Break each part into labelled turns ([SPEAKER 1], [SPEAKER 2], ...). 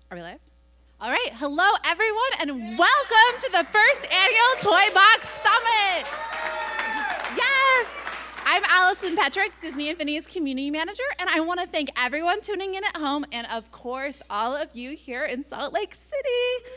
[SPEAKER 1] Are we live? All right, hello everyone, and welcome to the first annual Toy Box Summit. Yes, I'm Allison Petrek, Disney Infinity's community manager, and I want to thank everyone tuning in at home, and of course, all of you here in Salt Lake City.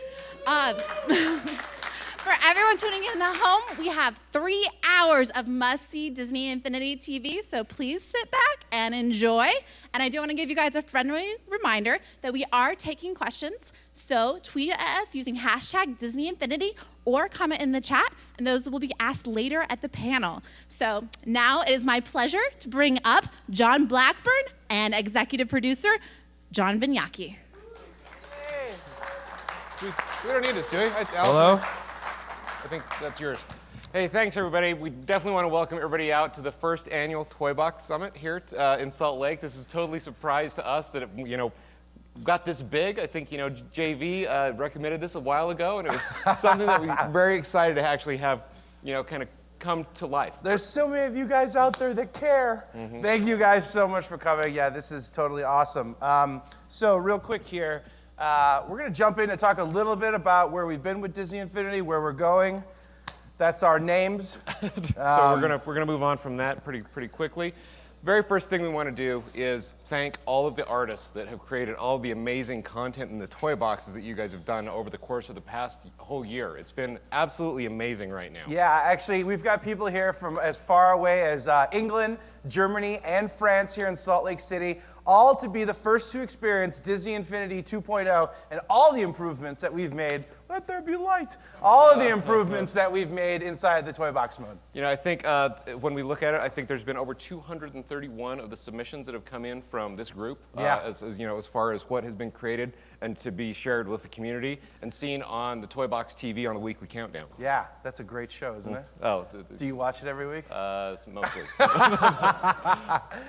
[SPEAKER 1] For everyone tuning in at home, we have 3 hours of must-see Disney Infinity TV, so please sit back and enjoy. And I do want to give you guys a friendly reminder that we are taking questions, so tweet at us using hashtag Disney Infinity or comment in the chat, and those will be asked later at the panel. So now it is my pleasure to bring up John Blackburn and executive producer John Vignocchi.
[SPEAKER 2] Hey. We don't need this, do we?
[SPEAKER 3] Hello?
[SPEAKER 2] I think that's yours. Hey, thanks everybody. We definitely want to welcome everybody out to the first annual Toy Box Summit here in Salt Lake. This is totally a surprise to us that it, got this big. I think, JV recommended this a while ago, and it was something that we're very excited to actually have, kind of come to life.
[SPEAKER 3] There's so many of you guys out there that care. Mm-hmm. Thank you guys so much for coming. Yeah, this is totally awesome. So real quick here, we're going to jump in and talk a little bit about where we've been with Disney Infinity, where we're going. That's our names.
[SPEAKER 2] So we're gonna move on from that pretty quickly. Very first thing we want to do is thank all of the artists that have created all the amazing content in the toy boxes that you guys have done over the course of the past whole year. It's been absolutely amazing right now.
[SPEAKER 3] Yeah, actually, we've got people here from as far away as England, Germany, and France here in Salt Lake City, all to be the first to experience Disney Infinity 2.0 and all the improvements that we've made. Let there be light. All of the improvements that we've made inside the toy box mode.
[SPEAKER 2] I think when we look at it, I think there's been over 231 of the submissions that have come in from this group, as far as what has been created and to be shared with the community and seen on the Toy Box TV on a weekly countdown.
[SPEAKER 3] Yeah, that's a great show, isn't it?
[SPEAKER 2] Oh,
[SPEAKER 3] do you watch it every week?
[SPEAKER 2] Mostly.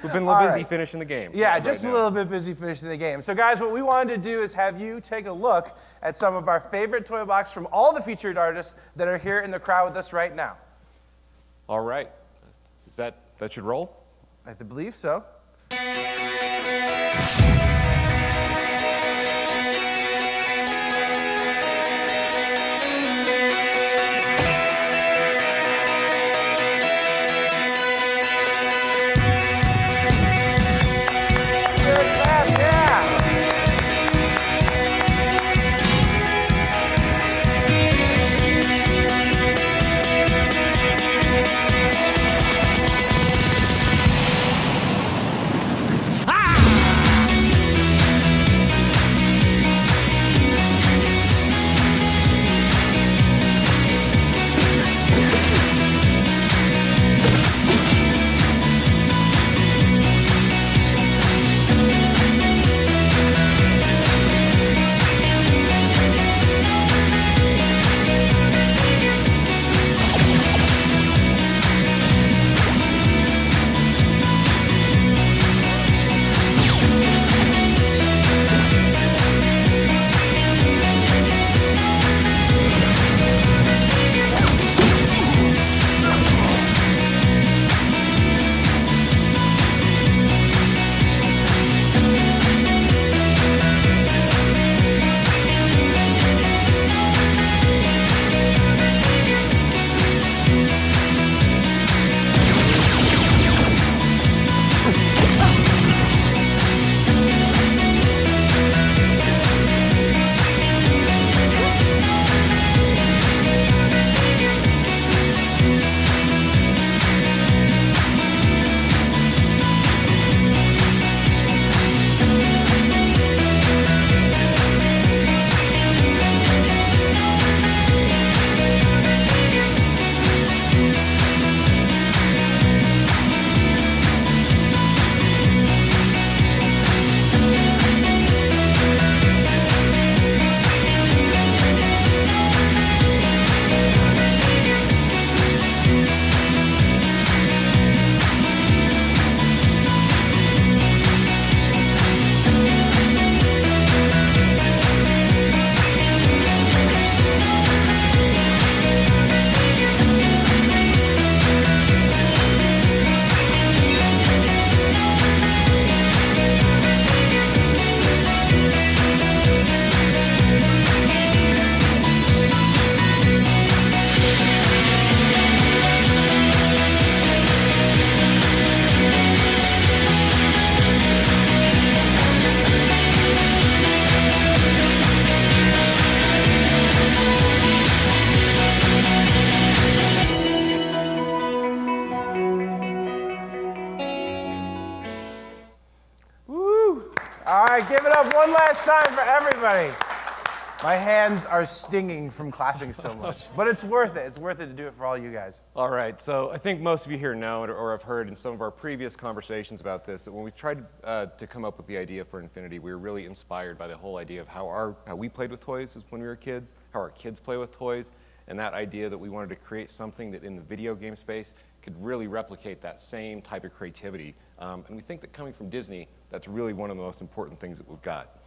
[SPEAKER 2] We've been a little busy finishing the game.
[SPEAKER 3] Yeah, just a little bit busy finishing the game. So guys, what we wanted to do is have you take a look at some of our favorite toy box from all the featured artists that are here in the crowd with us right now.
[SPEAKER 2] All right. That should roll?
[SPEAKER 3] I believe so. right, give it up one last time for everybody. My hands are stinging from clapping so much, but it's worth it. It's worth it to do it for all you guys.
[SPEAKER 2] All right, so I think most of you here know or have heard in some of our previous conversations about this that when we tried to come up with the idea for Infinity, we were really inspired by the whole idea of how we played with toys when we were kids, how our kids play with toys, and that idea that we wanted to create something that in the video game space could really replicate that same type of creativity. And we think that coming from Disney, that's really one of the most important things that we've got.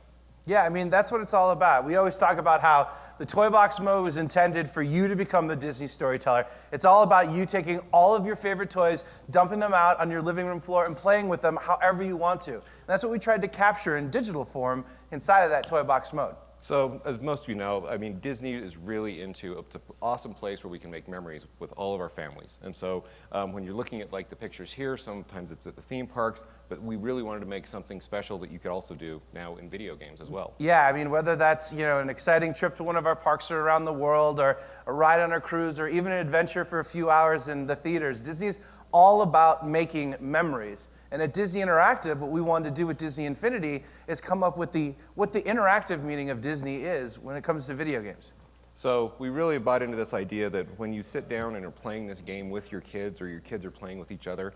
[SPEAKER 3] Yeah, I mean, that's what it's all about. We always talk about how the Toy Box mode was intended for you to become the Disney storyteller. It's all about you taking all of your favorite toys, dumping them out on your living room floor, and playing with them however you want to. And that's what we tried to capture in digital form inside of that Toy Box mode.
[SPEAKER 2] So, as most of you know, I mean, Disney is really into it's an awesome place where we can make memories with all of our families. And so, when you're looking at like the pictures here, sometimes it's at the theme parks, but we really wanted to make something special that you could also do now in video games as well.
[SPEAKER 3] Yeah, I mean, whether that's, an exciting trip to one of our parks or around the world, or a ride on our cruise, or even an adventure for a few hours in the theaters, Disney's all about making memories. And at Disney Interactive, what we wanted to do with Disney Infinity is come up with what the interactive meaning of Disney is when it comes to video games.
[SPEAKER 2] So we really bought into this idea that when you sit down and are playing this game with your kids, or your kids are playing with each other,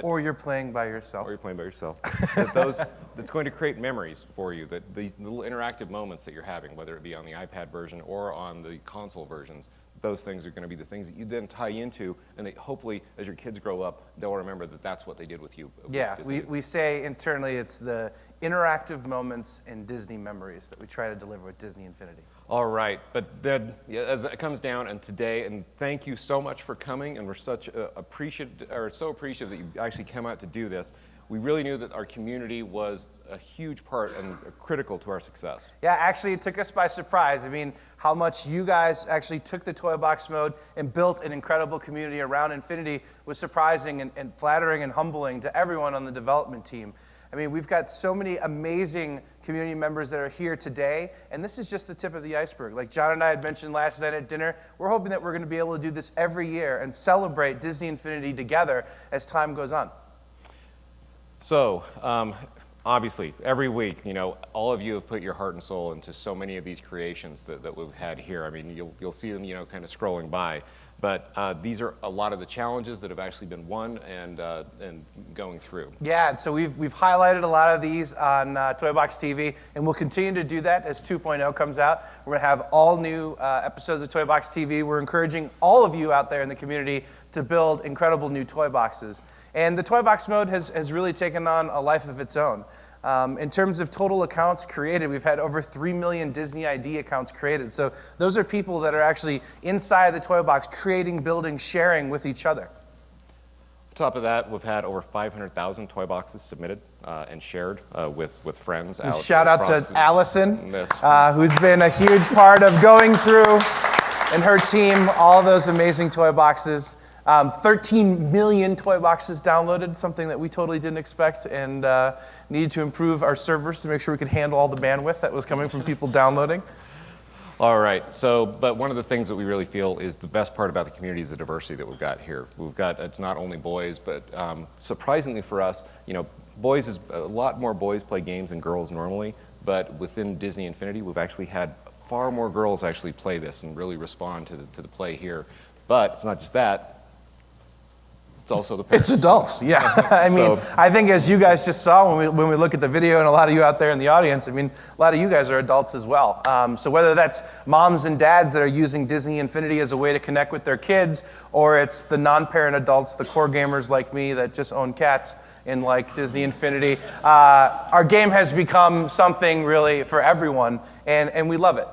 [SPEAKER 3] or you're playing by yourself.
[SPEAKER 2] That's going to create memories for you, that these little interactive moments that you're having, whether it be on the iPad version or on the console versions, those things are going to be the things that you then tie into, and they, hopefully, as your kids grow up, they'll remember that that's what they did with you.
[SPEAKER 3] Yeah, we say internally it's the interactive moments and Disney memories that we try to deliver with Disney Infinity.
[SPEAKER 2] All right, but then as it comes down, and today, and thank you so much for coming, and we're so appreciative that you actually came out to do this. We really knew that our community was a huge part and critical to our success.
[SPEAKER 3] Yeah, actually it took us by surprise. I mean, how much you guys actually took the Toy Box mode and built an incredible community around Infinity was surprising and flattering and humbling to everyone on the development team. I mean, we've got so many amazing community members that are here today, and this is just the tip of the iceberg. Like John and I had mentioned last night at dinner, we're hoping that we're going to be able to do this every year and celebrate Disney Infinity together as time goes on.
[SPEAKER 2] So, obviously, every week, all of you have put your heart and soul into so many of these creations that we've had here. I mean, you'll see them, kind of scrolling by. But these are a lot of the challenges that have actually been won and going through.
[SPEAKER 3] Yeah, and so we've highlighted a lot of these on Toy Box TV, and we'll continue to do that as 2.0 comes out. We're going to have all new episodes of Toy Box TV. We're encouraging all of you out there in the community to build incredible new toy boxes. And the Toy Box mode has really taken on a life of its own. In terms of total accounts created, we've had over 3 million Disney ID accounts created. So those are people that are actually inside the Toy Box creating, building, sharing with each other.
[SPEAKER 2] On top of that, we've had over 500,000 toy boxes submitted and shared with friends.
[SPEAKER 3] And shout out to Allison,
[SPEAKER 2] Yes.
[SPEAKER 3] Who's been a huge part of going through, and her team, all those amazing toy boxes. 13 million toy boxes downloaded, something that we totally didn't expect, and needed to improve our servers to make sure we could handle all the bandwidth that was coming from people downloading.
[SPEAKER 2] All right, but one of the things that we really feel is the best part about the community is the diversity that we've got here. It's not only boys, but surprisingly for us, boys is a lot more boys play games than girls normally, but within Disney Infinity, we've actually had far more girls actually play this and really respond to the play here. But it's not just that. It's also the parents.
[SPEAKER 3] It's adults, yeah. I mean, I think as you guys just saw when we look at the video, and a lot of you out there in the audience, I mean, a lot of you guys are adults as well. So whether that's moms and dads that are using Disney Infinity as a way to connect with their kids, or it's the non-parent adults, the core gamers like me that just own cats and like Disney Infinity, our game has become something really for everyone, and we love it.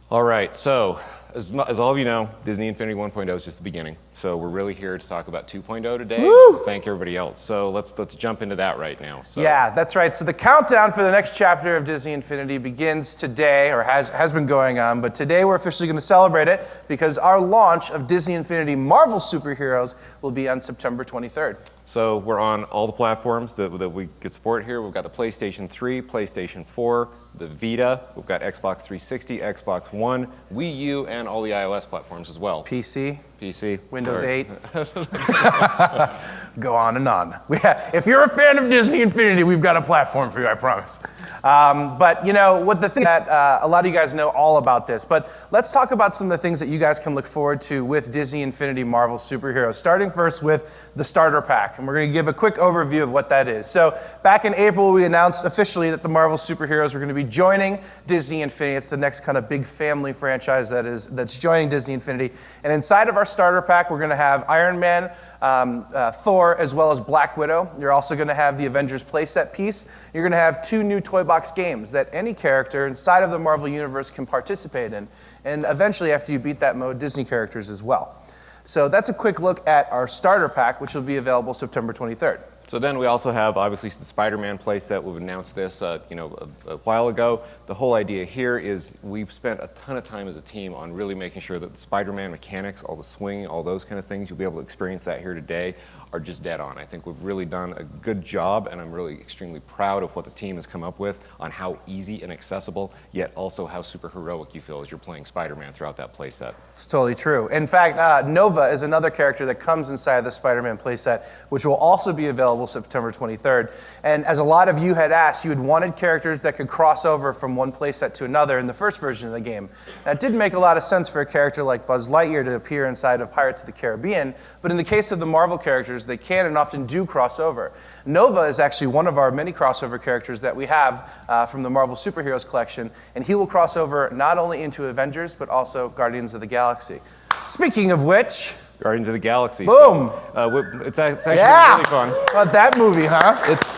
[SPEAKER 2] All right, so as all of you know, Disney Infinity 1.0 is just the beginning. So we're really here to talk about 2.0 today.
[SPEAKER 3] Woo!
[SPEAKER 2] Thank everybody else. So let's jump into that right now. So.
[SPEAKER 3] Yeah, that's right. So the countdown for the next chapter of Disney Infinity begins today, or has been going on, but today we're officially going to celebrate it because our launch of Disney Infinity Marvel Superheroes will be on September 23rd.
[SPEAKER 2] So we're on all the platforms that we could support here. We've got the PlayStation 3, PlayStation 4, the Vita. We've got Xbox 360, Xbox One, Wii U, and all the iOS platforms as well.
[SPEAKER 3] PC. Windows 8. Go on and on. If you're a fan of Disney Infinity, we've got a platform for you, I promise. But you know, what the thing that a lot of you guys know all about this, but let's talk about some of the things that you guys can look forward to with Disney Infinity Marvel Superheroes, starting first with the starter pack. And we're going to give a quick overview of what that is. So back in April, we announced officially that the Marvel Superheroes were going to be joining Disney Infinity. It's the next kind of big family franchise that's joining Disney Infinity. And inside of our starter pack, we're going to have Iron Man, Thor, as well as Black Widow. You're also going to have the Avengers playset piece. You're going to have 2 new toy box games that any character inside of the Marvel Universe can participate in. And eventually, after you beat that mode, Disney characters as well. So that's a quick look at our starter pack, which will be available September 23rd.
[SPEAKER 2] So then we also have, obviously, the Spider-Man playset. We've announced this a while ago. The whole idea here is we've spent a ton of time as a team on really making sure that the Spider-Man mechanics, all the swinging, all those kind of things, you'll be able to experience that here today, are just dead on. I think we've really done a good job, and I'm really extremely proud of what the team has come up with on how easy and accessible, yet also how super heroic you feel as you're playing Spider-Man throughout that playset.
[SPEAKER 3] It's totally true. In fact, Nova is another character that comes inside the Spider-Man playset, which will also be available September 23rd. And as a lot of you had asked, you had wanted characters that could cross over from one playset to another in the first version of the game. That didn't make a lot of sense for a character like Buzz Lightyear to appear inside of Pirates of the Caribbean, but in the case of the Marvel characters, they can and often do cross over. Nova is actually one of our many crossover characters that we have from the Marvel Superheroes collection, and he will cross over not only into Avengers, but also Guardians of the Galaxy. Speaking of which...
[SPEAKER 2] Guardians of the Galaxy.
[SPEAKER 3] Boom!
[SPEAKER 2] So, it's actually really fun.
[SPEAKER 3] About that movie, huh?
[SPEAKER 2] It's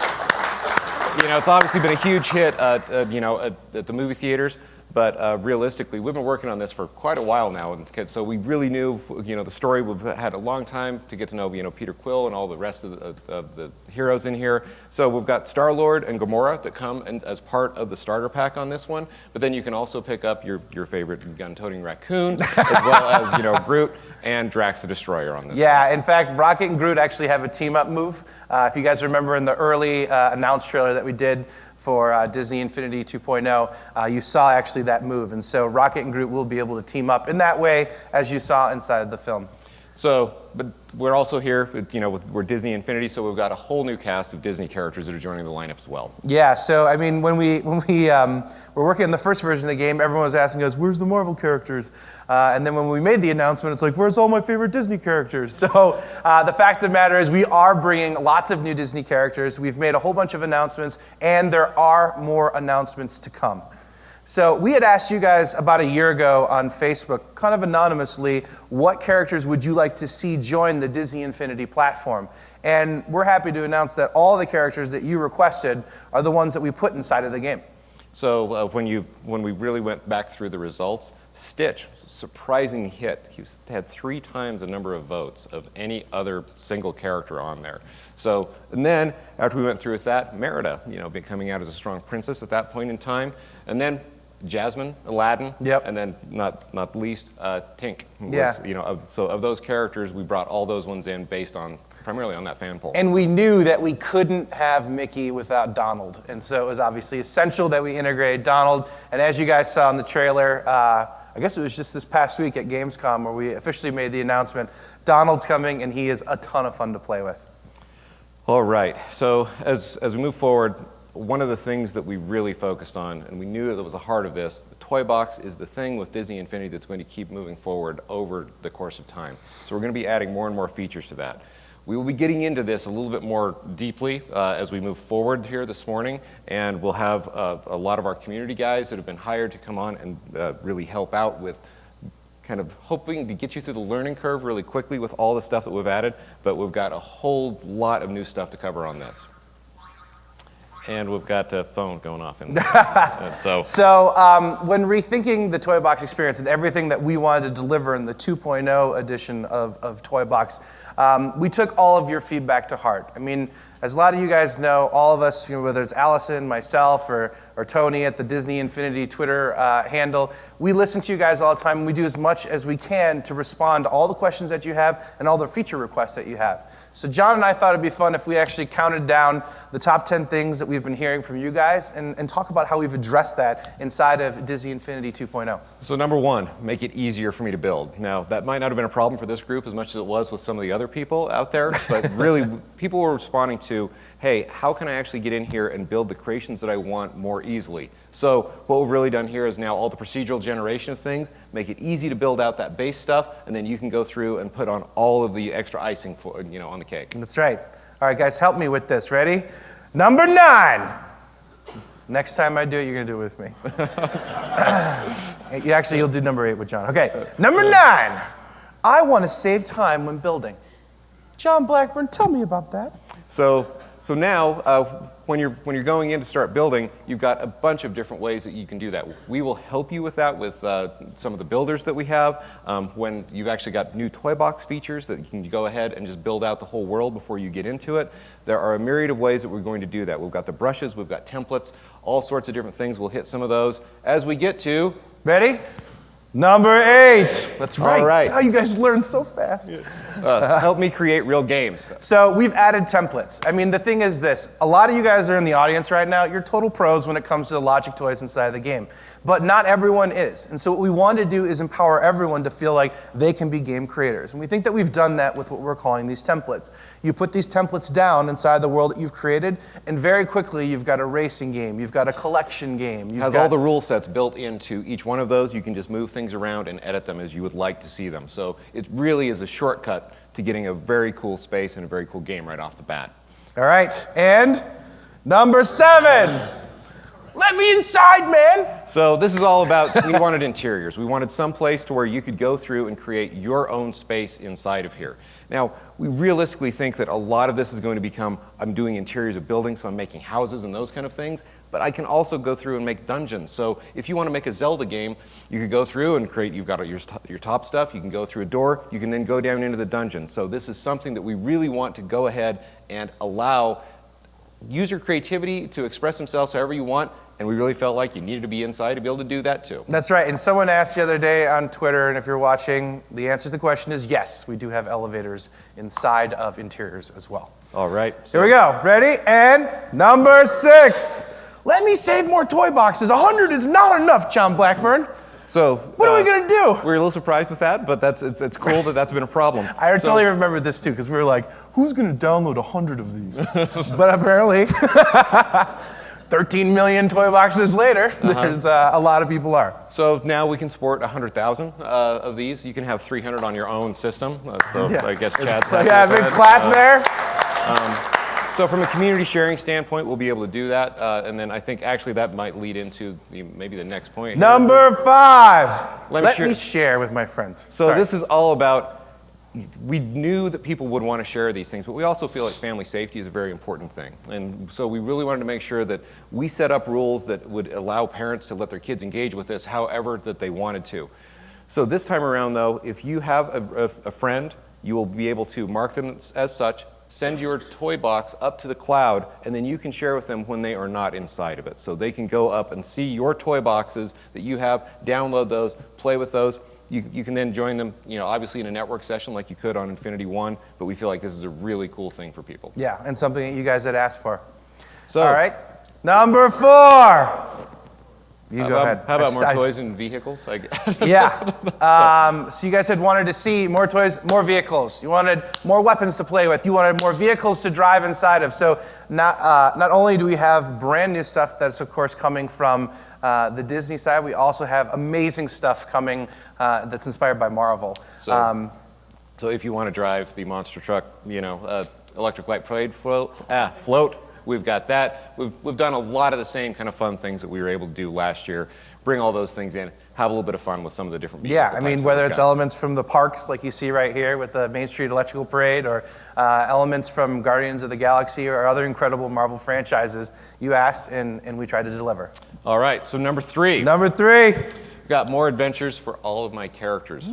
[SPEAKER 2] obviously been a huge hit, at the movie theaters. But realistically, we've been working on this for quite a while now, and so we really knew, the story. We've had a long time to get to know, Peter Quill and all the rest of the heroes in here. So we've got Star-Lord and Gamora that come as part of the starter pack on this one. But then you can also pick up your favorite gun-toting raccoon, as well as Groot and Drax the Destroyer on this.
[SPEAKER 3] Yeah, in fact, Rocket and Groot actually have a team-up move. If you guys remember in the early announced trailer that we did for Disney Infinity 2.0, you saw actually that move. And so Rocket and Groot will be able to team up in that way, as you saw inside the film.
[SPEAKER 2] So, but we're also here, we're Disney Infinity, so we've got a whole new cast of Disney characters that are joining the lineup as well.
[SPEAKER 3] Yeah, so I mean, when we were working on the first version of the game, everyone was asking us, "Where's the Marvel characters?" And then when we made the announcement, it's like, "Where's all my favorite Disney characters?" So the fact of the matter is, we are bringing lots of new Disney characters. We've made a whole bunch of announcements, and there are more announcements to come. So we had asked you guys about a year ago on Facebook, kind of anonymously, what characters would you like to see join the Disney Infinity platform? And we're happy to announce that all the characters that you requested are the ones that we put inside of the game.
[SPEAKER 2] So when we really went back through the results, Stitch, surprising hit. He had 3 times the number of votes of any other single character on there. So, and then after we went through with that, Merida, been coming out as a strong princess at that point in time, and then Jasmine, Aladdin,
[SPEAKER 3] yep.
[SPEAKER 2] And then not least Tink. Was,
[SPEAKER 3] yeah.
[SPEAKER 2] Of those characters, we brought all those ones in based on primarily on that fan poll.
[SPEAKER 3] And we knew that we couldn't have Mickey without Donald, and so it was obviously essential that we integrate Donald. And as you guys saw in the trailer, I guess it was just this past week at Gamescom where we officially made the announcement, Donald's coming, and he is a ton of fun to play with.
[SPEAKER 2] All right. So as we move forward, one of the things that we really focused on, and we knew that was the heart of this, the toy box is the thing with Disney Infinity that's going to keep moving forward over the course of time. So we're going to be adding more and more features to that. We will be getting into this a little bit more deeply as we move forward here this morning, and we'll have a lot of our community guys that have been hired to come on and really help out with kind of hoping to get you through the learning curve really quickly with all the stuff that we've added, but we've got a whole lot of new stuff to cover on this. And we've got a phone going off. When
[SPEAKER 3] rethinking the Toy Box experience and everything that we wanted to deliver in the 2.0 edition of Toy Box, we took all of your feedback to heart. I mean, as a lot of you guys know, all of us, whether it's Allison, myself, or Tony at the Disney Infinity Twitter handle, we listen to you guys all the time, and we do as much as we can to respond to all the questions that you have and all the feature requests that you have. So John and I thought it'd be fun if we actually counted down the top 10 things that we've been hearing from you guys and talk about how we've addressed that inside of Disney Infinity 2.0.
[SPEAKER 2] So number one, make it easier for me to build. Now, that might not have been a problem for this group as much as it was with some of the other people out there, but really people were responding to, hey, how can I actually get in here and build the creations that I want more easily? So what we've really done here is now all the procedural generation of things, make it easy to build out that base stuff, and then you can go through and put on all of the extra icing for, on the cake.
[SPEAKER 3] That's right. All right, guys, help me with this. Ready? Number 9. Next time I do it, you're going to do it with me. Actually, you'll do number 8 with John. Okay, number 9. I want to save time when building. John Blackburn, tell me about that.
[SPEAKER 2] So now, when you're going in to start building, you've got a bunch of different ways that you can do that. We will help you with that with some of the builders that we have. When you've actually got new toy box features that you can go ahead and just build out the whole world before you get into it. There are a myriad of ways that we're going to do that. We've got the brushes, we've got templates, all sorts of different things. We'll hit some of those as we get to...
[SPEAKER 3] Ready? Number 8. That's right.
[SPEAKER 2] All right.
[SPEAKER 3] Oh, you guys learn so fast.
[SPEAKER 2] Help me create real games.
[SPEAKER 3] So we've added templates. I mean, the thing is this. A lot of you guys are in the audience right now. You're total pros when it comes to the logic toys inside of the game. But not everyone is. And so what we want to do is empower everyone to feel like they can be game creators. And we think that we've done that with what we're calling these templates. You put these templates down inside the world that you've created, and very quickly you've got a racing game. You've got a collection game.
[SPEAKER 2] It has all the rule sets built into each one of those. You can just move things around and edit them as you would like to see them. So it really is a shortcut to getting a very cool space and a very cool game right off the bat.
[SPEAKER 3] All right, and number 7. Let me inside, man!
[SPEAKER 2] So this is all about, we wanted interiors. We wanted some place to where you could go through and create your own space inside of here. Now, we realistically think that a lot of this is going to become, I'm doing interiors of buildings, so I'm making houses and those kind of things, but I can also go through and make dungeons. So if you want to make a Zelda game, you could go through and create, you've got your top stuff, you can go through a door, you can then go down into the dungeon. So this is something that we really want to go ahead and allow user creativity to express themselves however you want, and we really felt like you needed to be inside to be able to do that too.
[SPEAKER 3] That's right, and someone asked the other day on Twitter, and if you're watching, the answer to the question is yes, we do have elevators inside of interiors as well.
[SPEAKER 2] All right.
[SPEAKER 3] So here we go, ready? And number 6. Let me save more toy boxes. 100 is not enough, John Blackburn.
[SPEAKER 2] So
[SPEAKER 3] what are we going to do?
[SPEAKER 2] We're a little surprised with that, but it's cool that that's been a problem.
[SPEAKER 3] I totally remember this too, because we were like, who's going to download 100 of these? But apparently, 13 million toy boxes later, there's a lot of people are.
[SPEAKER 2] So now we can support 100,000 of these. You can have 300 on your own system. I guess Chad's happy
[SPEAKER 3] yeah,
[SPEAKER 2] with
[SPEAKER 3] big
[SPEAKER 2] that.
[SPEAKER 3] clap there.
[SPEAKER 2] So from a community sharing standpoint, we'll be able to do that. And then I think actually that might lead into maybe the next point.
[SPEAKER 3] Number 5. Let me share with my friends.
[SPEAKER 2] So this is all about, we knew that people would want to share these things, but we also feel like family safety is a very important thing. And so we really wanted to make sure that we set up rules that would allow parents to let their kids engage with this however that they wanted to. So this time around though, if you have a friend, you will be able to mark them as such, send your toy box up to the cloud, and then you can share with them when they are not inside of it. So they can go up and see your toy boxes that you have, download those, play with those. You can then join them, obviously in a network session like you could on Infinity 1, but we feel like this is a really cool thing for people.
[SPEAKER 3] Yeah, and something that you guys had asked for.
[SPEAKER 2] So,
[SPEAKER 3] all right, number 4. You go ahead.
[SPEAKER 2] How about more toys and vehicles?
[SPEAKER 3] Yeah. So you guys had wanted to see more toys, more vehicles. You wanted more weapons to play with. You wanted more vehicles to drive inside of. So not only do we have brand new stuff that's of course coming from the Disney side, we also have amazing stuff coming that's inspired by Marvel.
[SPEAKER 2] So if you want to drive the monster truck, electric light parade float. We've got that. We've done a lot of the same kind of fun things that we were able to do last year. Bring all those things in. have a little bit of fun with some of the different
[SPEAKER 3] Yeah, I
[SPEAKER 2] types
[SPEAKER 3] mean,
[SPEAKER 2] that
[SPEAKER 3] whether
[SPEAKER 2] we've
[SPEAKER 3] it's
[SPEAKER 2] got.
[SPEAKER 3] elements from the parks, like you see right here with the Main Street Electrical Parade, or elements from Guardians of the Galaxy or other incredible Marvel franchises, you asked and we tried to deliver.
[SPEAKER 2] All right, so number 3.
[SPEAKER 3] Number 3.
[SPEAKER 2] We've got more adventures for all of my characters.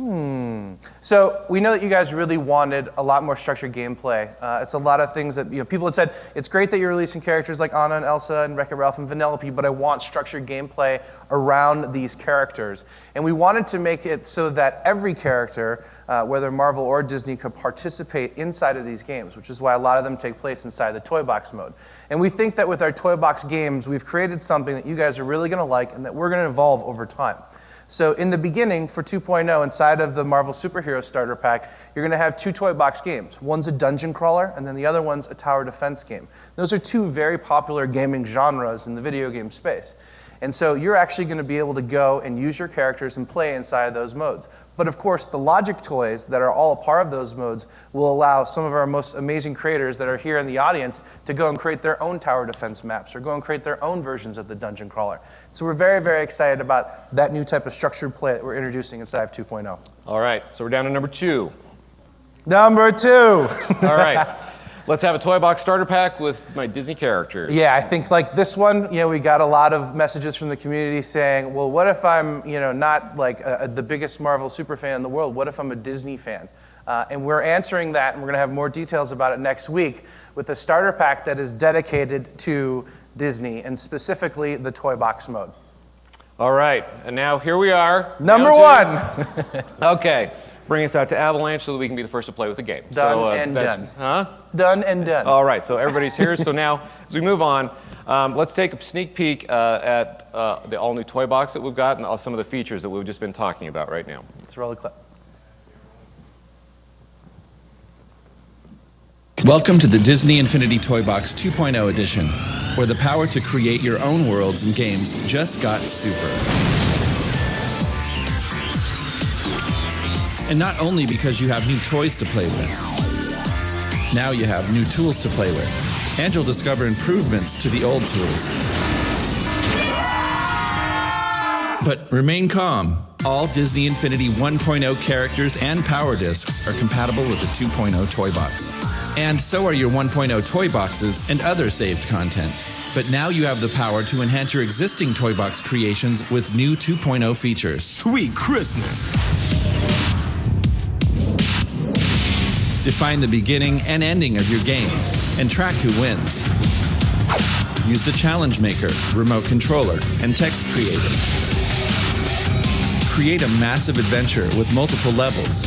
[SPEAKER 3] So we know that you guys really wanted a lot more structured gameplay. It's a lot of things that people had said, it's great that you're releasing characters like Anna and Elsa and Wreck-It Ralph and Vanellope, but I want structured gameplay around these characters. And we wanted to make it so that every character, whether Marvel or Disney, could participate inside of these games, which is why a lot of them take place inside the Toy Box mode. And we think that with our Toy Box games, we've created something that you guys are really going to like and that we're going to evolve over time. So in the beginning, for 2.0, inside of the Marvel Superhero Starter Pack, you're going to have 2 Toy Box games. One's a dungeon crawler, and then the other one's a tower defense game. Those are 2 very popular gaming genres in the video game space. And so you're actually going to be able to go and use your characters and play inside of those modes. But of course, the logic toys that are all a part of those modes will allow some of our most amazing creators that are here in the audience to go and create their own tower defense maps or go and create their own versions of the dungeon crawler. So we're very, very excited about that new type of structured play that we're introducing inside of 2.0.
[SPEAKER 2] All right, so we're down to number 2.
[SPEAKER 3] Number 2.
[SPEAKER 2] All right, let's have a Toy Box Starter Pack with my Disney characters.
[SPEAKER 3] Yeah, I think like this one, we got a lot of messages from the community saying, well, what if I'm, not like the biggest Marvel super fan in the world? What if I'm a Disney fan? And we're answering that, and we're going to have more details about it next week with a starter pack that is dedicated to Disney, and specifically the Toy Box mode.
[SPEAKER 2] All right, and now here we are.
[SPEAKER 3] Number 1.
[SPEAKER 2] Okay, bring us out to Avalanche so that we can be the first to play with the game.
[SPEAKER 3] Done.
[SPEAKER 2] Huh?
[SPEAKER 3] Done and done.
[SPEAKER 2] All right, so everybody's here. So now, as we move on, let's take a sneak peek at the all-new Toy Box that we've got and some of the features that we've just been talking about right now.
[SPEAKER 3] Let's roll the clip.
[SPEAKER 4] Welcome to the Disney Infinity Toy Box 2.0 edition, where the power to create your own worlds and games just got super. And not only because you have new toys to play with. Now you have new tools to play with, and you'll discover improvements to the old tools. But remain calm. All Disney Infinity 1.0 characters and power discs are compatible with the 2.0 Toy Box. And so are your 1.0 Toy Boxes and other saved content. But now you have the power to enhance your existing Toy Box creations with new 2.0 features.
[SPEAKER 5] Sweet Christmas!
[SPEAKER 4] Define the beginning and ending of your games and track who wins. Use the Challenge Maker, Remote Controller, and Text Creator. Create a massive adventure with multiple levels.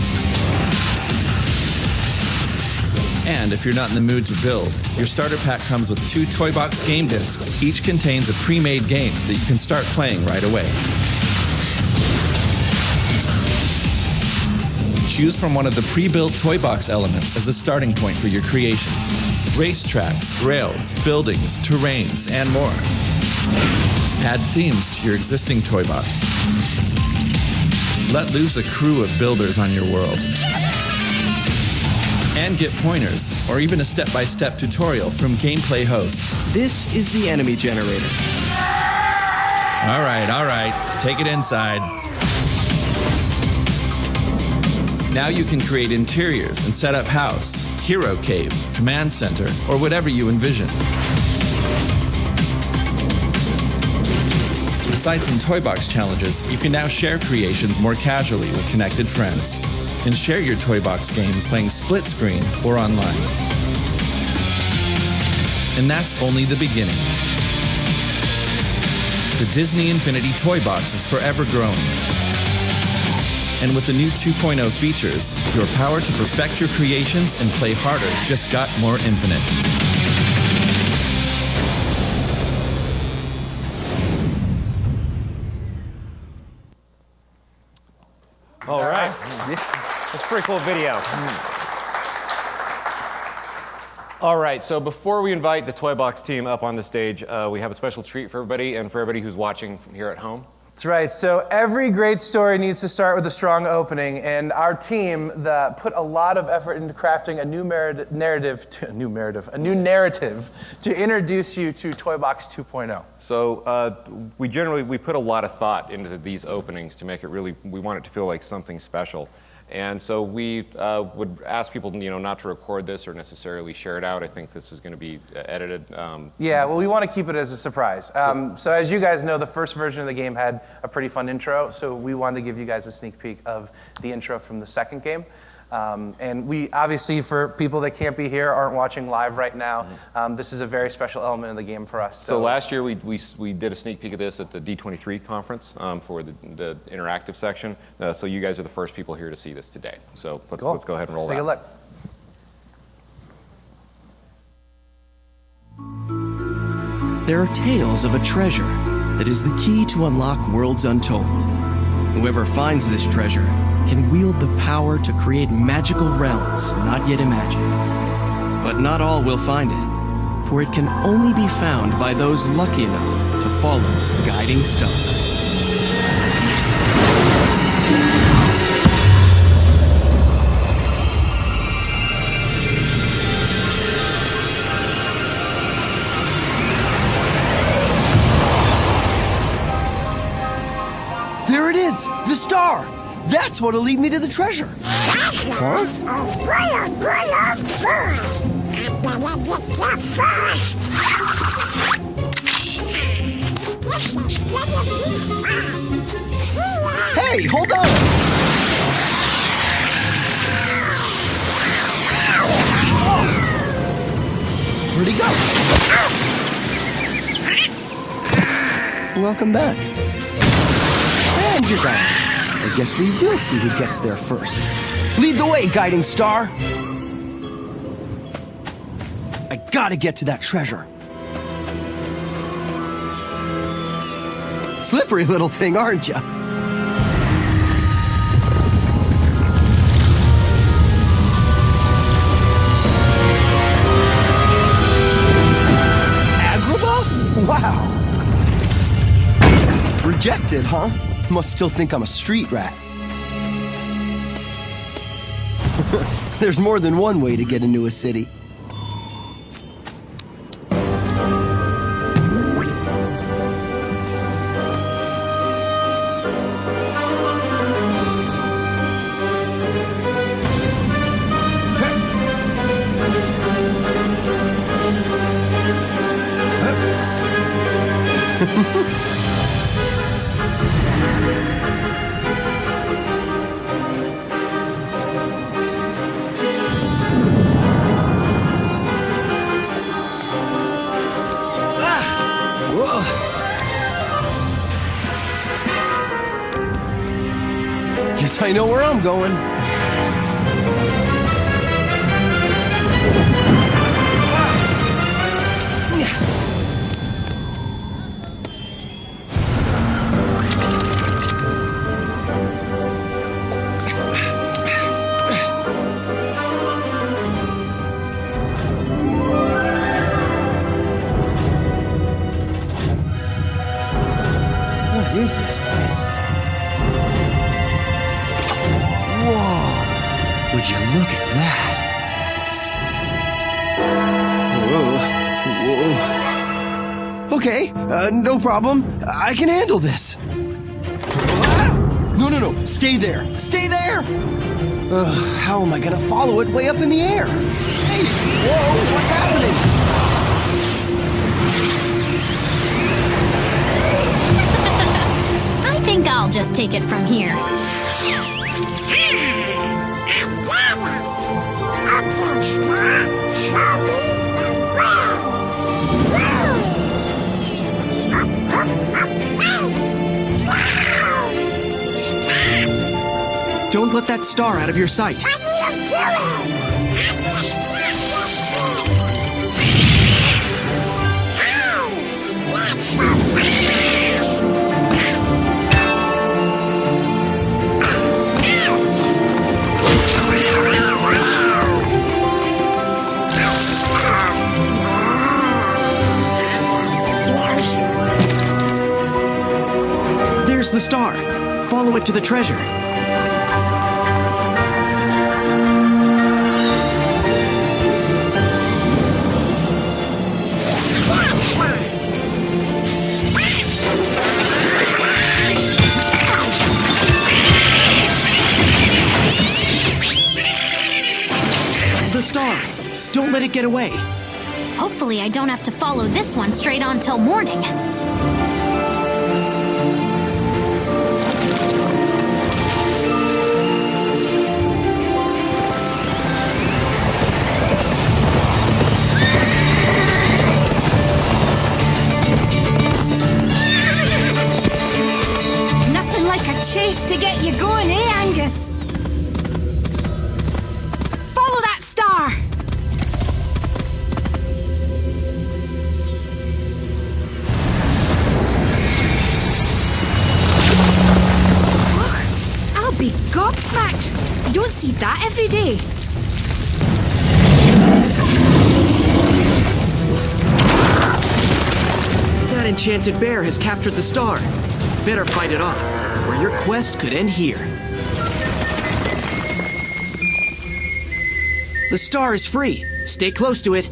[SPEAKER 4] And if you're not in the mood to build, your starter pack comes with 2 Toy Box game discs. Each contains a pre-made game that you can start playing right away. Choose from one of the pre-built Toy Box elements as a starting point for your creations. Racetracks, rails, buildings, terrains, and more. Add themes to your existing Toy Box. Let loose a crew of builders on your world. And get pointers, or even a step-by-step tutorial from gameplay hosts.
[SPEAKER 5] This is the enemy generator.
[SPEAKER 4] All right, take it inside. Now you can create interiors and set up house, hero cave, command center, or whatever you envision. Aside from Toy Box challenges, you can now share creations more casually with connected friends. And share your Toy Box games playing split screen or online. And that's only the beginning. The Disney Infinity Toy Box is forever growing. And with the new 2.0 features, your power to perfect your creations and play harder just got more infinite.
[SPEAKER 2] All right. That's a pretty cool video. All right, so before we invite the Toy Box team up on the stage, we have a special treat for everybody and for everybody who's watching from here at home.
[SPEAKER 3] That's right. So every great story needs to start with a strong opening, and our team put a lot of effort into crafting a new narrative to introduce you to Toy Box 2.0.
[SPEAKER 2] So we put a lot of thought into these openings to make it really, we want it to feel like something special. And so we would ask people, not to record this or necessarily share it out. I think this is going to be edited.
[SPEAKER 3] Yeah, well, we want to keep it as a surprise. So as you guys know, the first version of the game had a pretty fun intro, so we wanted to give you guys a sneak peek of the intro from the second game. And we, obviously, for people that can't be here, aren't watching live right now, this is a very special element of the game for us.
[SPEAKER 2] So last year we did a sneak peek of this at the D23 conference for the interactive section. So you guys are the first people here to see this today. So let's go ahead and roll that.
[SPEAKER 3] Take a look.
[SPEAKER 5] There are tales of a treasure that is the key to unlock worlds untold. Whoever finds this treasure can wield the power to create magical realms not yet imagined. But not all will find it, for it can only be found by those lucky enough to follow the guiding star.
[SPEAKER 6] There it is! The star! That's what'll lead me to the treasure! Huh?
[SPEAKER 7] I better get there first!
[SPEAKER 6] Hey, hold on! Where'd he go? Welcome back. And you're gone. I guess we will see who gets there first. Lead the way, guiding star! I gotta get to that treasure. Slippery little thing, aren't you? Agrabah? Wow. Rejected, huh? Must still think I'm a street rat. There's more than one way to get into a city. Guess I know where I'm going. What is this place? Whoa! Would you look at that? Whoa. Okay, no problem. I can handle this. No. Stay there. Stay there! How am I gonna follow it way up in the air? Hey! Whoa! What's happening?
[SPEAKER 8] I think I'll just take it from here.
[SPEAKER 5] Don't let that star out of your sight.
[SPEAKER 7] What are you doing? That's so fast!
[SPEAKER 5] the star. Follow it to the treasure. The star. Don't let it get away.
[SPEAKER 8] Hopefully I don't have to follow this one straight on till morning.
[SPEAKER 9] Nothing like a chase to get you going, eh, Angus? Follow that star! I'll be gobsmacked. You don't see that every day.
[SPEAKER 5] That enchanted bear has captured the star. Better fight it off, or your quest could end here. The star is free. Stay close to it.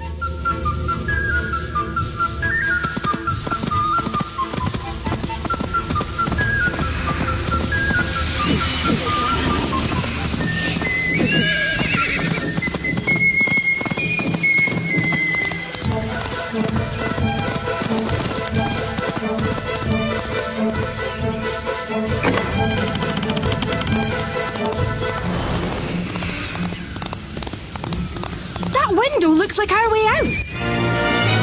[SPEAKER 9] That window looks like our way out.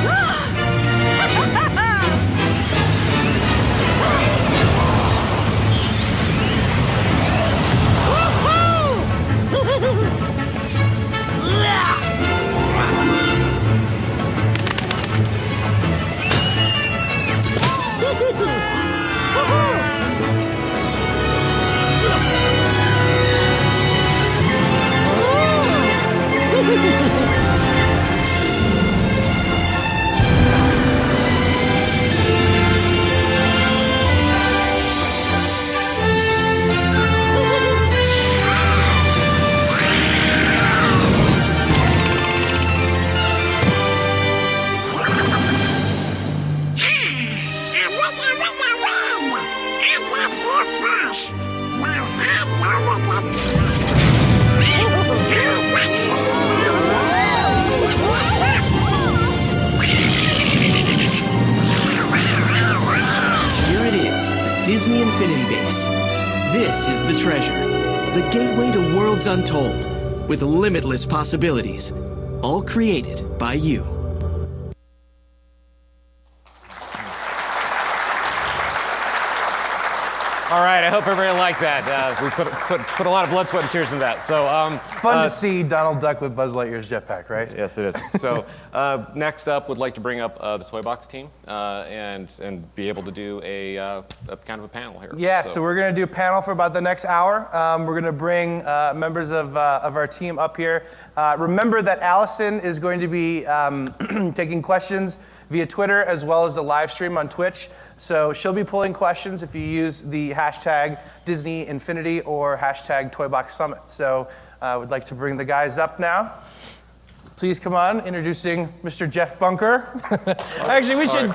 [SPEAKER 5] Here it is, the Disney Infinity Base. This is the treasure, the gateway to worlds untold, with limitless possibilities, all created by you.
[SPEAKER 2] All right, I hope everybody liked that. We put a lot of blood, sweat, and tears in that. So
[SPEAKER 3] It's fun to see Donald Duck with Buzz Lightyear's jetpack, right?
[SPEAKER 2] yes, it is. So next up, would like to bring up the Toy Box team and be able to do a kind of a panel here.
[SPEAKER 3] Yeah, so we're going to do a panel for about the next hour. We're going to bring members of our team up here. Remember that Allison is going to be taking questions via Twitter as well as the live stream on Twitch. So she'll be pulling questions if you use the hashtag Disney Infinity or hashtag Toy Box Summit. So I would like to bring the guys up now. Please come on, introducing Mr. Jeff Bunker. Actually, we should...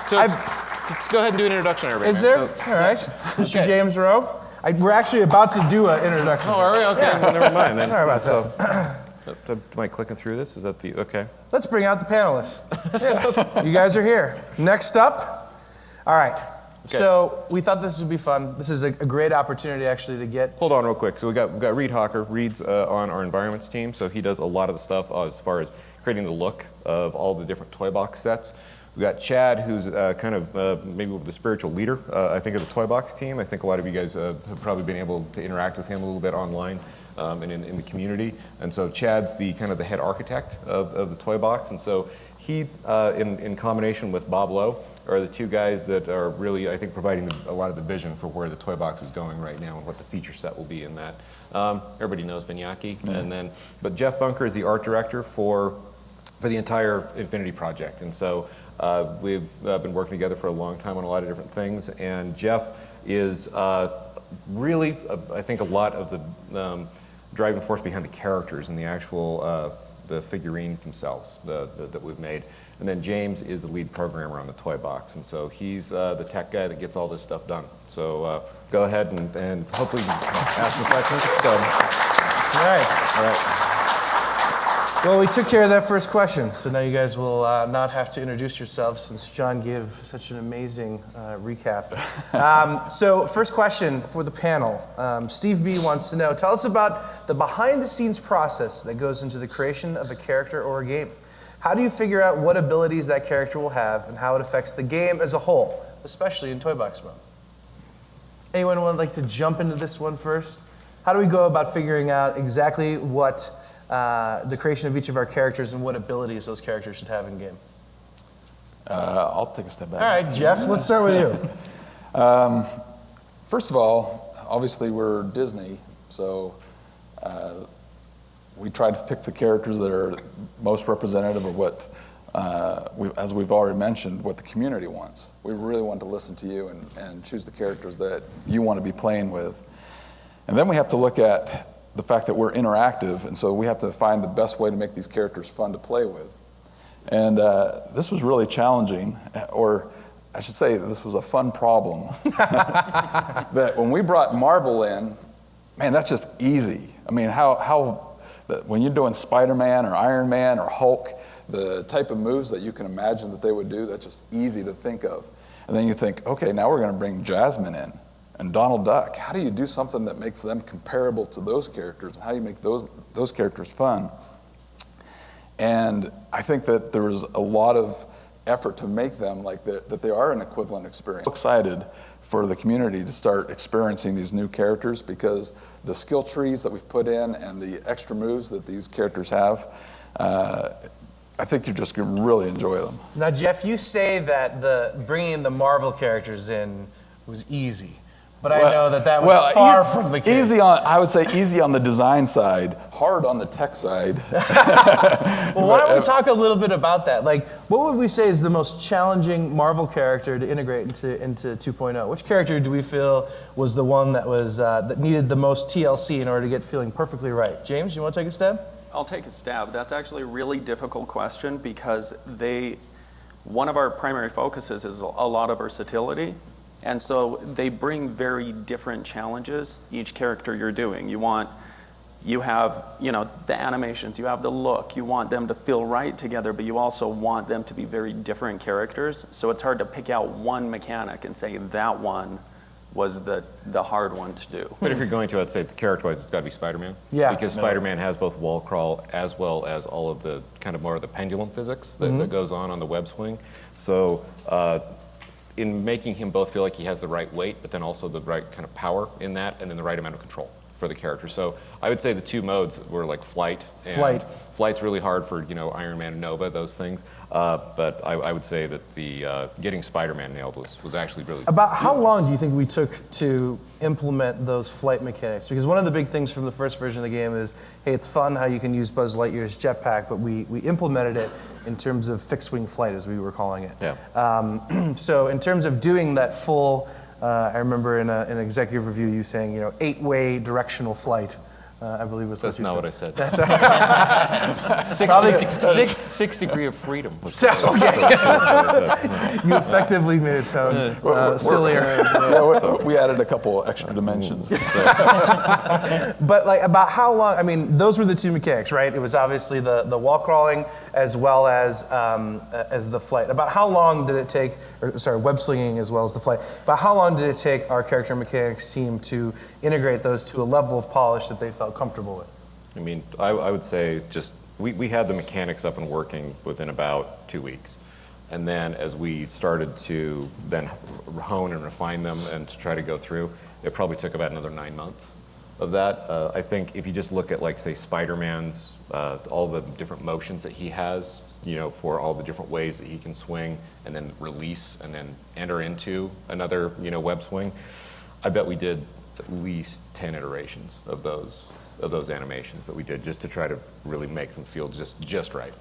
[SPEAKER 2] So let's go ahead and do an introduction, everybody.
[SPEAKER 3] Is there?
[SPEAKER 2] So,
[SPEAKER 3] All right. Mr. James Rowe. We're actually about to do an introduction.
[SPEAKER 2] oh, are we? Okay,
[SPEAKER 3] Yeah.
[SPEAKER 2] well, never mind then.
[SPEAKER 3] Sorry about
[SPEAKER 2] So, am I clicking through this? Is that the... Okay.
[SPEAKER 3] Let's bring out the panelists. You guys are here. Next up, all right.
[SPEAKER 2] Okay.
[SPEAKER 3] So we thought this would be fun. This is a great opportunity actually to get.
[SPEAKER 2] Hold on real quick. So we've got Reed Hawker. Reed's on our environments team, so he does a lot of the stuff as far as creating the look of all the different toy box sets. We've got Chad, who's kind of maybe the spiritual leader, I think, of the toy box team. I think a lot of you guys have probably been able to interact with him a little bit online and in the community. And so Chad's the kind of the head architect of the toy box. And so he, in combination with Bob Lowe, are the two guys that are really, I think, providing a lot of the vision for where the toy box is going right now and what the feature set will be in that. Everybody knows Vignocchi, but Jeff Bunker is the art director for the entire Infinity project. And so We've been working together for a long time on a lot of different things, and Jeff is really, I think, a lot of the driving force behind the characters and the actual the figurines themselves that we've made. And then James is the lead programmer on the toy box, and so he's the tech guy that gets all this stuff done. So go ahead and hopefully ask some questions. So,
[SPEAKER 3] all right. Well, we took care of that first question, so now you guys will not have to introduce yourselves since John gave such an amazing recap. So first question for the panel. Steve B wants to know, tell us about the behind-the-scenes process that goes into the creation of a character or a game. How do you figure out what abilities that character will have and how it affects the game as a whole, especially in Toy Box mode? Anyone would like to jump into this one first? How do we go about figuring out exactly what the creation of each of our characters and what abilities those characters should have in game?
[SPEAKER 10] I'll take a step back.
[SPEAKER 3] All right, Jeff, let's start with you.
[SPEAKER 10] First of all, obviously we're Disney, so we try to pick the characters that are most representative of what, as we've already mentioned, what the community wants. We really want to listen to you and choose the characters that you want to be playing with. And then we have to look at the fact that we're interactive, and so we have to find the best way to make these characters fun to play with. And this was really challenging, or I should say this was a fun problem. That when we brought Marvel in, man, that's just easy. I mean, when you're doing Spider-Man or Iron Man or Hulk, the type of moves that you can imagine that they would do, that's just easy to think of. And then you think, okay, now we're going to bring Jasmine in. And Donald Duck, how do you do something that makes them comparable to those characters? How do you make those characters fun? And I think that there was a lot of effort to make them like that they are an equivalent experience. I'm excited for the community to start experiencing these new characters because the skill trees that we've put in and the extra moves that these characters have, I think you're just going to really enjoy them.
[SPEAKER 3] Now, Jeff, you say that bringing the Marvel characters in was easy. But I know that was far from the case.
[SPEAKER 10] I would say easy on the design side, hard on the tech side.
[SPEAKER 3] Well, why don't we talk a little bit about that? Like, what would we say is the most challenging Marvel character to integrate into 2.0? Which character do we feel was the one that was that needed the most TLC in order to get feeling perfectly right? James, you want to take a stab?
[SPEAKER 11] I'll take a stab. That's actually a really difficult question because one of our primary focuses is a lot of versatility. And so they bring very different challenges, each character you're doing. You have, the animations, you have the look, you want them to feel right together, but you also want them to be very different characters. So it's hard to pick out one mechanic and say that one was the hard one to do.
[SPEAKER 2] But if you're going to, I'd say character-wise, it's got to be Spider-Man.
[SPEAKER 3] Yeah.
[SPEAKER 2] Because Spider-Man has both wall crawl as well as all of the kind of more of the pendulum physics that goes on the web swing. So in making him both feel like he has the right weight, but then also the right kind of power in that, and then the right amount of control for the character. So I would say the two modes were like flight. Flight's really hard for Iron Man and Nova, those things. But I would say that the getting Spider-Man nailed was actually really.
[SPEAKER 3] About how long do you think we took to implement those flight mechanics? Because one of the big things from the first version of the game is, hey, it's fun how you can use Buzz Lightyear's jetpack, but we implemented it in terms of fixed-wing flight, as we were calling it.
[SPEAKER 2] Yeah.
[SPEAKER 3] So in terms of doing that full, I remember in an executive review you saying, 8-way directional flight. I believe was
[SPEAKER 2] That's
[SPEAKER 3] what you
[SPEAKER 2] not
[SPEAKER 3] said.
[SPEAKER 2] what I said. Sixth degree of freedom. You
[SPEAKER 3] effectively made it sound sillier.
[SPEAKER 10] We added a couple extra dimensions.
[SPEAKER 3] But about how long? I mean, those were the two mechanics, right? It was obviously the wall crawling as well as the flight. About how long did it take? Web slinging as well as the flight. About how long did it take our character mechanics team to integrate those to a level of polish that they felt comfortable with?
[SPEAKER 2] I mean, I would say just we had the mechanics up and working within about 2 weeks. And then as we started to then hone and refine them and to try to go through, it probably took about another 9 months of that. I think if you just look at say Spider-Man's, all the different motions that he has, for all the different ways that he can swing and then release and then enter into another, web swing, I bet we did at least 10 iterations of those animations that we did just to try to really make them feel just right.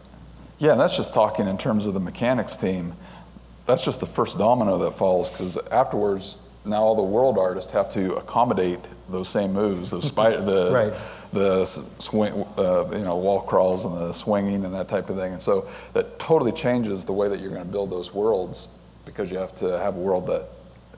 [SPEAKER 10] Yeah, and that's just talking in terms of the mechanics team. That's just the first domino that falls, because afterwards, now all the world artists have to accommodate those same moves, those
[SPEAKER 3] Right.
[SPEAKER 10] the swing, wall crawls and the swinging and that type of thing. And so that totally changes the way that you're going to build those worlds, because you have to have a world that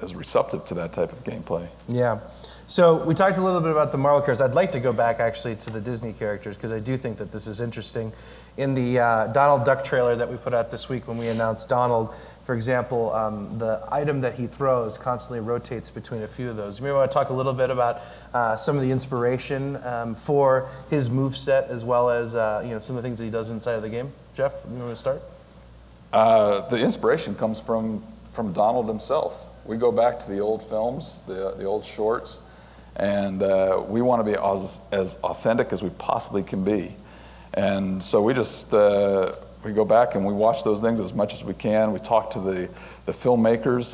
[SPEAKER 10] is receptive to that type of gameplay.
[SPEAKER 3] Yeah. So we talked a little bit about the Marvel characters. I'd like to go back actually to the Disney characters, because I do think that this is interesting. In the Donald Duck trailer that we put out this week when we announced Donald, for example, the item that he throws constantly rotates between a few of those. You may want to talk a little bit about some of the inspiration for his moveset, as well as some of the things that he does inside of the game. Jeff, you want to start?
[SPEAKER 10] The inspiration comes from Donald himself. We go back to the old films, the old shorts, and we want to be as authentic as we possibly can be. And so we just we go back and we watch those things as much as we can. We talk to the filmmakers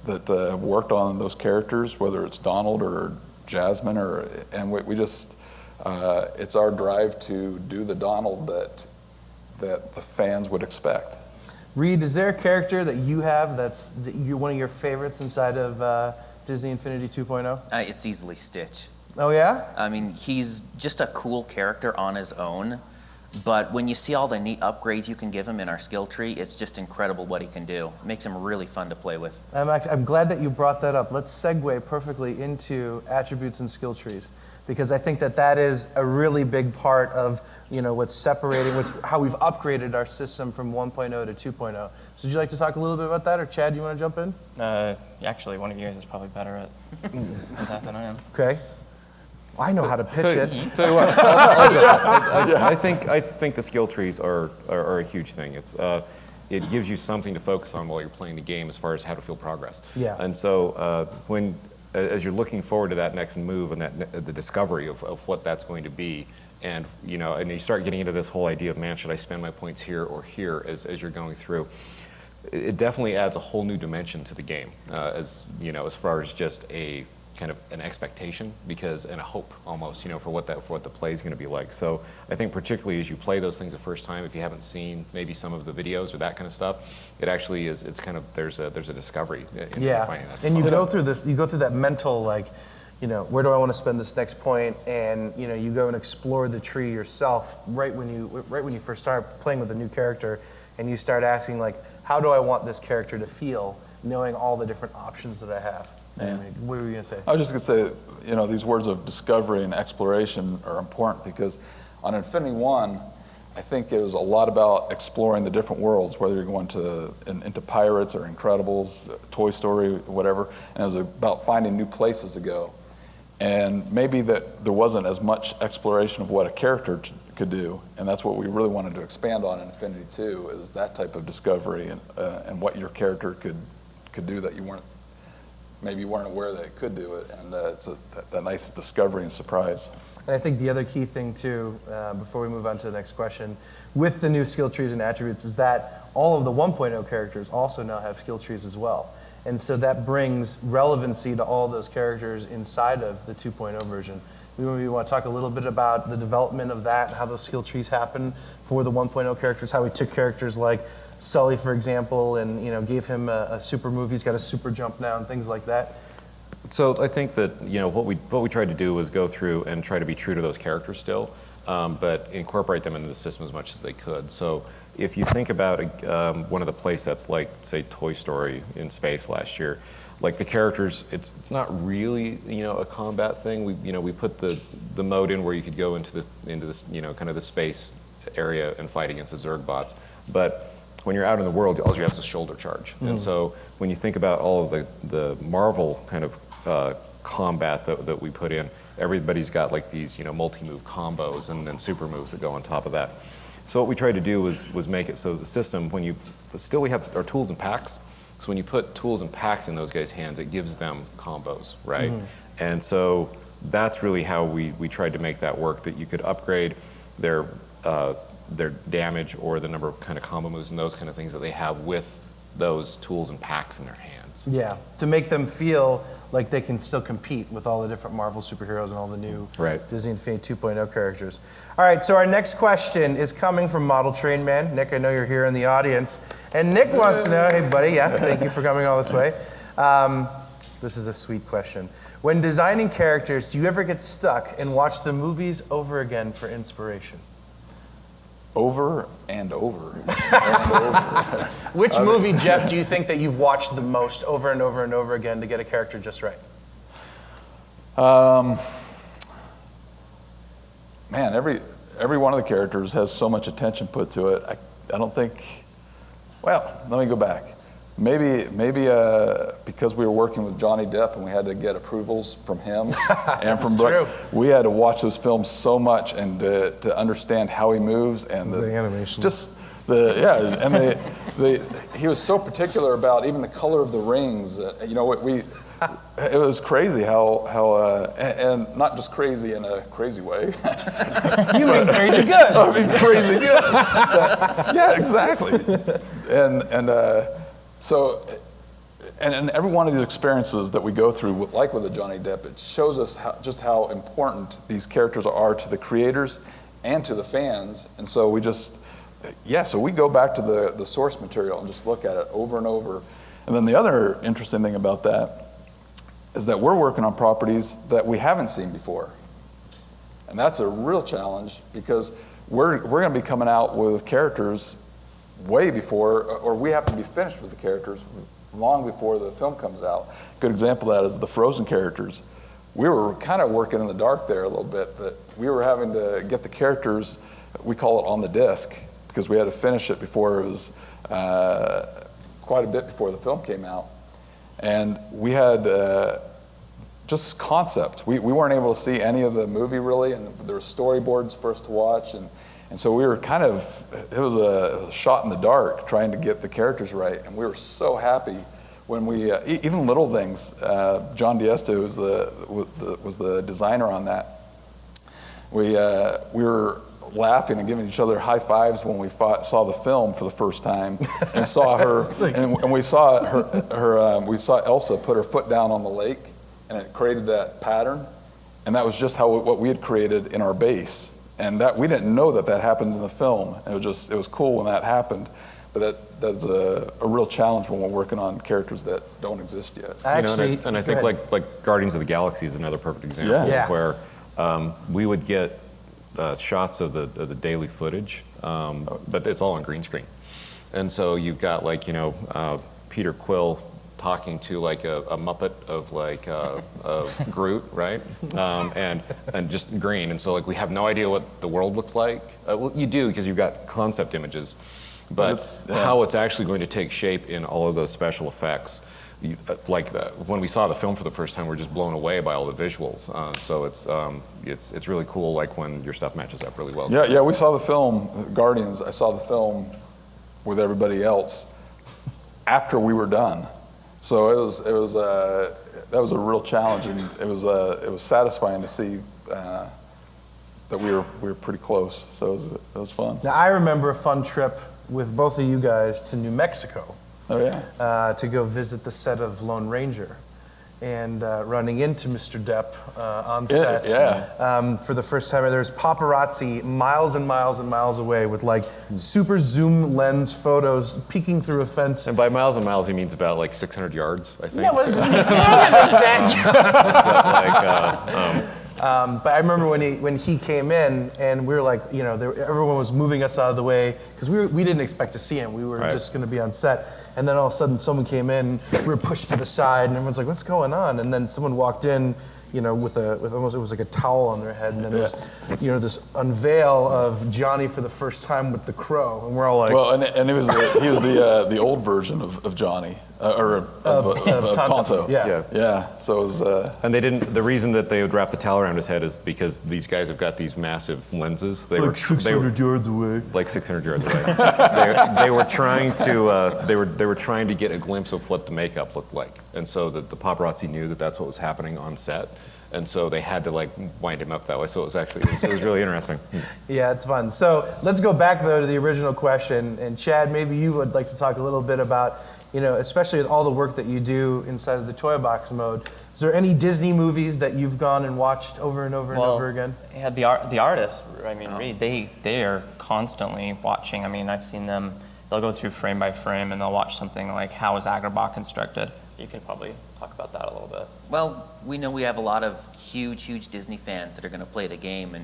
[SPEAKER 10] that have worked on those characters, whether it's Donald or Jasmine, and we just it's our drive to do the Donald that the fans would expect.
[SPEAKER 3] Reed, is there a character that you have that's one of your favorites inside of Disney Infinity 2.0?
[SPEAKER 12] It's easily Stitch.
[SPEAKER 3] Oh yeah?
[SPEAKER 12] I mean, he's just a cool character on his own, but when you see all the neat upgrades you can give him in our skill tree, it's just incredible what he can do. It makes him really fun to play with.
[SPEAKER 3] I'm glad that you brought that up. Let's segue perfectly into attributes and skill trees, because I think that is a really big part of what's separating, how we've upgraded our system from 1.0 to 2.0. So would you like to talk a little bit about that, or Chad, you want to jump in?
[SPEAKER 13] Actually, one of you guys is probably better at that than I am.
[SPEAKER 3] Okay. I know how to pitch it.
[SPEAKER 2] Tell you what, I'll jump in. I think the skill trees are a huge thing. It gives you something to focus on while you're playing the game as far as how to feel progress.
[SPEAKER 3] Yeah.
[SPEAKER 2] And so as you're looking forward to that next move and the discovery of what that's going to be, and you start getting into this whole idea of, man, should I spend my points here or here as you're going through, it definitely adds a whole new dimension to the game, as far as just a kind of an expectation, and a hope almost, for what the play is going to be like. So I think particularly as you play those things the first time, if you haven't seen maybe some of the videos or that kind of stuff, it actually is. It's kind of there's a discovery in finding that.
[SPEAKER 3] And you go through that mental where do I want to spend this next point, and you go and explore the tree yourself right when you first start playing with a new character, and you start asking how do I want this character to feel, knowing all the different options that I have.
[SPEAKER 10] Yeah.
[SPEAKER 3] What were you going to say?
[SPEAKER 10] I was just going to say, these words of discovery and exploration are important, because on Infinity 1, I think it was a lot about exploring the different worlds, whether you're going into Pirates or Incredibles, Toy Story, whatever, and it was about finding new places to go. And maybe that there wasn't as much exploration of what a character could do, and that's what we really wanted to expand on in Infinity 2, is that type of discovery and what your character could do that you weren't aware that it could do it, and it's a nice discovery and surprise.
[SPEAKER 3] And I think the other key thing too, before we move on to the next question, with the new skill trees and attributes, is that all of the 1.0 characters also now have skill trees as well. And so that brings relevancy to all those characters inside of the 2.0 version. We want to talk a little bit about the development of that, how those skill trees happen for the 1.0 characters, how we took characters like Sully, for example, and gave him a super move. He's got a super jump now and things like that.
[SPEAKER 2] So I think that what we tried to do was go through and try to be true to those characters still, but incorporate them into the system as much as they could. So if you think about one of the play sets, like say Toy Story in space last year, like the characters, it's not really a combat thing. We put the mode in where you could go into this kind of the space area and fight against the Zerg bots, but when you're out in the world, all you have is a shoulder charge. And so when you think about all of the Marvel kind of combat that we put in, everybody's got like these multi-move combos and then super moves that go on top of that. So what we tried to do was make it so the system, we have our tools and packs. So when you put tools and packs in those guys' hands, it gives them combos, right? And so that's really how we tried to make that work, that you could upgrade their damage or the number of kind of combo moves and those kind of things that they have with those tools and packs in their hands.
[SPEAKER 3] Yeah, to make them feel like they can still compete with all the different Marvel superheroes and all the new Disney Infinity 2.0 characters. All right, so our next question is coming from Model Train Man. Nick, I know you're here in the audience. And Nick wants to know, hey buddy, thank you for coming all this way. This is a sweet question. When designing characters, do you ever get stuck and watch the movies over again for inspiration?
[SPEAKER 10] Over and over and over.
[SPEAKER 3] Which movie, Jeff, do you think that you've watched the most over and over and over again to get a character just right?
[SPEAKER 10] Man, every one of the characters has so much attention put to it. I don't think, well, let me go back. Maybe because we were working with Johnny Depp and we had to get approvals from him and from Brooke, we had to watch those films so much and to understand how he moves and
[SPEAKER 3] the animation.
[SPEAKER 10] He was so particular about even the color of the rings. It was crazy how and not just crazy in a crazy way.
[SPEAKER 3] You mean crazy good?
[SPEAKER 10] I mean crazy good. Yeah, exactly. So every one of these experiences that we go through, like with the Johnny Depp, it shows us just how important these characters are to the creators and to the fans. And so so we go back to the source material and just look at it over and over. And then the other interesting thing about that is that we're working on properties that we haven't seen before. And that's a real challenge because we're going to be coming out with characters way before, or we have to be finished with the characters long before the film comes out. A good example of that is the Frozen characters. We were kind of working in the dark there a little bit, that we were having to get the characters, we call it on the disc, because we had to finish it before it was quite a bit before the film came out. And we had just concept. We weren't able to see any of the movie really, and there were storyboards for us to watch, and so we were it was a shot in the dark trying to get the characters right, and we were so happy when we, even little things, John Diesta was the designer on that. We were laughing and giving each other high fives when we saw the film for the first time and saw her, and we saw we saw Elsa put her foot down on the lake, and it created that pattern, and that was just what we had created in our base. And that we didn't know that happened in the film. It was cool when that happened, but that's a real challenge when we're working on characters that don't exist yet.
[SPEAKER 2] Actually, and I think like Guardians of the Galaxy is another perfect example where we would get shots of the daily footage, but it's all on green screen, and so you've got Peter Quill talking to like a Muppet of Groot, right? And just green. And so we have no idea what the world looks like. Well, you do because you've got concept images, but how it's actually going to take shape in all of those special effects. When we saw the film for the first time, we're just blown away by all the visuals. So it's really cool when your stuff matches up really well.
[SPEAKER 10] Yeah, we saw the film, Guardians. I saw the film with everybody else after we were done. So that was a real challenge, and it was satisfying to see that we were pretty close. So it was fun.
[SPEAKER 3] Now I remember a fun trip with both of you guys to New Mexico.
[SPEAKER 10] Oh yeah.
[SPEAKER 3] To go visit the set of Lone Ranger, and running into Mr. Depp on set. For the first time, there's paparazzi miles and miles and miles away with super zoom lens photos peeking through a fence.
[SPEAKER 2] And by miles and miles, he means about 600 yards, I think.
[SPEAKER 3] That was but I remember when he came in, and we were everyone was moving us out of the way because we didn't expect to see him. We were just going to be on set, and then all of a sudden someone came in. We were pushed to the side, and everyone's like, "What's going on?" And then someone walked in, with almost, it was like a towel on their head, and then there's this unveil of Johnny for the first time with the crow, and we're all like,
[SPEAKER 10] well, and he was the old version of Johnny. Or of Tonto. Yeah. So it was.
[SPEAKER 2] And the reason that they would wrap the towel around his head is because these guys have got these massive lenses. They were
[SPEAKER 3] 600 yards away.
[SPEAKER 2] Like 600 yards away. they were trying to get a glimpse of what the makeup looked like, and so the paparazzi knew that that's what was happening on set. And so they had to wind him up that way. So it was really interesting.
[SPEAKER 3] Yeah, it's fun. So let's go back though to the original question. And Chad, maybe you would like to talk a little bit about especially with all the work that you do inside of the Toy Box mode, is there any Disney movies that you've gone and watched over and over and over again?
[SPEAKER 13] Yeah, the artists, Reed, they are constantly watching. I've seen them, they'll go through frame by frame and they'll watch something like how is Agrabah constructed. You can probably talk about that a little bit.
[SPEAKER 12] Well, we know we have a lot of huge Disney fans that are going to play the game,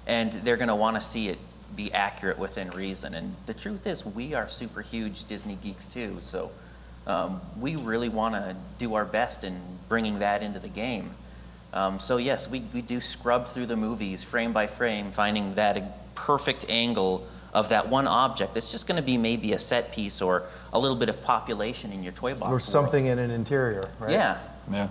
[SPEAKER 12] and they're going to want to see it be accurate within reason. And the truth is, we are super huge Disney geeks too, so we really want to do our best in bringing that into the game. So yes, we do scrub through the movies frame by frame, finding that perfect angle of that one object. It's just going to be maybe a set piece or a little bit of population in your toy box.
[SPEAKER 3] Or something in an interior, right?
[SPEAKER 12] Yeah.
[SPEAKER 10] Yeah.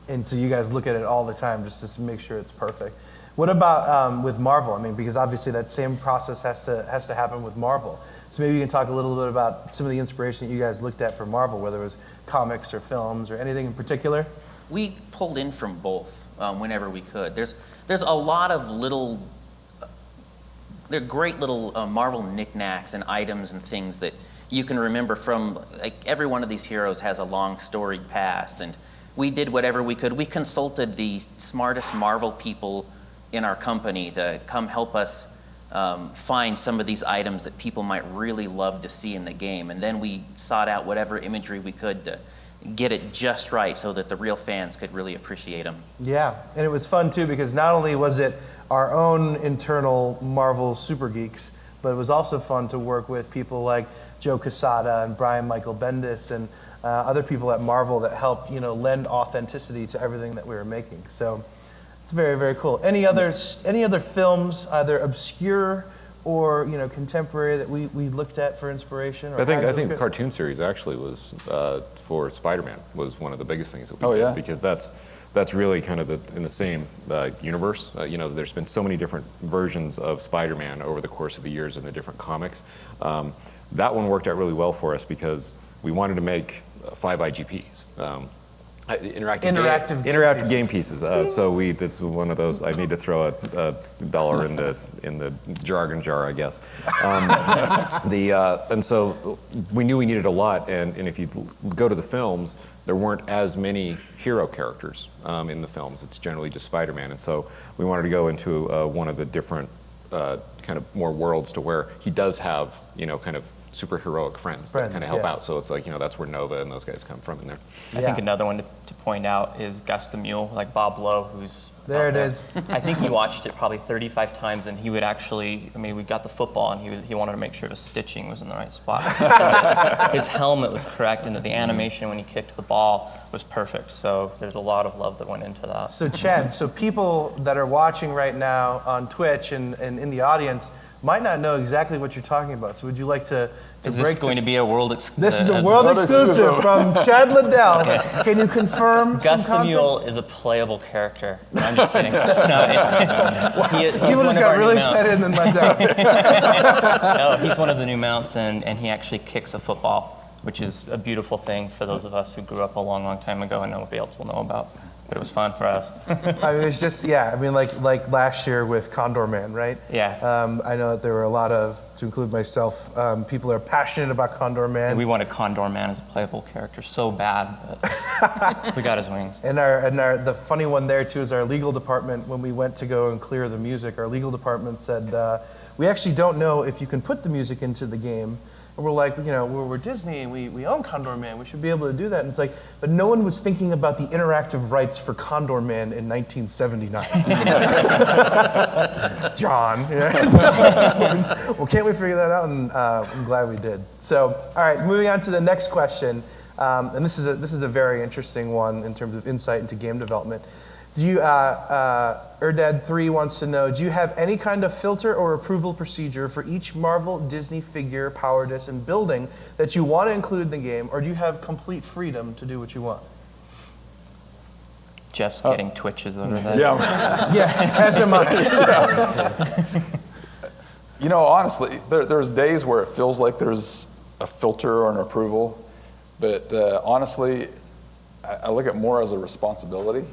[SPEAKER 3] And so you guys look at it all the time just to make sure it's perfect. What about with Marvel? Because obviously that same process has to happen with Marvel. So maybe you can talk a little bit about some of the inspiration that you guys looked at for Marvel, whether it was comics or films or anything in particular.
[SPEAKER 12] We pulled in from both whenever we could. There's a lot of little, they're great little Marvel knickknacks and items and things that you can remember from, like, every one of these heroes has a long storied past, and we did whatever we could. We consulted the smartest Marvel people in our company to come help us find some of these items that people might really love to see in the game, and then we sought out whatever imagery we could to get it just right so that the real fans could really appreciate them.
[SPEAKER 3] Yeah, and it was fun too, because not only was it our own internal Marvel super geeks, but it was also fun to work with people like Joe Quesada and Brian Michael Bendis and other people at Marvel that helped lend authenticity to everything that we were making. So it's very, very cool. Any other films, either obscure or contemporary, that we looked at for inspiration? Or
[SPEAKER 2] I think the cartoon series actually was for Spider-Man was one of the biggest things that we did, because that's really kind of in the same universe. There's been so many different versions of Spider-Man over the course of the years in the different comics. That one worked out really well for us because we wanted to make 5 IGPs. Interactive game pieces. So it's one of those. I need to throw a dollar in the jargon jar, I guess. And so we knew we needed a lot. And if you go to the films, there weren't as many hero characters in the films. It's generally just Spider-Man. And so we wanted to go into one of the different kind of more worlds to where he does have kind of superheroic friends that kind of help out. So it's like, that's where Nova and those guys come from in there.
[SPEAKER 13] I think another one to point out is Gus the Mule, like Bob Lowe, who's
[SPEAKER 3] there. It is.
[SPEAKER 13] I think he watched it probably 35 times, and he would actually, we got the football, and he wanted to make sure the stitching was in the right spot. His helmet was correct, and the animation when he kicked the ball was perfect. So there's a lot of love that went into that.
[SPEAKER 3] So Chad, people that are watching right now on Twitch and in the audience might not know exactly what you're talking about. So would you like to
[SPEAKER 13] is
[SPEAKER 3] break
[SPEAKER 13] this going to be a world exclusive?
[SPEAKER 3] This is a world exclusive from Chad Liddell. Okay. Can you confirm
[SPEAKER 13] Gus
[SPEAKER 3] some
[SPEAKER 13] the Mule is a playable character. No, I'm just kidding. No,
[SPEAKER 3] people just got really excited and then let down.
[SPEAKER 13] No, he's one of the new mounts, and he actually kicks a football, which is a beautiful thing for those of us who grew up a long time ago and nobody else will know about. But it was fun for us.
[SPEAKER 3] It's just, like last year with Condor Man, right?
[SPEAKER 13] Yeah.
[SPEAKER 3] I know that there were a lot of, to include myself, people are passionate about Condor Man.
[SPEAKER 13] We wanted Condor Man as a playable character so bad, but we got his wings.
[SPEAKER 3] And the funny one there too is our legal department, when we went to go and clear the music, our legal department said, we actually don't know if you can put the music into the game. And we're like, we're Disney and we own Condor Man. We should be able to do that. And it's like, but no one was thinking about the interactive rights for Condor Man in 1979. John. Well, can't we figure that out? And I'm glad we did. So, all right, moving on to the next question. And this is a very interesting one in terms of insight into game development. Do you, Erdad3 wants to know, do you have any kind of filter or approval procedure for each Marvel Disney figure, power disc, and building that you want to include in the game, or do you have complete freedom to do what you want?
[SPEAKER 13] Jeff's getting twitches over there.
[SPEAKER 3] Yeah, as am I.
[SPEAKER 10] Honestly, there's days where it feels like there's a filter or an approval, but honestly, I look at it more as a responsibility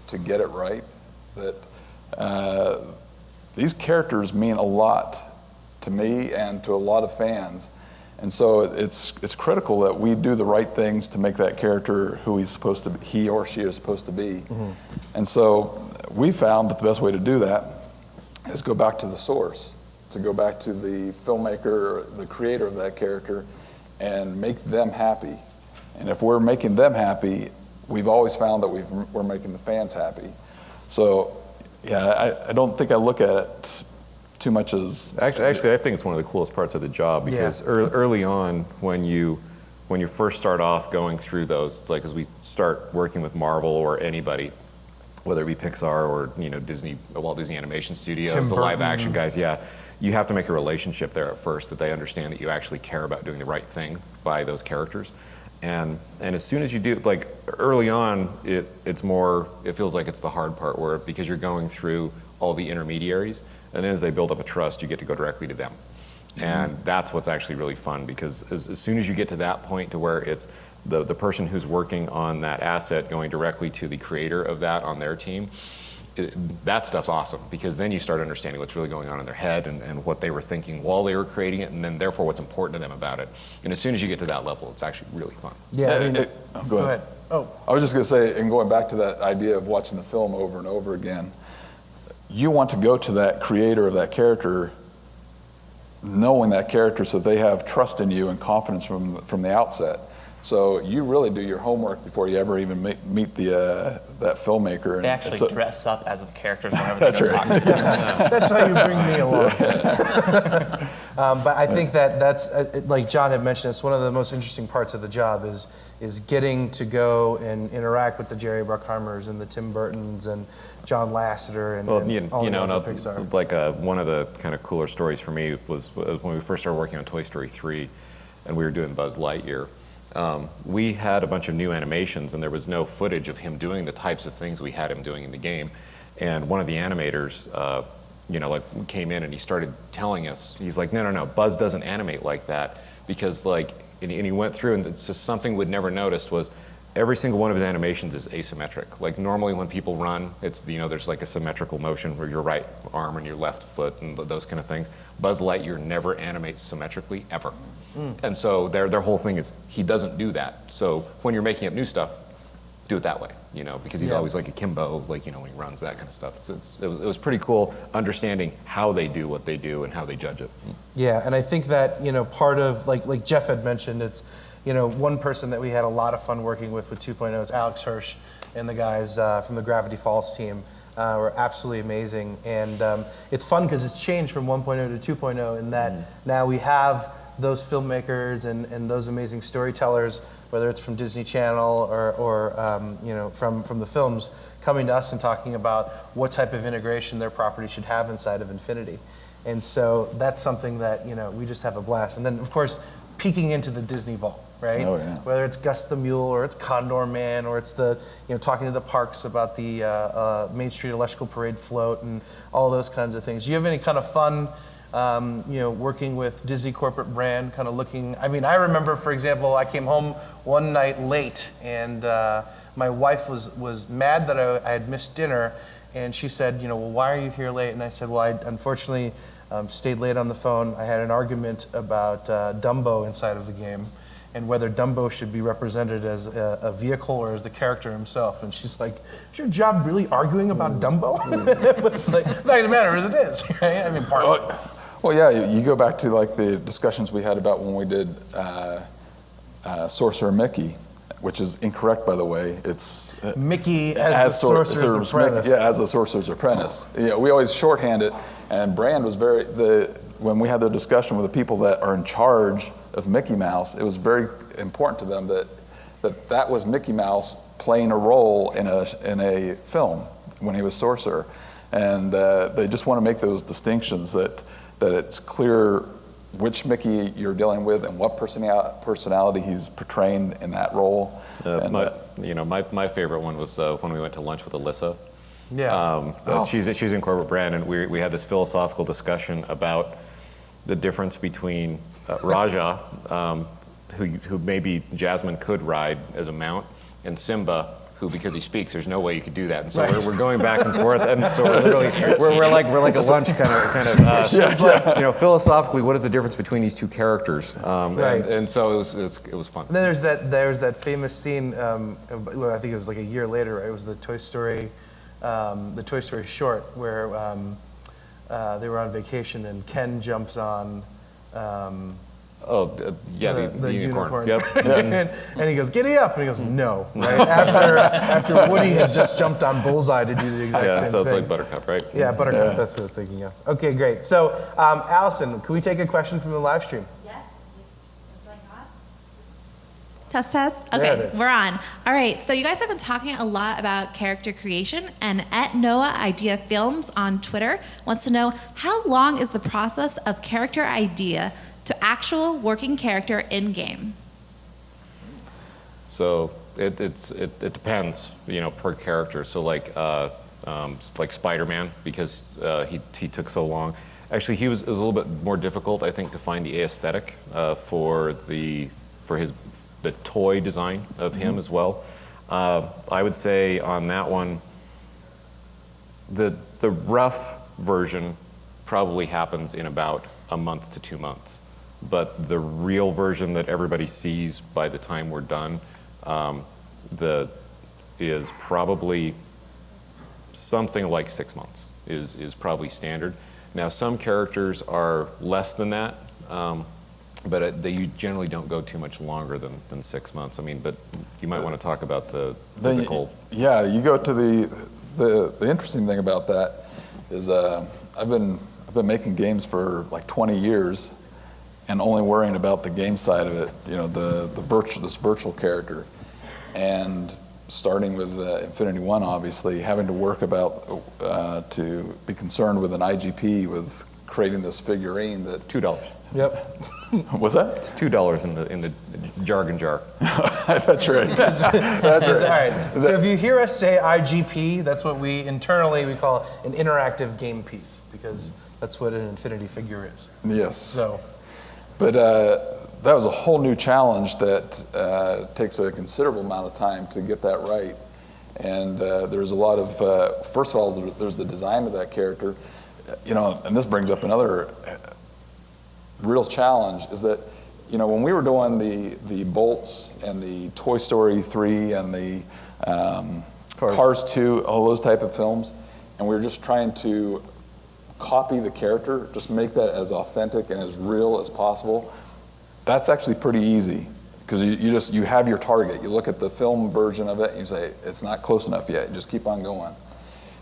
[SPEAKER 10] to get it right. That these characters mean a lot to me and to a lot of fans, And so it's critical that we do the right things to make that character who he or she is supposed to be. And so we found that the best way to do that is go back to the source, to go back to the filmmaker, the creator of that character, and make them happy. And if we're making them happy, we've always found that we're making the fans happy. So, yeah, I don't think I look at it too much as...
[SPEAKER 2] Actually, I think it's one of the coolest parts of the job, because early on, when you first start off going through those, it's like as we start working with Marvel or anybody, whether it be Pixar or Disney, Walt Disney Animation Studios, the live action guys, you have to make a relationship there at first, that they understand that you actually care about doing the right thing by those characters. And as soon as you do, like early on, it feels like it's the hard part, because you're going through all the intermediaries, and then as they build up a trust, you get to go directly to them. And that's what's actually really fun, because as soon as you get to that point to where it's the person who's working on that asset going directly to the creator of that on their team, that stuff's awesome, because then you start understanding what's really going on in their head and what they were thinking while they were creating it, and then therefore what's important to them about it. And as soon as you get to that level, it's actually really fun.
[SPEAKER 3] Yeah,
[SPEAKER 10] go ahead.
[SPEAKER 3] Oh,
[SPEAKER 10] I was just going to say, and going back to that idea of watching the film over and over again, you want to go to that creator of that character knowing that character, so they have trust in you and confidence from the outset. So you really do your homework before you ever even meet that filmmaker.
[SPEAKER 13] They actually dress up as the characters whenever they go talk to them.
[SPEAKER 3] That's how you bring me along. But I think that's like John had mentioned, it's one of the most interesting parts of the job is getting to go and interact with the Jerry Bruckheimer's and the Tim Burtons and John Lasseter and all the guys at Pixar.
[SPEAKER 2] Like one of the kind of cooler stories for me was when we first started working on Toy Story 3, and we were doing Buzz Lightyear. We had a bunch of new animations, and there was no footage of him doing the types of things we had him doing in the game. And one of the animators, came in and he started telling us, he's like, no, Buzz doesn't animate like that, because and he went through, and it's just something we'd never noticed was every single one of his animations is asymmetric. Like normally when people run, it's there's like a symmetrical motion for your right arm and your left foot and those kind of things. Buzz Lightyear never animates symmetrically ever. And so their whole thing is he doesn't do that. So when you're making up new stuff, do it that way, because he's always like akimbo, when he runs, that kind of stuff. It was pretty cool understanding how they do what they do and how they judge it.
[SPEAKER 3] Yeah, and I think that, part of, like Jeff had mentioned, it's, one person that we had a lot of fun working with 2.0 is Alex Hirsch and the guys from the Gravity Falls team. Were absolutely amazing. And it's fun because it's changed from 1.0 to 2.0 in that now we have those filmmakers and those amazing storytellers, whether it's from Disney Channel or from the films, coming to us and talking about what type of integration their property should have inside of Infinity. And so that's something that we just have a blast. And then of course peeking into the Disney vault, right?
[SPEAKER 10] Oh, yeah.
[SPEAKER 3] Whether it's Gus the Mule or it's Condor Man or it's the talking to the parks about the Main Street Electrical Parade float and all those kinds of things. Do you have any kind of fun? Working with Disney corporate brand, kind of looking. I mean, I remember, for example, I came home one night late, and my wife was mad that I had missed dinner, and she said, well, why are you here late? And I said, well, I unfortunately stayed late on the phone. I had an argument about Dumbo inside of the game, and whether Dumbo should be represented as a vehicle or as the character himself. And she's like, is your job really arguing about Dumbo? But it's like, not the matter as it is, right? I mean, part of it.
[SPEAKER 10] Well, yeah, you go back to the discussions we had about when we did Sorcerer Mickey, which is incorrect, by the way. It's
[SPEAKER 3] Mickey as the Sorcerer's Apprentice.
[SPEAKER 10] As the Sorcerer's Apprentice. We always shorthand it, and Brand was when we had the discussion with the people that are in charge of Mickey Mouse, it was very important to them that was Mickey Mouse playing a role in a film when he was Sorcerer, and they just want to make those distinctions that it's clear which Mickey you're dealing with and what personality he's portraying in that role.
[SPEAKER 2] My favorite one was when we went to lunch with Alyssa.
[SPEAKER 3] Yeah.
[SPEAKER 2] She's in corporate brand, and we had this philosophical discussion about the difference between Raja, who maybe Jasmine could ride as a mount, and Simba, who, because he speaks, there's no way you could do that. And so we're going back and forth, and so we're like a lunch kind of philosophically, what is the difference between these two characters? And so it was fun.
[SPEAKER 3] And then there's that famous scene. Well, I think it was like a year later. Right? It was the Toy Story short where they were on vacation and Ken jumps on.
[SPEAKER 2] The unicorn. Yep.
[SPEAKER 3] And he goes, "Giddy up!" And he goes, "No." Right after Woody had just jumped on Bullseye to do the exact same thing.
[SPEAKER 2] Yeah, so it's like Buttercup, right?
[SPEAKER 3] Yeah, Buttercup. Yeah. That's what I was thinking of. Okay, great. So, Allison, can we take a question from the live stream?
[SPEAKER 1] Test, test. Okay, we're on. All right, so you guys have been talking a lot about character creation, and at Noah Idea Films on Twitter wants to know, how long is the process of character idea to actual working character in game?
[SPEAKER 2] So it depends, per character. So like Spider-Man, because he took so long. Actually, it was a little bit more difficult, I think, to find the aesthetic for the toy design of him as well. I would say on that one, the rough version probably happens in about a month to 2 months. But the real version that everybody sees by the time we're done is probably something like 6 months is probably standard. Now, some characters are less than that. But they generally don't go too much longer than 6 months. I mean, but you might want to talk about the physical.
[SPEAKER 10] Yeah, you go to the interesting thing about that is I've been making games for like 20 years, and only worrying about the game side of it. This virtual character, and starting with Infinity One, obviously having to work to be concerned with an IGP with creating this figurine that
[SPEAKER 2] $2.
[SPEAKER 3] Yep.
[SPEAKER 10] What's that?
[SPEAKER 2] It's $2 in the jargon jar.
[SPEAKER 10] That's right. That's right.
[SPEAKER 3] All right. So if you hear us say IGP, that's what we internally call an interactive game piece, because that's what an Infinity figure is.
[SPEAKER 10] Yes.
[SPEAKER 3] So,
[SPEAKER 10] but that was a whole new challenge that takes a considerable amount of time to get that right. And there's a lot of first of all, there's the design of that character. And this brings up another real challenge, is that, when we were doing the Bolts and the Toy Story 3 and the Cars 2, all those type of films, and we were just trying to copy the character, just make that as authentic and as real as possible, that's actually pretty easy, because you have your target. You look at the film version of it and you say, it's not close enough yet, you just keep on going.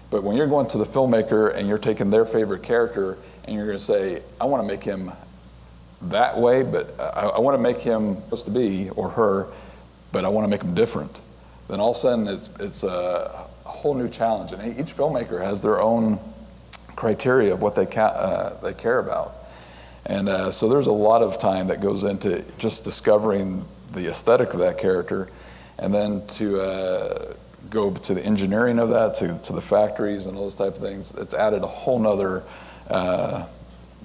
[SPEAKER 10] But when you're going to the filmmaker and you're taking their favorite character and you're going to say, I want to make him that way, but I want to make him supposed to be, or her, but I want to make him different, then all of a sudden it's a whole new challenge. And each filmmaker has their own criteria of what they care about. And so there's a lot of time that goes into just discovering the aesthetic of that character, and then to go to the engineering of that, to the factories and all those type of things. It's added a whole nother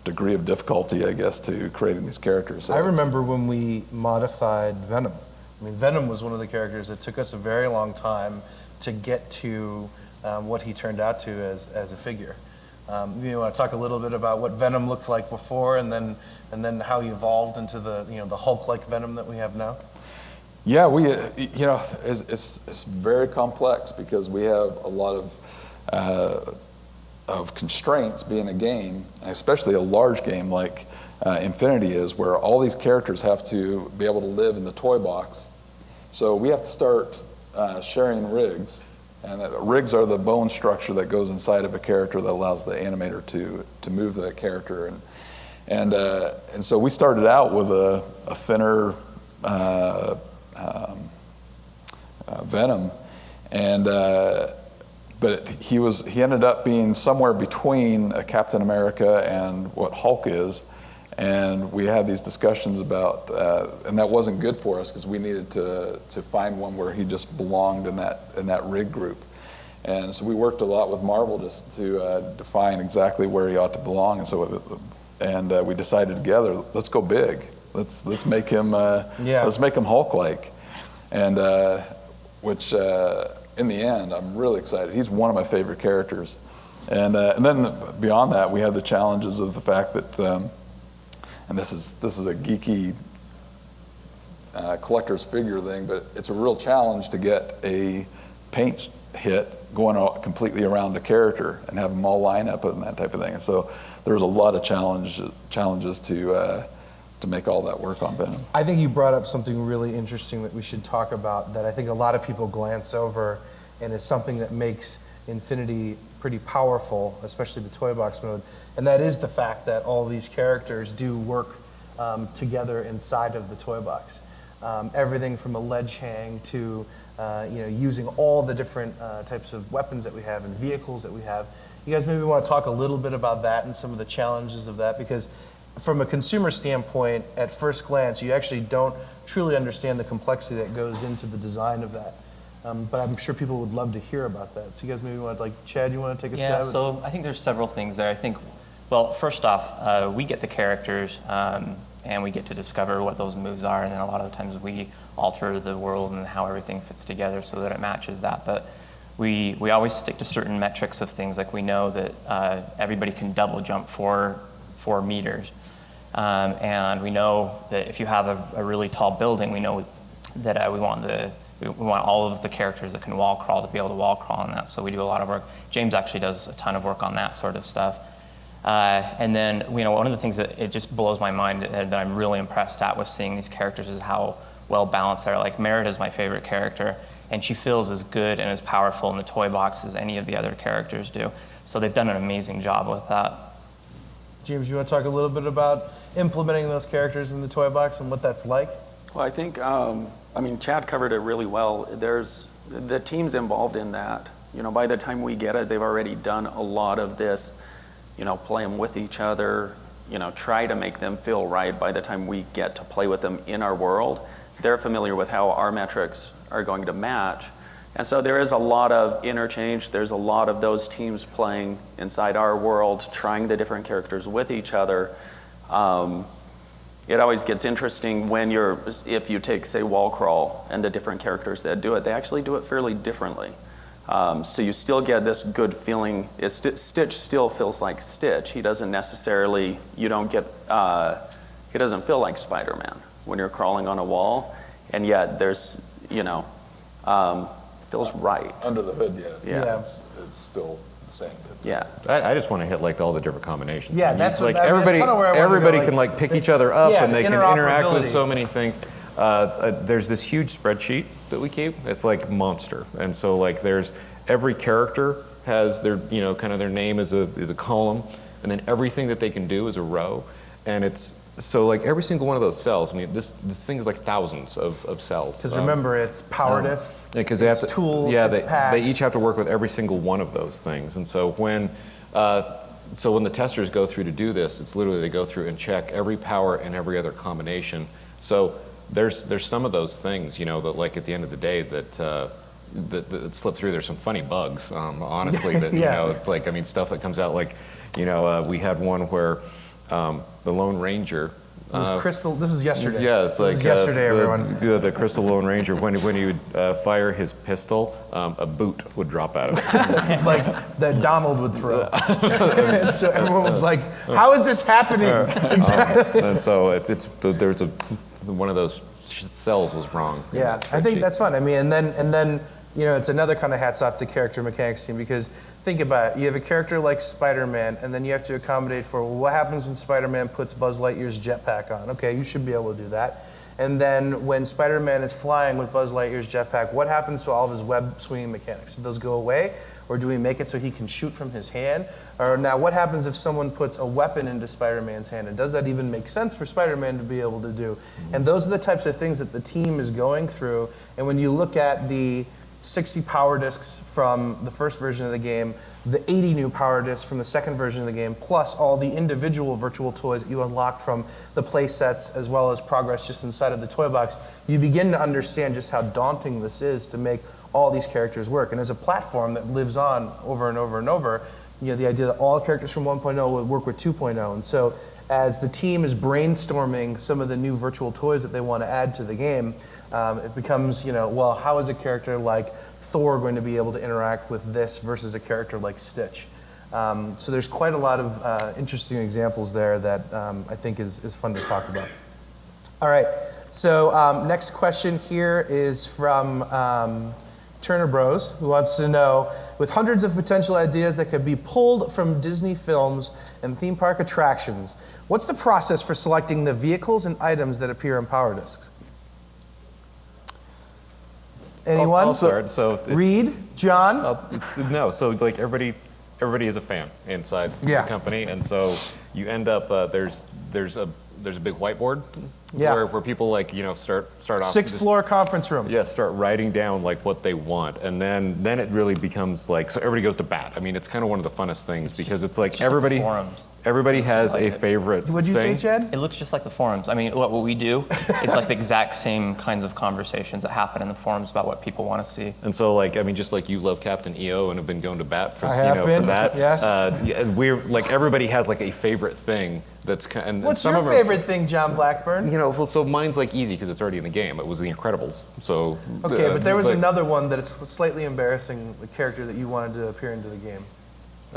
[SPEAKER 10] degree of difficulty, I guess, to creating these characters. So
[SPEAKER 3] I remember when we modified Venom. I mean, Venom was one of the characters that took us a very long time to get to what he turned out to as a figure. You want to talk a little bit about what Venom looked like before, and then how he evolved into the Hulk-like Venom that we have now?
[SPEAKER 10] Yeah, it's very complex, because we have a lot of constraints being a game, and especially a large game like Infinity is, where all these characters have to be able to live in the toy box. So we have to start sharing rigs, and rigs are the bone structure that goes inside of a character that allows the animator to move that character, and so we started out with a thinner Venom, but he ended up being somewhere between a Captain America and what Hulk is, and we had these discussions about, and that wasn't good for us, because we needed to find one where he just belonged in that rig group, and so we worked a lot with Marvel just to define exactly where he ought to belong, and we decided together, let's go big, let's make him let's make him Hulk-like. And which in the end, I'm really excited. He's one of my favorite characters. And then beyond that, we had the challenges of the fact that, and this is a geeky collector's figure thing, but it's a real challenge to get a paint hit going completely around a character and have them all line up and that type of thing. And so there was a lot of challenges to make all that work on Venom.
[SPEAKER 3] I think you brought up something really interesting that we should talk about that I think a lot of people glance over, and is something that makes Infinity pretty powerful, especially the toy box mode, and that is the fact that all these characters do work together inside of the toy box. Everything from a ledge hang to using all the different types of weapons that we have and vehicles that we have. You guys maybe want to talk a little bit about that and some of the challenges of that, because from a consumer standpoint, at first glance, you actually don't truly understand the complexity that goes into the design of that. But I'm sure people would love to hear about that. So you guys maybe want to, like, Chad, you want to take a stab?
[SPEAKER 13] Yeah, so I think there's several things there. I think, well, first off, we get the characters and we get to discover what those moves are, and then a lot of the times we alter the world and how everything fits together so that it matches that. But we always stick to certain metrics of things, like we know that everybody can double jump 4 meters. And we know that if you have a really tall building, we know that we want all of the characters that can wall crawl to be able to wall crawl on that. So we do a lot of work. James actually does a ton of work on that sort of stuff. And then, one of the things that it just blows my mind that I'm really impressed at with seeing these characters is how well balanced they are. Like, Merida is my favorite character, and she feels as good and as powerful in the toy box as any of the other characters do. So they've done an amazing job with that.
[SPEAKER 3] James, you want to talk a little bit about implementing those characters in the toy box and what that's like?
[SPEAKER 11] Well, I think, Chad covered it really well. There's the teams involved in that. By the time we get it, they've already done a lot of this, play them with each other, try to make them feel right. By the time we get to play with them in our world, they're familiar with how our metrics are going to match. And so there is a lot of interchange. There's a lot of those teams playing inside our world, trying the different characters with each other. It always gets interesting when if you take, say, wall crawl and the different characters that do it, they actually do it fairly differently. So you still get this good feeling. Stitch still feels like Stitch. He doesn't necessarily, he doesn't feel like Spider-Man when you're crawling on a wall, and yet there's, feels right.
[SPEAKER 10] Under the hood,
[SPEAKER 11] Yeah.
[SPEAKER 10] It's still the same.
[SPEAKER 11] Yeah.
[SPEAKER 2] I just want to hit like all the different combinations.
[SPEAKER 3] Yeah, that's
[SPEAKER 2] like
[SPEAKER 3] what,
[SPEAKER 2] everybody.
[SPEAKER 3] that's where I
[SPEAKER 2] Everybody
[SPEAKER 3] go,
[SPEAKER 2] can like pick each other up, and they can interact with
[SPEAKER 3] interoperability.
[SPEAKER 2] so many things. There's this huge spreadsheet that we keep. It's like monster, and so like there's every character has their kind of their name is a column, and then everything that they can do is a row, and it's. So like every single one of those cells, this thing is like thousands of cells.
[SPEAKER 3] Because remember, it's power discs,
[SPEAKER 2] because they have to,
[SPEAKER 3] tools,
[SPEAKER 2] they each have to work with every single one of those things. And so when the testers go through to do this, it's literally they go through and check every power and every other combination. So there's some of those things, that like at the end of the day that slip through. There's some funny bugs, honestly. That stuff that comes out like, we had one where. The Lone Ranger.
[SPEAKER 3] It was Crystal. This is yesterday.
[SPEAKER 2] Yeah, it's like
[SPEAKER 3] this is yesterday, everyone.
[SPEAKER 2] The Crystal Lone Ranger. When he would fire his pistol, a boot would drop out of it.
[SPEAKER 3] Like that Donald would throw. So everyone was like, "How is this happening?" Exactly.
[SPEAKER 2] And so there's one of those cells was wrong.
[SPEAKER 3] Yeah, I think that's fun. And then it's another kind of hats off to character mechanics team, because think about it. You have a character like Spider-Man, and then you have to accommodate for what happens when Spider-Man puts Buzz Lightyear's jetpack on. Okay, you should be able to do that. And then when Spider-Man is flying with Buzz Lightyear's jetpack, what happens to all of his web swinging mechanics? Do those go away? Or do we make it so he can shoot from his hand? Or now what happens if someone puts a weapon into Spider-Man's hand? And does that even make sense for Spider-Man to be able to do? And those are the types of things that the team is going through. And when you look at the 60 power discs from the first version of the game, the 80 new power discs from the second version of the game, plus all the individual virtual toys that you unlock from the play sets as well as progress just inside of the toy box, you begin to understand just how daunting this is to make all these characters work. And as a platform that lives on over and over and over, the idea that all characters from 1.0 would work with 2.0. And so as the team is brainstorming some of the new virtual toys that they want to add to the game, it becomes, well, how is a character like Thor going to be able to interact with this versus a character like Stitch? So there's quite a lot of interesting examples there that I think is fun to talk about. All right, so next question here is from Turner Bros, who wants to know, with hundreds of potential ideas that could be pulled from Disney films and theme park attractions, what's the process for selecting the vehicles and items that appear on Power Discs? Anyone?
[SPEAKER 2] I'll start. So
[SPEAKER 3] Reed, John?
[SPEAKER 2] So like everybody is a fan inside the company, and so you end up there's a big whiteboard where people start off
[SPEAKER 3] 6th floor conference room.
[SPEAKER 2] Yeah, start writing down like what they want, and then it really becomes like, so everybody goes to bat. I mean, it's kind of one of the funnest things because it's like everybody has a favorite thing.
[SPEAKER 3] What'd you say, Chad?
[SPEAKER 13] It looks just like the forums. I mean, what we do is like the exact same kinds of conversations that happen in the forums about what people want to see.
[SPEAKER 2] And so, just like you love Captain EO and have been going to bat for,
[SPEAKER 3] for
[SPEAKER 2] that.
[SPEAKER 3] Yes.
[SPEAKER 2] We're like, everybody has like a favorite thing that's kind.
[SPEAKER 3] What's your favorite thing, John Blackburn?
[SPEAKER 2] So mine's like easy because it's already in the game. It was The Incredibles. So.
[SPEAKER 3] Okay, but there was another one that it's slightly embarrassing, the character that you wanted to appear into the game.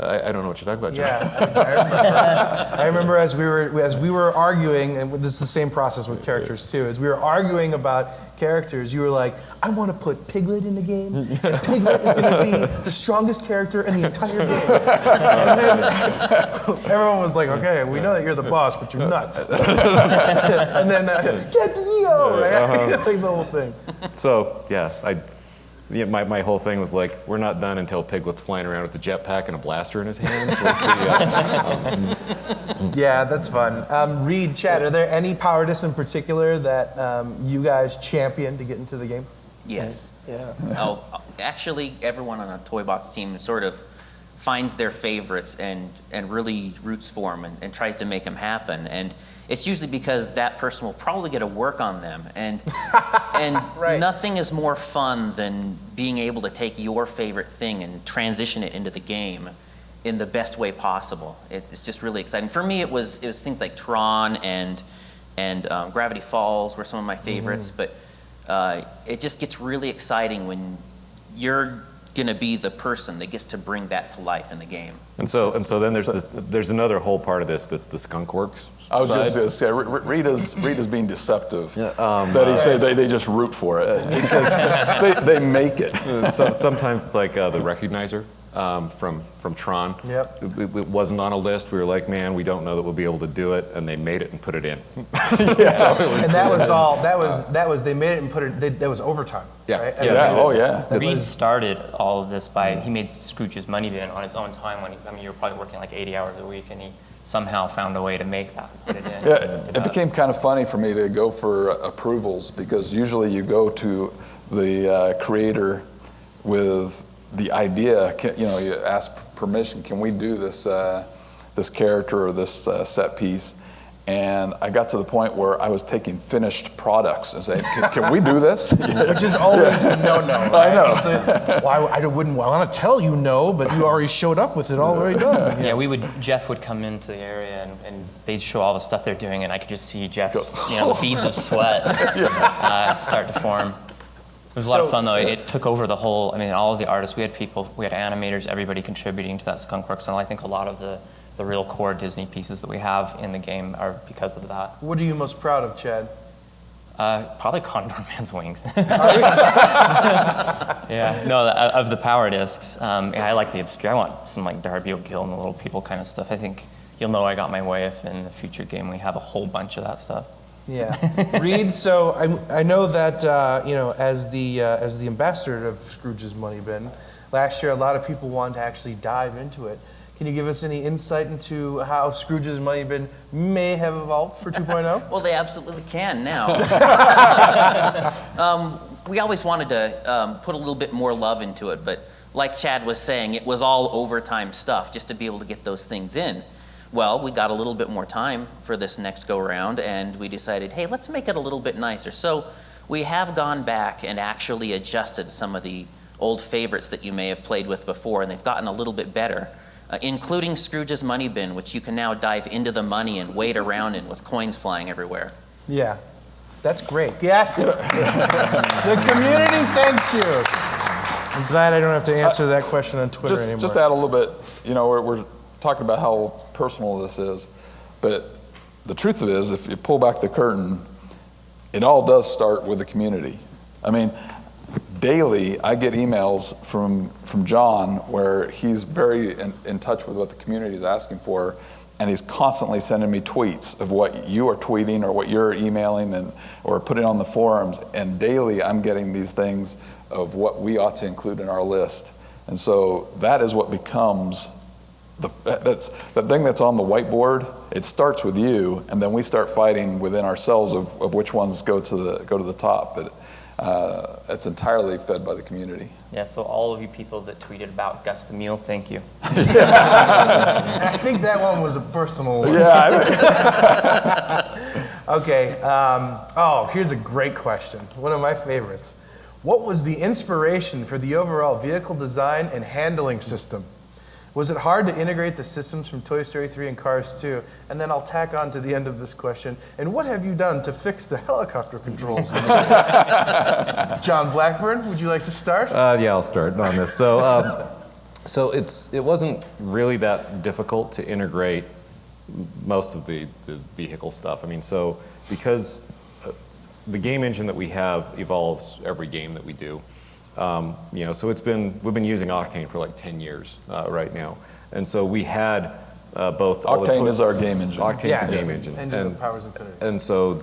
[SPEAKER 2] I don't know what you're talking about, John.
[SPEAKER 3] Yeah, I remember as we were arguing, and this is the same process with characters too. As we were arguing about characters, you were like, "I want to put Piglet in the game, and Piglet is going to be the strongest character in the entire game." And then everyone was like, "Okay, we know that you're the boss, but you're nuts." And then Captain EO, right? Like the whole thing.
[SPEAKER 2] So my whole thing was like, we're not done until Piglet's flying around with a jetpack and a blaster in his hand.
[SPEAKER 3] Yeah, that's fun. Reed, Chad, are there any Power Discs in particular that you guys champion to get into the game?
[SPEAKER 12] Yes.
[SPEAKER 3] Yeah.
[SPEAKER 12] Oh, actually, everyone on a Toy Box team sort of finds their favorites and really roots for them and tries to make them happen. And it's usually because that person will probably get to work on them. And
[SPEAKER 3] right.
[SPEAKER 12] Nothing is more fun than being able to take your favorite thing and transition it into the game in the best way possible. It's just really exciting. For me, it was things like Tron and Gravity Falls were some of my favorites. But it just gets really exciting when you're going to be the person that gets to bring that to life in the game.
[SPEAKER 2] And so then there's another whole part of this that's the Skunk Works.
[SPEAKER 10] I was just going to say, Rita's being deceptive. That he said they just root for it because they make it.
[SPEAKER 2] So sometimes it's like the Recognizer from Tron.
[SPEAKER 3] Yep.
[SPEAKER 2] It wasn't on a list. We were like, man, we don't know that we'll be able to do it, and they made it and put it in.
[SPEAKER 3] They made it and put it. That was overtime.
[SPEAKER 2] Yeah.
[SPEAKER 3] Right?
[SPEAKER 13] Reed started all of this he made Scrooge's Money Bin on his own time you were probably working like 80 hours a week, and he somehow found a way to make that, put it in.
[SPEAKER 10] It became kind of funny for me to go for approvals because usually you go to the creator with the idea. You ask permission. Can we do this character or this set piece? And I got to the point where I was taking finished products and saying, can we do this?
[SPEAKER 3] Which is always a no-no.
[SPEAKER 10] I
[SPEAKER 3] Right?
[SPEAKER 10] know.
[SPEAKER 3] I wouldn't want to tell you no, but you already showed up with it already done.
[SPEAKER 13] Yeah, Jeff would come into the area and they'd show all the stuff they're doing, and I could just see Jeff's beads of sweat start to form. It was a lot of fun though. It took over the whole, all of the artists. We had animators, everybody contributing to that Skunk Works, and I think a lot of the real core Disney pieces that we have in the game are because of that.
[SPEAKER 3] What are you most proud of, Chad?
[SPEAKER 13] Probably Condor Man's wings. Yeah, no, of the Power Discs, I like the obscure. I want some like Darby O'Gill and the Little People kind of stuff. I think you'll know I got my way if in the future game we have a whole bunch of that stuff.
[SPEAKER 3] Yeah, Reed. So I know that as the ambassador of Scrooge's Money Bin, last year a lot of people wanted to actually dive into it. Can you give us any insight into how Scrooge's Money Bin may have evolved for 2.0?
[SPEAKER 12] Well, they absolutely can now. We always wanted to put a little bit more love into it, but like Chad was saying, it was all overtime stuff just to be able to get those things in. Well, we got a little bit more time for this next go-round, and we decided, hey, let's make it a little bit nicer. So we have gone back and actually adjusted some of the old favorites that you may have played with before, and they've gotten a little bit better. including Scrooge's money bin, which you can now dive into the money and wade around in with coins flying everywhere.
[SPEAKER 3] Yeah, that's great. Yes, the community thanks you. I'm glad I don't have to answer that question on Twitter anymore.
[SPEAKER 10] Just add a little bit, we're talking about how personal this is, but the truth of it is, if you pull back the curtain, it all does start with the community. I mean, daily I get emails from John where he's very in touch with what the community is asking for, and he's constantly sending me tweets of what you are tweeting or what you're emailing or putting on the forums, and daily I'm getting these things of what we ought to include in our list. And so that is what becomes that thing that's on the whiteboard. It starts with you, and then we start fighting within ourselves of which ones go to the top. But it's entirely fed by the community.
[SPEAKER 13] Yeah, so all of you people that tweeted about Gus the Mule, thank you.
[SPEAKER 3] I think that one was a personal one.
[SPEAKER 10] Yeah.
[SPEAKER 3] Okay. Here's a great question. One of my favorites. What was the inspiration for the overall vehicle design and handling system? Was it hard to integrate the systems from Toy Story 3 and Cars 2? And then I'll tack on to the end of this question. And what have you done to fix the helicopter controls? John Blackburn, would you like to start?
[SPEAKER 14] Yeah, I'll start on this. So it wasn't really that difficult to integrate most of the vehicle stuff. I mean, so because the game engine that we have evolves every game that we do. So we've been using Octane for like 10 years right now, and so we had both.
[SPEAKER 10] Octane is our game engine.
[SPEAKER 14] Octane's a game engine,
[SPEAKER 3] and Powers Infinity.
[SPEAKER 14] And so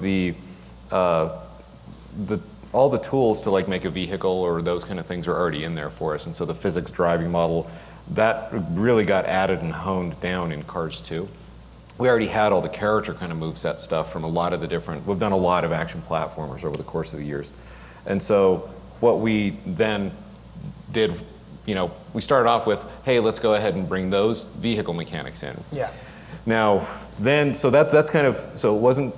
[SPEAKER 14] all the tools to like make a vehicle or those kind of things are already in there for us, and so the physics driving model that really got added and honed down in Cars 2. We already had all the character kind of moveset stuff from a lot of the different. We've done a lot of action platformers over the course of the years, and so. What we then did, we started off with, hey, let's go ahead and bring those vehicle mechanics in.
[SPEAKER 3] Yeah.
[SPEAKER 14] Now, then, so that's kind of, so it wasn't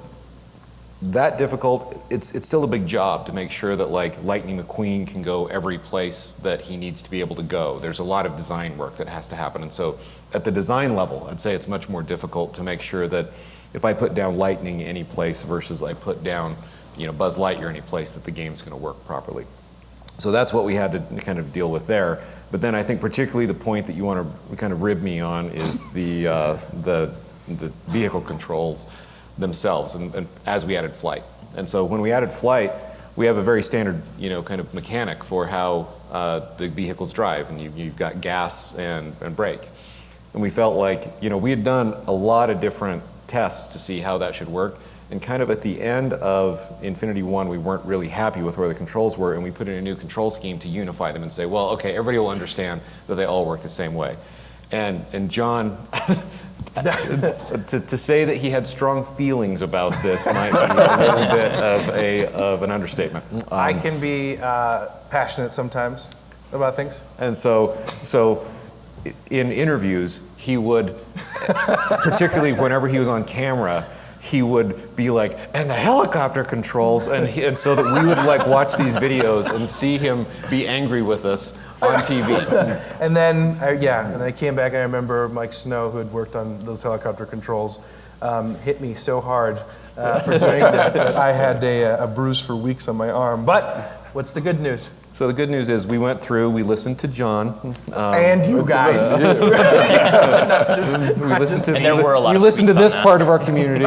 [SPEAKER 14] that difficult. It's still a big job to make sure that like Lightning McQueen can go every place that he needs to be able to go. There's a lot of design work that has to happen. And so at the design level, I'd say it's much more difficult to make sure that if I put down Lightning any place versus I put down, Buzz Lightyear any place, that the game's going to work properly. So that's what we had to kind of deal with there. But then I think particularly the point that you want to kind of rib me on is the vehicle controls themselves, and as we added flight. And so when we added flight, we have a very standard, kind of mechanic for how the vehicles drive, and you've got gas and brake. And we felt like, we had done a lot of different tests to see how that should work. And kind of at the end of Infinity 1, we weren't really happy with where the controls were, and we put in a new control scheme to unify them and say, well, okay, everybody will understand that they all work the same way. And John, to say that he had strong feelings about this might be a little bit of an understatement.
[SPEAKER 3] I can be passionate sometimes about things.
[SPEAKER 14] And so in interviews, he would, particularly whenever he was on camera, he would be like, and the helicopter controls, and so that we would like watch these videos and see him be angry with us on TV.
[SPEAKER 3] And then, and I came back and I remember Mike Snow, who had worked on those helicopter controls, hit me so hard for doing that I had a bruise for weeks on my arm. But what's the good news?
[SPEAKER 14] So the good news is we went through, we listened to John.
[SPEAKER 3] And you guys.
[SPEAKER 14] We listened to this part of our community.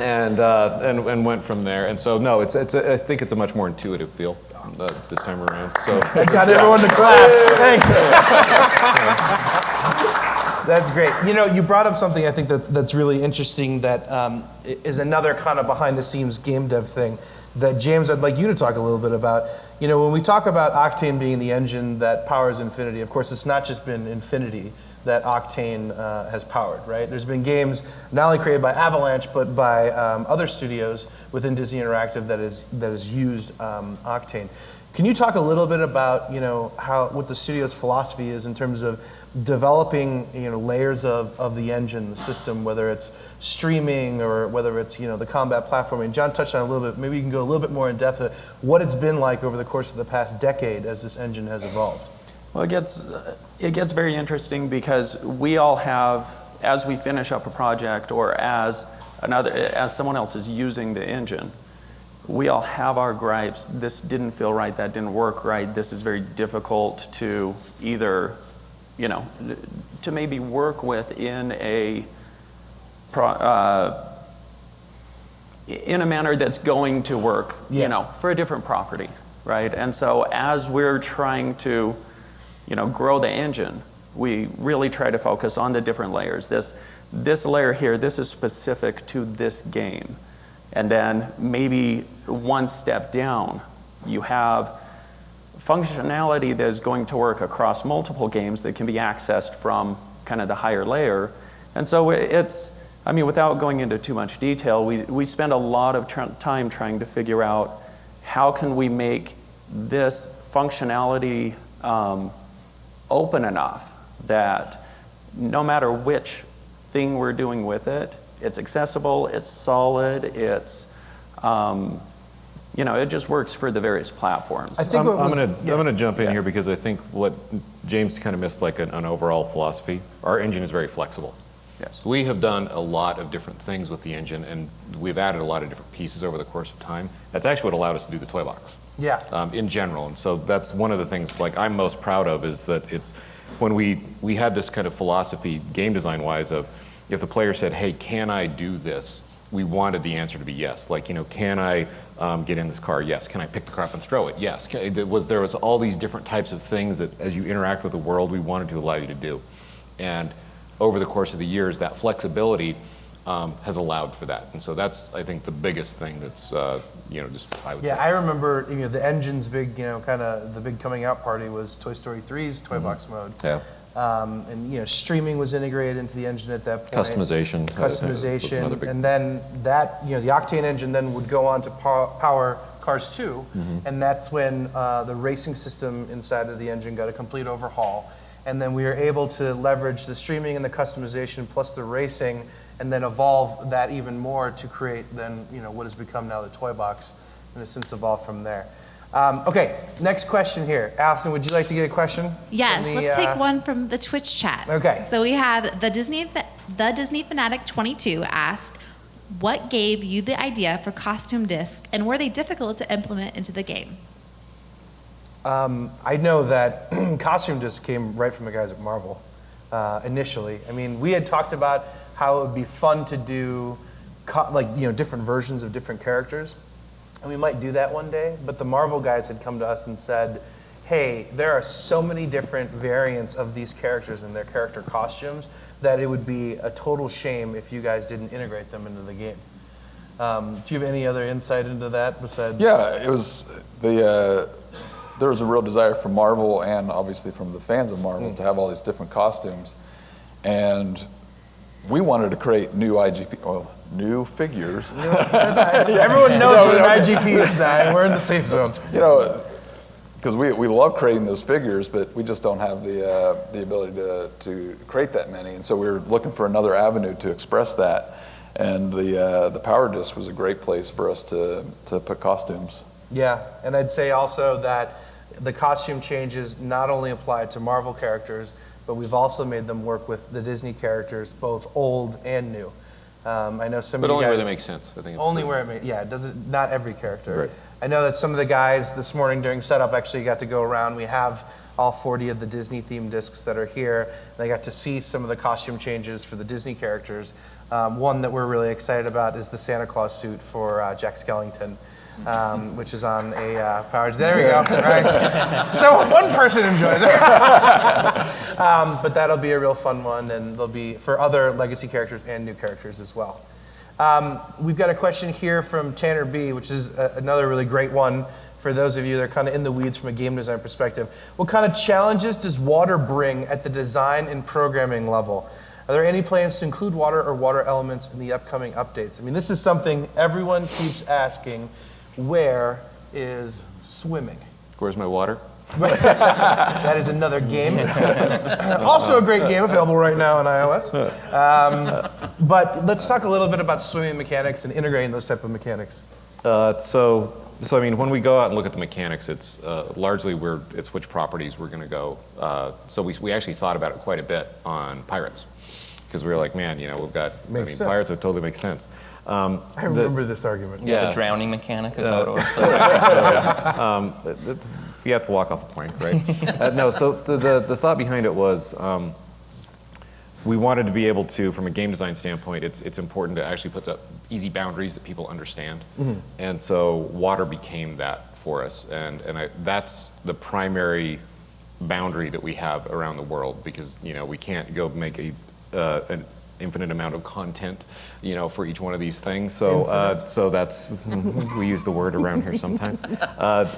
[SPEAKER 14] And went from there. And so, no, I think it's a much more intuitive feel this time around. So
[SPEAKER 3] I got everyone to clap. Thanks. That's great. You brought up something I think that's really interesting that is another kind of behind-the-scenes game dev thing that, James, I'd like you to talk a little bit about. When we talk about Octane being the engine that powers Infinity, of course, it's not just been Infinity that Octane has powered, right? There's been games not only created by Avalanche, but by other studios within Disney Interactive that has used Octane. Can you talk a little bit about, what the studio's philosophy is in terms of developing, layers of the engine, the system, whether it's streaming or whether it's, the combat platforming? John touched on it a little bit. Maybe you can go a little bit more in depth of what it's been like over the course of the past decade as this engine has evolved.
[SPEAKER 11] Well, it gets very interesting because we all have, as we finish up a project or as someone else is using the engine, we all have our gripes. This didn't feel right, that didn't work right. This is very difficult to either, to maybe work with in a manner that's going to work, for a different property, right? And so as we're trying to, grow the engine, we really try to focus on the different layers. This layer here, this is specific to this game. And then maybe one step down, you have functionality that is going to work across multiple games that can be accessed from kind of the higher layer. And so without going into too much detail, we spend a lot of time trying to figure out how can we make this functionality open enough that no matter which thing we're doing with it, it's accessible, it's solid, it just works for the various platforms.
[SPEAKER 14] I think I'm going to jump in here because I think what James kind of missed, like an overall philosophy. Our engine is very flexible.
[SPEAKER 11] Yes.
[SPEAKER 14] We have done a lot of different things with the engine, and we've added a lot of different pieces over the course of time. That's actually what allowed us to do the toy box.
[SPEAKER 3] Yeah.
[SPEAKER 14] In general, and so that's one of the things like I'm most proud of is that it's when we had this kind of philosophy, game design wise, of if the player said, "Hey, can I do this?" We wanted the answer to be yes. Like, can I get in this car? Yes. Can I pick the car up and throw it? Yes. There was all these different types of things that as you interact with the world, we wanted to allow you to do, and over the course of the years, that flexibility has allowed for that. And so that's, I think, the biggest thing that's, I would say.
[SPEAKER 3] Yeah, I remember, the engine's big, kind of the big coming out party was Toy Story 3's Toy Box mode.
[SPEAKER 14] Yeah.
[SPEAKER 3] And, streaming was integrated into the engine at that point.
[SPEAKER 14] Customization.
[SPEAKER 3] Customization. And then that, the Octane engine then would go on to power Cars 2. And that's when the racing system inside of the engine got a complete overhaul. And then we were able to leverage the streaming and the customization plus the racing and then evolve that even more to create then, what has become now the toy box and has since evolved from there. Okay, next question here. Allison, would you like to get a question?
[SPEAKER 1] Yes, let's take one from the Twitch chat.
[SPEAKER 3] Okay.
[SPEAKER 1] So we have the Disney Fanatic 22 asked, what gave you the idea for costume discs and were they difficult to implement into the game?
[SPEAKER 3] I know that costume discs came right from the guys at Marvel initially. I mean, we had talked about how it would be fun to do different versions of different characters. And we might do that one day, but the Marvel guys had come to us and said, hey, there are so many different variants of these characters and their character costumes that it would be a total shame if you guys didn't integrate them into the game. Do you have any other insight into that besides?
[SPEAKER 10] Yeah, it was there was a real desire from Marvel and obviously from the fans of Marvel to have all these different costumes. And we wanted to create new new figures.
[SPEAKER 3] Everyone knows what an IGP is now. We're in the safe zone.
[SPEAKER 10] Because we love creating those figures, but we just don't have the ability to create that many. And so we were looking for another avenue to express that. And the Power Disc was a great place for us to put costumes.
[SPEAKER 3] Yeah, and I'd say also that the costume changes not only apply to Marvel characters, but we've also made them work with the Disney characters, both old and new. I know some of you guys.
[SPEAKER 14] But only where they make sense. I think.
[SPEAKER 3] Only where it makes. Yeah, it doesn't. Not every character.
[SPEAKER 14] Right.
[SPEAKER 3] I know that some of the guys this morning during setup actually got to go around. We have all 40 of the Disney themed discs that are here. They got to see some of the costume changes for the Disney characters. One that we're really excited about is the Santa Claus suit for Jack Skellington. Which is on a Power. There we go. Right. So one person enjoys it. But that'll be a real fun one, and there'll be for other legacy characters and new characters as well. We've got a question here from Tanner B, which is another really great one for those of you that are kind of in the weeds from a game design perspective. What kind of challenges does water bring at the design and programming level? Are there any plans to include water or water elements in the upcoming updates? I mean, this is something everyone keeps asking. Where is swimming?
[SPEAKER 14] Where's my water?
[SPEAKER 3] That is another game. Also a great game available right now on iOS. But let's talk a little bit about swimming mechanics and integrating those type of mechanics.
[SPEAKER 14] So so I mean, when we go out and look at the mechanics, it's largely it's which properties we're going to go. So we actually thought about it quite a bit on Pirates, because we were like, man, we've got
[SPEAKER 3] Makes sense.
[SPEAKER 14] Pirates would totally make sense.
[SPEAKER 3] I remember this argument.
[SPEAKER 14] Yeah.
[SPEAKER 13] The drowning mechanic is how it works.
[SPEAKER 14] You have to walk off the plank, right? No, so the thought behind it was we wanted to be able to, from a game design standpoint, it's important to actually put up easy boundaries that people understand.
[SPEAKER 3] Mm-hmm.
[SPEAKER 14] And so water became that for us. And that's the primary boundary that we have around the world, because, we can't go make an infinite amount of content, for each one of these things. So, so that's, we use the word around here sometimes.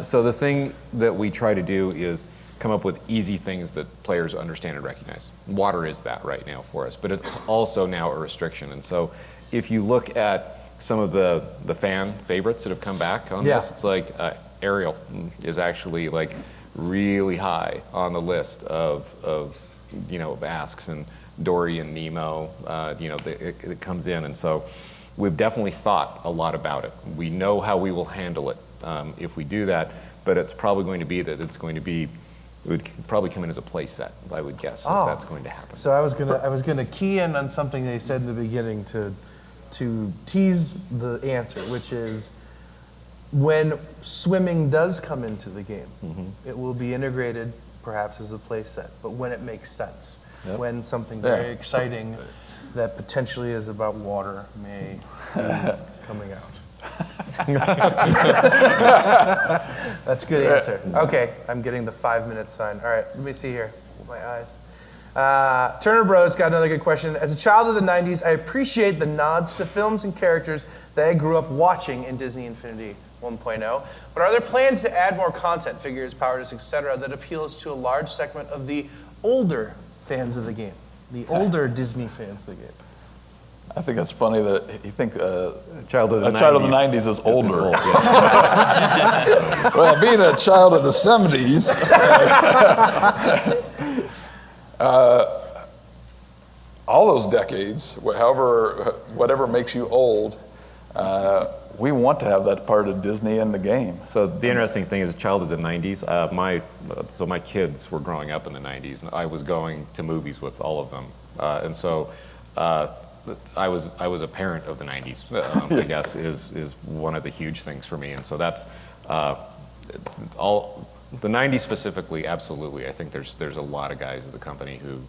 [SPEAKER 14] So the thing that we try to do is come up with easy things that players understand and recognize. Water is that right now for us, but it's also now a restriction. And so if you look at some of the fan favorites that have come back on this, it's like Ariel is actually like really high on the list of asks, and Dory and Nemo, it comes in. And so we've definitely thought a lot about it. We know how we will handle it if we do that, but it's probably going to be that it would probably come in as a play set, I would guess, if that's going to happen.
[SPEAKER 3] So I was gonna key in on something they said in the beginning to tease the answer, which is when swimming does come into the game, it will be integrated perhaps as a play set, but when it makes sense, when something very exciting that potentially is about water may be coming out. That's a good answer. Okay, I'm getting the 5-minute sign. All right, let me see here. My eyes. Turner Bros got another good question. As a child of the 90s, I appreciate the nods to films and characters that I grew up watching in Disney Infinity 1.0. But are there plans to add more content, figures, power discs, etc., that appeals to a large segment of the older fans of the game? The older Disney fans of the game.
[SPEAKER 10] I think it's funny that you think a
[SPEAKER 14] child of the
[SPEAKER 10] 90s is older. Well, being a child of the 70s, all those decades, whatever makes you old, we want to have that part of Disney in the game.
[SPEAKER 14] So the interesting thing is, a child of the 90s, my kids were growing up in the 90s, and I was going to movies with all of them. And so I was a parent of the 90s, I guess, is one of the huge things for me. And so that's all the 90s specifically. Absolutely, I think there's a lot of guys at the company who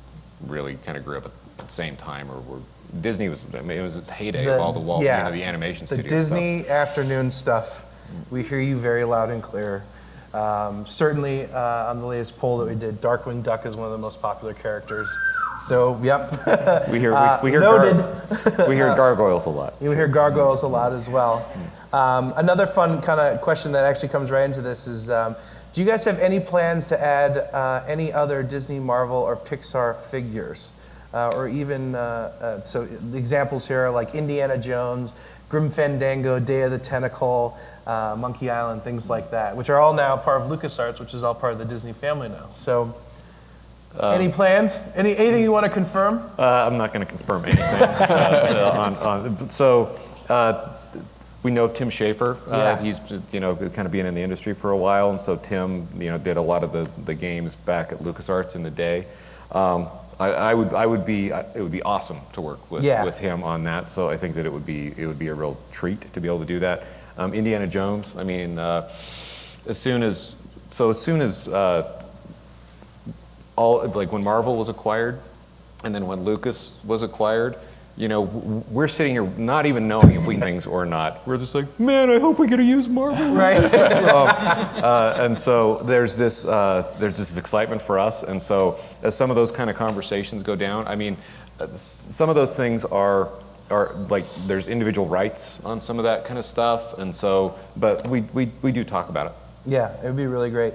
[SPEAKER 14] really kind of grew up at the same time, or were Disney was. I mean, it was a heyday of all the the animation studios.
[SPEAKER 3] The Disney afternoon stuff. We hear you very loud and clear. Certainly on the latest poll that we did, Darkwing Duck is one of the most popular characters. So, yep.
[SPEAKER 14] we hear gargoyles a lot.
[SPEAKER 3] You hear gargoyles a lot as well. Another fun kind of question that actually comes right into this is, do you guys have any plans to add any other Disney, Marvel, or Pixar figures? Or even, so the examples here are like Indiana Jones, Grim Fandango, Day of the Tentacle, Monkey Island, things like that, which are all now part of LucasArts, which is all part of the Disney family now. So, any plans? Anything you want to confirm?
[SPEAKER 14] I'm not going to confirm anything. We know Tim Schafer. He's kind of been in the industry for a while, and so Tim did a lot of the games back at LucasArts in the day. It would be awesome to work with him on that. So I think that it would be a real treat to be able to do that. Indiana Jones. I mean, as soon as when Marvel was acquired, and then when Lucas was acquired, we're sitting here not even knowing if we things or not. We're just like, man, I hope we get to use Marvel.
[SPEAKER 3] Right.
[SPEAKER 14] And so there's this excitement for us. And so as some of those kind of conversations go down, I mean, some of those things are like there's individual rights on some of that kind of stuff. And so, but we do talk about it.
[SPEAKER 3] Yeah, it would be really great.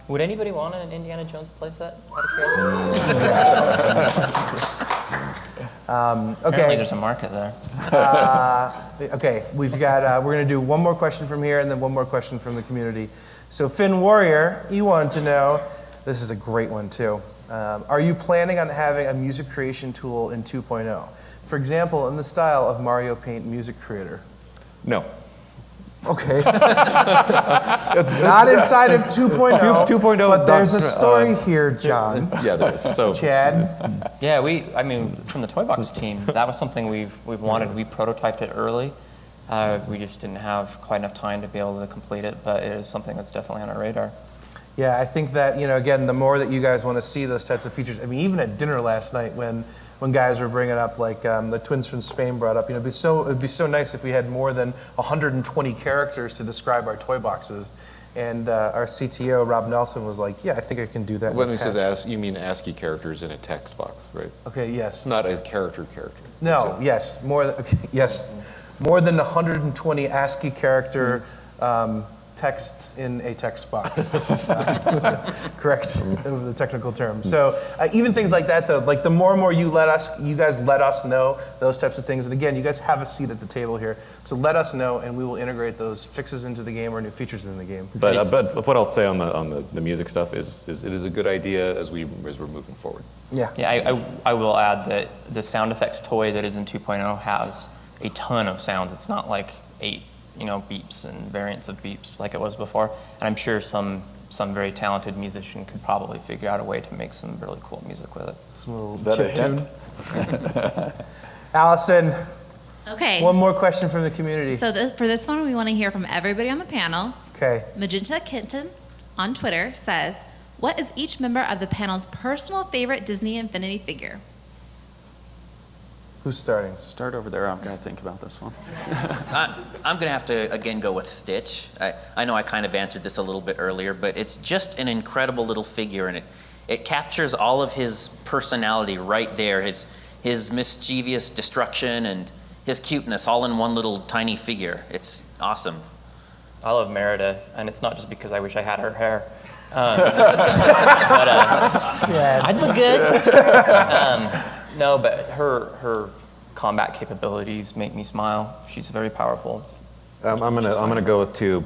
[SPEAKER 13] Would anybody want an Indiana Jones playset?
[SPEAKER 3] Okay.
[SPEAKER 13] Apparently there's a market there.
[SPEAKER 3] Okay, we've got. We're going to do one more question from here, and then one more question from the community. So Finn Warrior, you wanted to know. This is a great one too. Are you planning on having a music creation tool in 2.0? For example, in the style of Mario Paint Music Creator?
[SPEAKER 14] No.
[SPEAKER 3] Okay. Not inside of 2.0.
[SPEAKER 14] 2.0
[SPEAKER 3] but
[SPEAKER 14] is
[SPEAKER 3] there's
[SPEAKER 14] not,
[SPEAKER 3] a story here, John.
[SPEAKER 14] Yeah, there is. So,
[SPEAKER 3] Chad.
[SPEAKER 13] Yeah, from the Toy Box team, that was something we've wanted. We prototyped it early. We just didn't have quite enough time to be able to complete it, but it is something that's definitely on our radar.
[SPEAKER 3] Yeah, I think that, again, the more that you guys want to see those types of features, I mean, even at dinner last night when guys were bringing up, like the twins from Spain brought up, it'd be so nice if we had more than 120 characters to describe our toy boxes. And our CTO, Rob Nelson, was like, yeah, I think I can do that.
[SPEAKER 14] when he says you mean ASCII characters in a text box, right?
[SPEAKER 3] Okay, yes.
[SPEAKER 14] Not a character.
[SPEAKER 3] No,
[SPEAKER 14] So-
[SPEAKER 3] yes, more than 120 ASCII character texts in a text box. Correct, the technical term. So even things like that, though, like the more and more you guys let us know those types of things. And again, you guys have a seat at the table here, so let us know, and we will integrate those fixes into the game or new features in the game.
[SPEAKER 14] But what I'll say on the music stuff is it is a good idea as we're moving forward.
[SPEAKER 3] Yeah.
[SPEAKER 13] Yeah, I will add that the sound effects toy that is in 2.0 has a ton of sounds. It's not like 8 beeps and variants of beeps like it was before. And I'm sure some very talented musician could probably figure out a way to make some really cool music with it.
[SPEAKER 3] Is that a hint? Allison.
[SPEAKER 1] Okay.
[SPEAKER 3] One more question from the community.
[SPEAKER 1] So for this one, we want to hear from everybody on the panel.
[SPEAKER 3] Okay.
[SPEAKER 1] Magenta Kitten on Twitter says, what is each member of the panel's personal favorite Disney Infinity figure?
[SPEAKER 3] Who's starting?
[SPEAKER 11] Start over there. I'm going to think about this one.
[SPEAKER 12] I'm going to have to, again, go with Stitch. I know I kind of answered this a little bit earlier, but it's just an incredible little figure, and it captures all of his personality right there, his mischievous destruction and his cuteness all in one little tiny figure. It's awesome.
[SPEAKER 13] I love Merida, and it's not just because I wish I had her hair. I'd look good. No, but her combat capabilities make me smile. She's very powerful.
[SPEAKER 14] I'm gonna go with 2.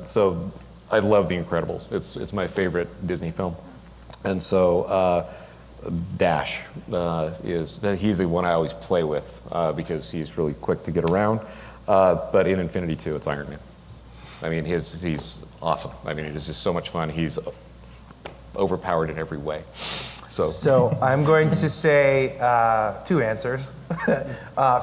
[SPEAKER 14] So I love The Incredibles. It's my favorite Disney film, and so Dash he's the one I always play with because he's really quick to get around. But in Infinity 2, it's Iron Man. I mean, he's awesome. I mean, it is just so much fun. He's overpowered in every way.
[SPEAKER 3] So I'm going to say 2 answers.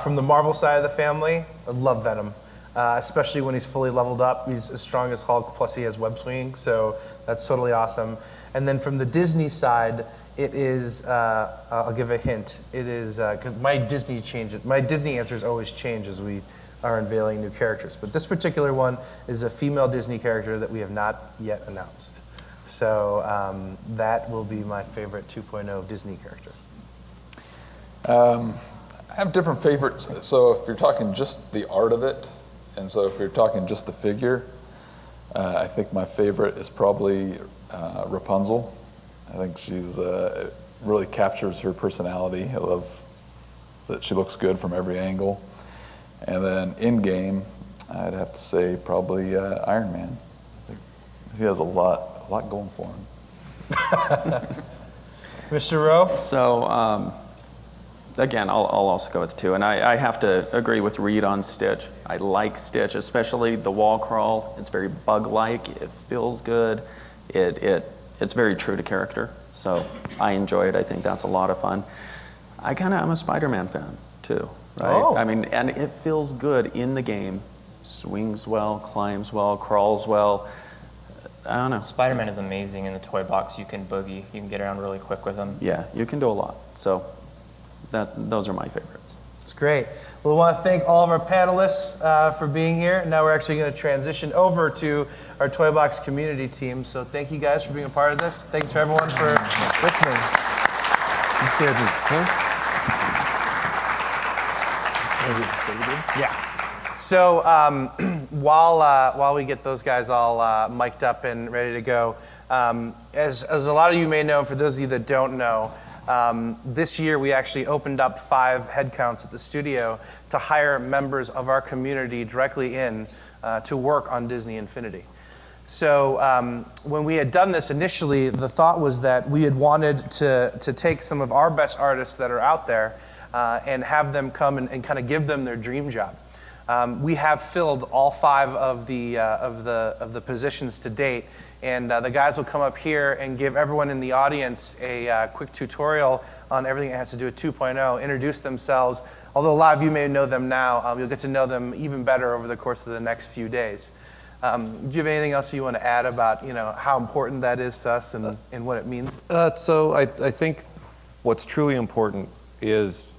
[SPEAKER 3] From the Marvel side of the family, I love Venom, especially when he's fully leveled up. He's as strong as Hulk, plus he has web swinging, so that's totally awesome. And then from the Disney side, it is, I'll give a hint. It is, because my Disney answers always change as we are unveiling new characters. But this particular one is a female Disney character that we have not yet announced. So that will be my favorite 2.0 Disney character.
[SPEAKER 10] I have different favorites. So if you're talking just the art of it, and so if you're talking just the figure, I think my favorite is probably Rapunzel. I think she's really captures her personality. I love that she looks good from every angle. And then in game, I'd have to say probably Iron Man. I think he has a lot going for him.
[SPEAKER 3] Mr. Rowe?
[SPEAKER 11] So, again, I'll also go with 2. And I have to agree with Reed on Stitch. I like Stitch, especially the wall crawl. It's very bug-like. It feels good. It's very true to character. So I enjoy it. I think that's a lot of fun. I'm a Spider-Man fan, too. Right?
[SPEAKER 3] Oh.
[SPEAKER 11] I mean, and it feels good in the game. Swings well, climbs well, crawls well. I don't know.
[SPEAKER 13] Spider-Man is amazing in the toy box. You can boogie. You can get around really quick with him.
[SPEAKER 11] Yeah, you can do a lot. So those are my favorites.
[SPEAKER 3] It's great. Well, we want to thank all of our panelists for being here. Now we're actually going to transition over to our Toy Box community team. So thank you guys for being a part of this. Thanks for everyone for listening. I'm scared. Yeah. So while we get those guys all mic'd up and ready to go, as a lot of you may know, and for those of you that don't know, this year we actually opened up 5 headcounts at the studio to hire members of our community directly in to work on Disney Infinity. So when we had done this initially, the thought was that we had wanted to take some of our best artists that are out there and have them come and kind of give them their dream job. We have filled all 5 of the positions to date, and the guys will come up here and give everyone in the audience a quick tutorial on everything that has to do with 2.0, introduce themselves. Although a lot of you may know them now, you'll get to know them even better over the course of the next few days. Do you have anything else you want to add about how important that is to us and what it means?
[SPEAKER 14] So I think what's truly important is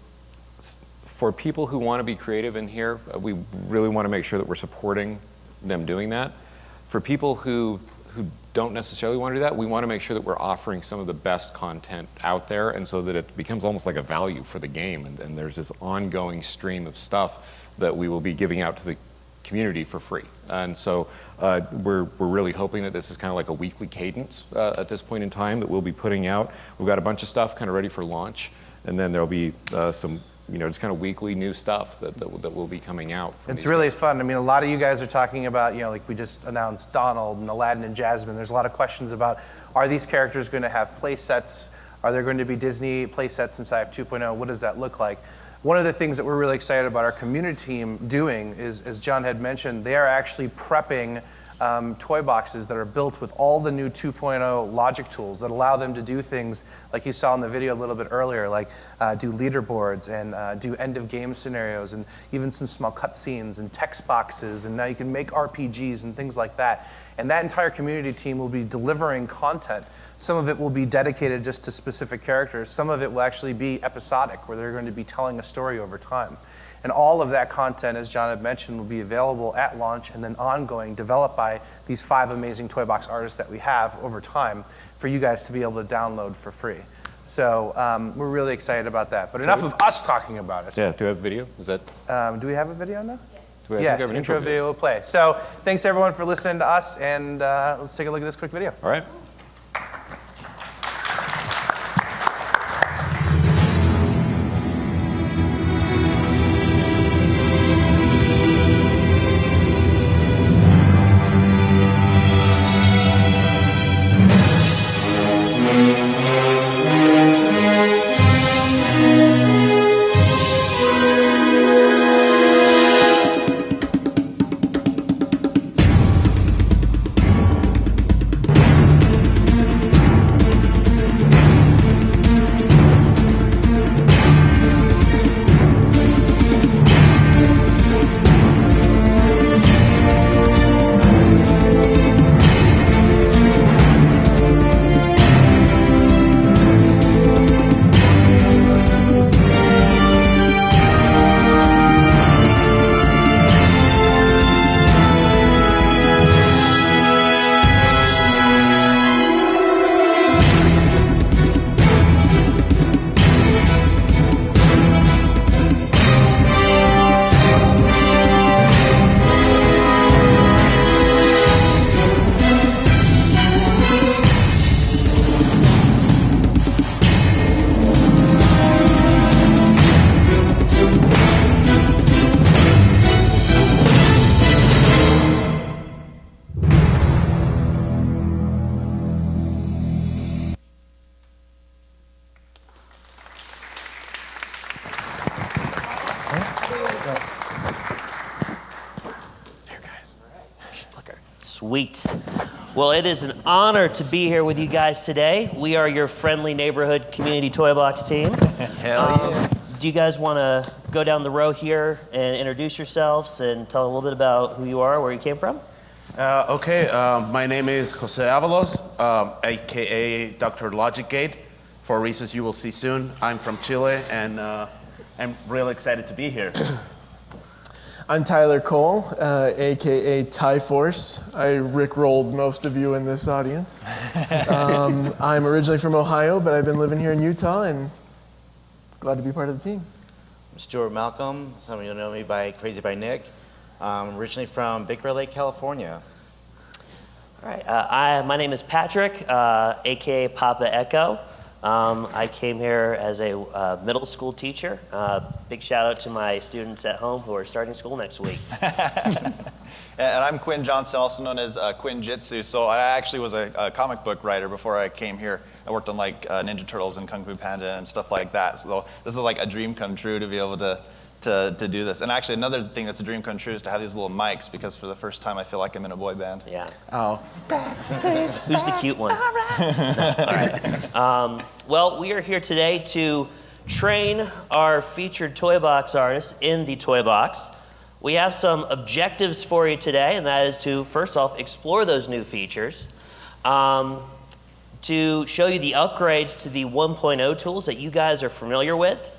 [SPEAKER 14] for people who want to be creative in here, we really want to make sure that we're supporting them doing that. For people who don't necessarily want to do that, we want to make sure that we're offering some of the best content out there, and so that it becomes almost like a value for the game, and there's this ongoing stream of stuff that we will be giving out to the community for free. And so we're really hoping that this is kind of like a weekly cadence at this point in time that we'll be putting out. We've got a bunch of stuff kind of ready for launch, and then there'll be some just kind of weekly new stuff that will be coming out.
[SPEAKER 3] It's really fun. I mean, a lot of you guys are talking about, like we just announced Donald and Aladdin and Jasmine. There's a lot of questions about, are these characters going to have play sets? Are there going to be Disney play sets inside of 2.0? What does that look like? One of the things that we're really excited about our community team doing is, as John had mentioned, they are actually prepping toy boxes that are built with all the new 2.0 logic tools that allow them to do things like you saw in the video a little bit earlier, like do leaderboards and do end of game scenarios and even some small cutscenes and text boxes, and now you can make RPGs and things like that. And that entire community team will be delivering content. Some of it will be dedicated just to specific characters. Some of it will actually be episodic, where they're going to be telling a story over time. And all of that content, as John had mentioned, will be available at launch and then ongoing, developed by these 5 amazing toy box artists that we have over time for you guys to be able to download for free. So we're really excited about that. But enough of us talking about it.
[SPEAKER 14] Yeah, do we have video? Is that?
[SPEAKER 3] Do we have a video now?
[SPEAKER 14] Yes,
[SPEAKER 3] yes, intro video will play. So thanks everyone for listening to us, and let's take a look at this quick video.
[SPEAKER 14] All right.
[SPEAKER 15] Sweet. Well, it is an honor to be here with you guys today. We are your friendly neighborhood community toy box team.
[SPEAKER 6] Hell yeah.
[SPEAKER 15] Do you guys want to go down the row here and introduce yourselves and tell a little bit about who you are, where you came from?
[SPEAKER 16] Okay, my name is Jose Avalos, aka Dr. Logic-Gate. For reasons you will see soon, I'm from Chile, and I'm really excited to be here.
[SPEAKER 17] I'm Tyler Cole, aka Tyforce. I rickrolled most of you in this audience. I'm originally from Ohio, but I've been living here in Utah and glad to be part of the team.
[SPEAKER 18] I'm Stuart Malcolm. Some of you know me by Crazy by Nick. I'm originally from Big Bear Lake, California.
[SPEAKER 15] All right, my name is Petrek, aka Papa Echo. I came here as a middle school teacher. Big shout out to my students at home who are starting school next week.
[SPEAKER 19] And I'm Quinn Johnson, also known as Quinn Jitsu. So I actually was a comic book writer before I came here. I worked on like Ninja Turtles and Kung Fu Panda and stuff like that. So this is like a dream come true to be able to to do this. And actually, another thing that's a dream come true is to have these little mics, because for the first time, I feel like I'm in a boy band.
[SPEAKER 15] Yeah.
[SPEAKER 16] Oh.
[SPEAKER 15] Who's the cute one? All right. Well, we are here today to train our featured toy box artists in the toy box. We have some objectives for you today, and that is to, first off, explore those new features, to show you the upgrades to the 1.0 tools that you guys are familiar with,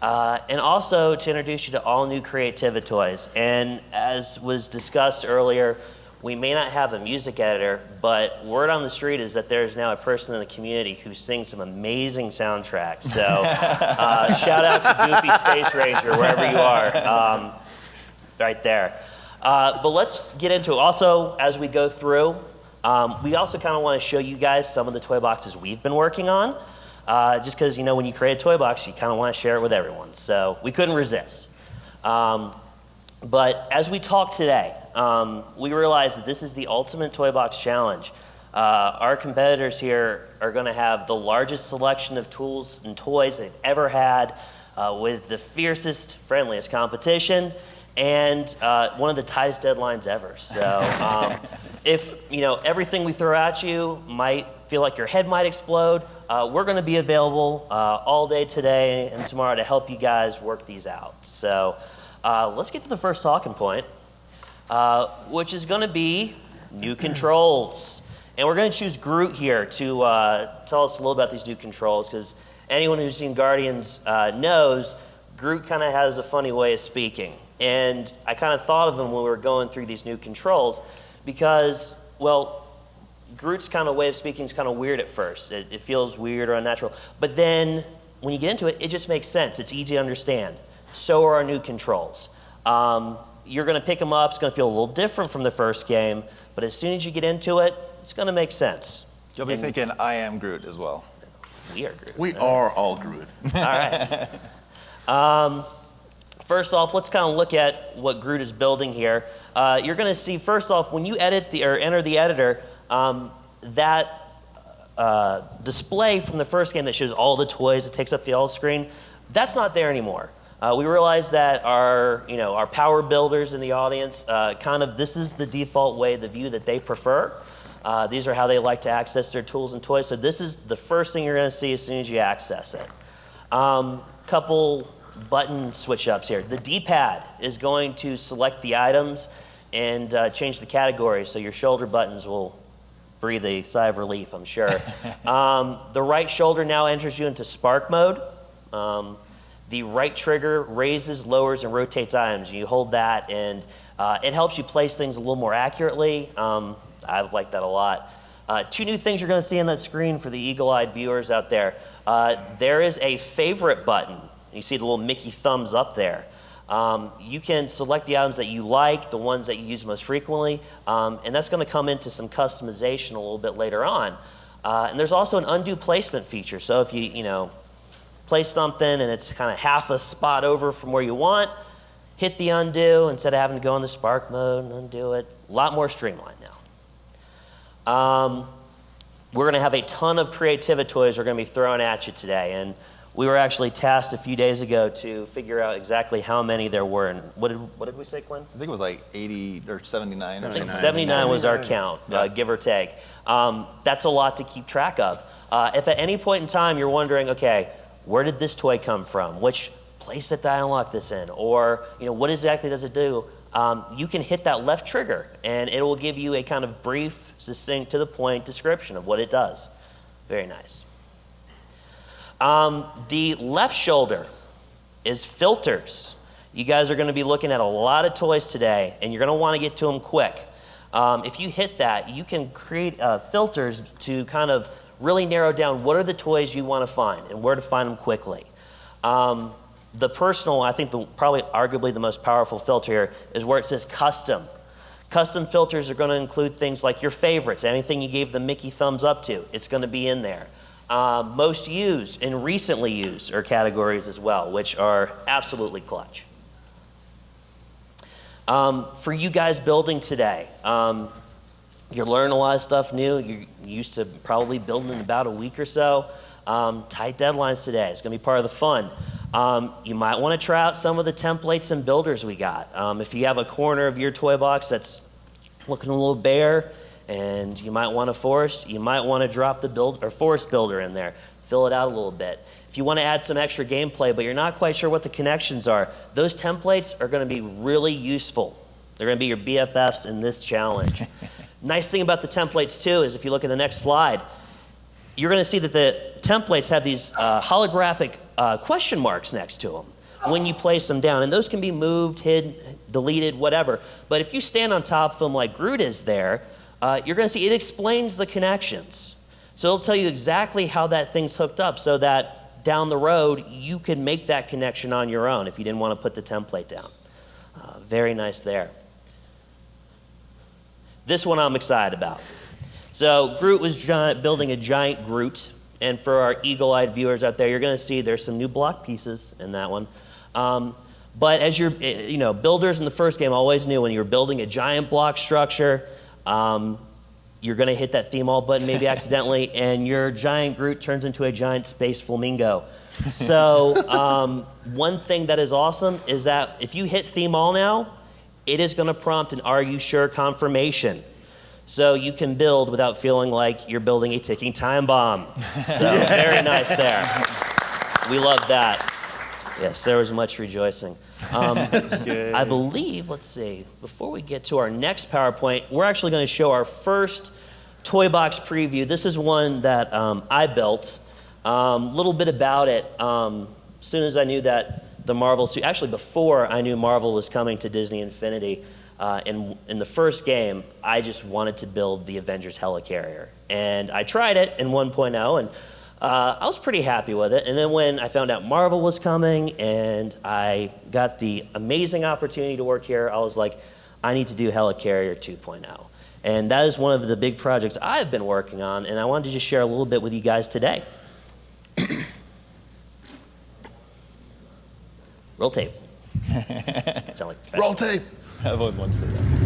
[SPEAKER 15] and also to introduce you to all new Creativa toys. And as was discussed earlier, we may not have a music editor, but word on the street is that there's now a person in the community who sings some amazing soundtracks. So shout out to Goofy Space Ranger, wherever you are, right there. But let's get into it. Also, as we go through, we also kind of want to show you guys some of the toy boxes we've been working on. Just because, you know, when you create a toy box, you kind of want to share it with everyone. So we couldn't resist. But as we talk today, we realize that this is the ultimate toy box challenge. Our competitors here are going to have the largest selection of tools and toys they've ever had, with the fiercest, friendliest competition, and one of the tightest deadlines ever. So if, you know, everything we throw at you might feel like your head might explode, we're going to be available all day today and tomorrow to help you guys work these out. So let's get to the first talking point, which is going to be new controls. And we're going to choose Groot here to tell us a little about these new controls, because anyone who's seen Guardians knows Groot kind of has a funny way of speaking. And I kind of thought of him when we were going through these new controls because, well, Groot's kind of way of speaking is kind of weird at first. It feels weird or unnatural. But then when you get into it, it just makes sense. It's easy to understand. So are our new controls. You're going to pick them up. It's going to feel a little different from the first game. But as soon as you get into it, it's going to make sense.
[SPEAKER 19] You'll be thinking, I am Groot as well.
[SPEAKER 15] We are Groot.
[SPEAKER 16] We are all Groot.
[SPEAKER 15] All right. First off, let's kind of look at what Groot is building here. You're going to see, first off, when you edit or enter the editor, that display from the first game that shows all the toys, it takes up the alt screen, that's not there anymore. We realize that our power builders in the audience, this is the default way, the view that they prefer. These are how they like to access their tools and toys. So this is the first thing you're going to see as soon as you access it. Couple button switch ups here. The D-pad is going to select the items and change the category, so your shoulder buttons will breathe a sigh of relief, I'm sure. The right shoulder now enters you into spark mode. The right trigger raises, lowers, and rotates items. You hold that, and it helps you place things a little more accurately. I've liked that a lot. Two new things you're going to see on that screen for the eagle-eyed viewers out there. There is a favorite button. You see the little Mickey thumbs up there. You can select the items that you like, the ones that you use most frequently, and that's going to come into some customization a little bit later on. And there's also an undo placement feature. So if you place something and it's kind of half a spot over from where you want, hit the undo instead of having to go into spark mode and undo it. A lot more streamlined now. We're going to have a ton of Creativa toys we're going to be throwing at you today. And we were actually tasked a few days ago to figure out exactly how many there were. And what did we say, Quinn?
[SPEAKER 19] I think it was like 80 or 79.
[SPEAKER 15] 79 was our count, give or take. That's a lot to keep track of. If at any point in time you're wondering, okay, where did this toy come from? Which place did I unlock this in? Or what exactly does it do? You can hit that left trigger, and it will give you a kind of brief, succinct, to the point description of what it does. Very nice. The left shoulder is filters. You guys are going to be looking at a lot of toys today, and you're going to want to get to them quick. If you hit that, you can create filters to kind of really narrow down what are the toys you want to find and where to find them quickly. The personal, I think probably arguably the most powerful filter here is where it says custom. Custom filters are going to include things like your favorites, anything you gave the Mickey thumbs up to, it's going to be in there. Most used and recently used are categories as well, which are absolutely clutch. For you guys building today, you're learning a lot of stuff new. You're used to probably building in about a week or so. Tight deadlines today. It's going to be part of the fun. You might want to try out some of the templates and builders we got. If you have a corner of your toy box that's looking a little bare and you might want a forest, you might want to drop the forest builder in there, fill it out a little bit. If you want to add some extra gameplay but you're not quite sure what the connections are, those templates are going to be really useful. They're going to be your BFFs in this challenge. Nice thing about the templates too is if you look at the next slide, you're going to see that the templates have these holographic question marks next to them when you place them down. And those can be moved, hidden, deleted, whatever. But if you stand on top of them like Groot is there, you're going to see it explains the connections. So it'll tell you exactly how that thing's hooked up so that down the road you can make that connection on your own if you didn't want to put the template down. Very nice there. This one I'm excited about. So Groot was building a giant Groot, and for our eagle-eyed viewers out there, you're going to see there's some new block pieces in that one. But as you're, builders in the first game always knew when you were building a giant block structure, you're going to hit that theme all button maybe accidentally, and your giant Groot turns into a giant space flamingo. So one thing that is awesome is that if you hit theme all now, it is going to prompt an "Are you sure?" confirmation. So you can build without feeling like you're building a ticking time bomb. So very nice there. We love that. Yes, there was much rejoicing. I believe, let's see, before we get to our next PowerPoint, we're actually going to show our first toy box preview. This is one that I built. A little bit about it. As soon as I knew that the Marvel suit, actually before I knew Marvel was coming to Disney Infinity, in the first game, I just wanted to build the Avengers helicarrier. And I tried it in 1.0, and I was pretty happy with it. And then when I found out Marvel was coming and I got the amazing opportunity to work here, I was like, I need to do helicarrier 2.0. And that is one of the big projects I've been working on, and I wanted to just share a little bit with you guys today. Roll tape. Sound like
[SPEAKER 16] Roll tape.
[SPEAKER 19] I've always wanted to say that.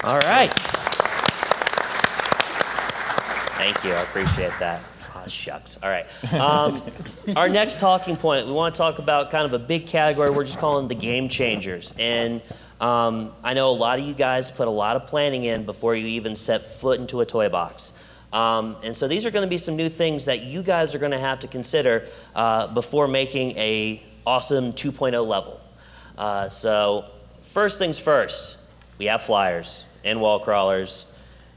[SPEAKER 15] All right. Thank you. I appreciate that. Oh, shucks. All right. Our next talking point, we want to talk about kind of a big category we're just calling the game changers. And I know a lot of you guys put a lot of planning in before you even set foot into a toy box. And so these are going to be some new things that you guys are going to have to consider before making a awesome 2.0 level. So first things first, we have flyers and wall crawlers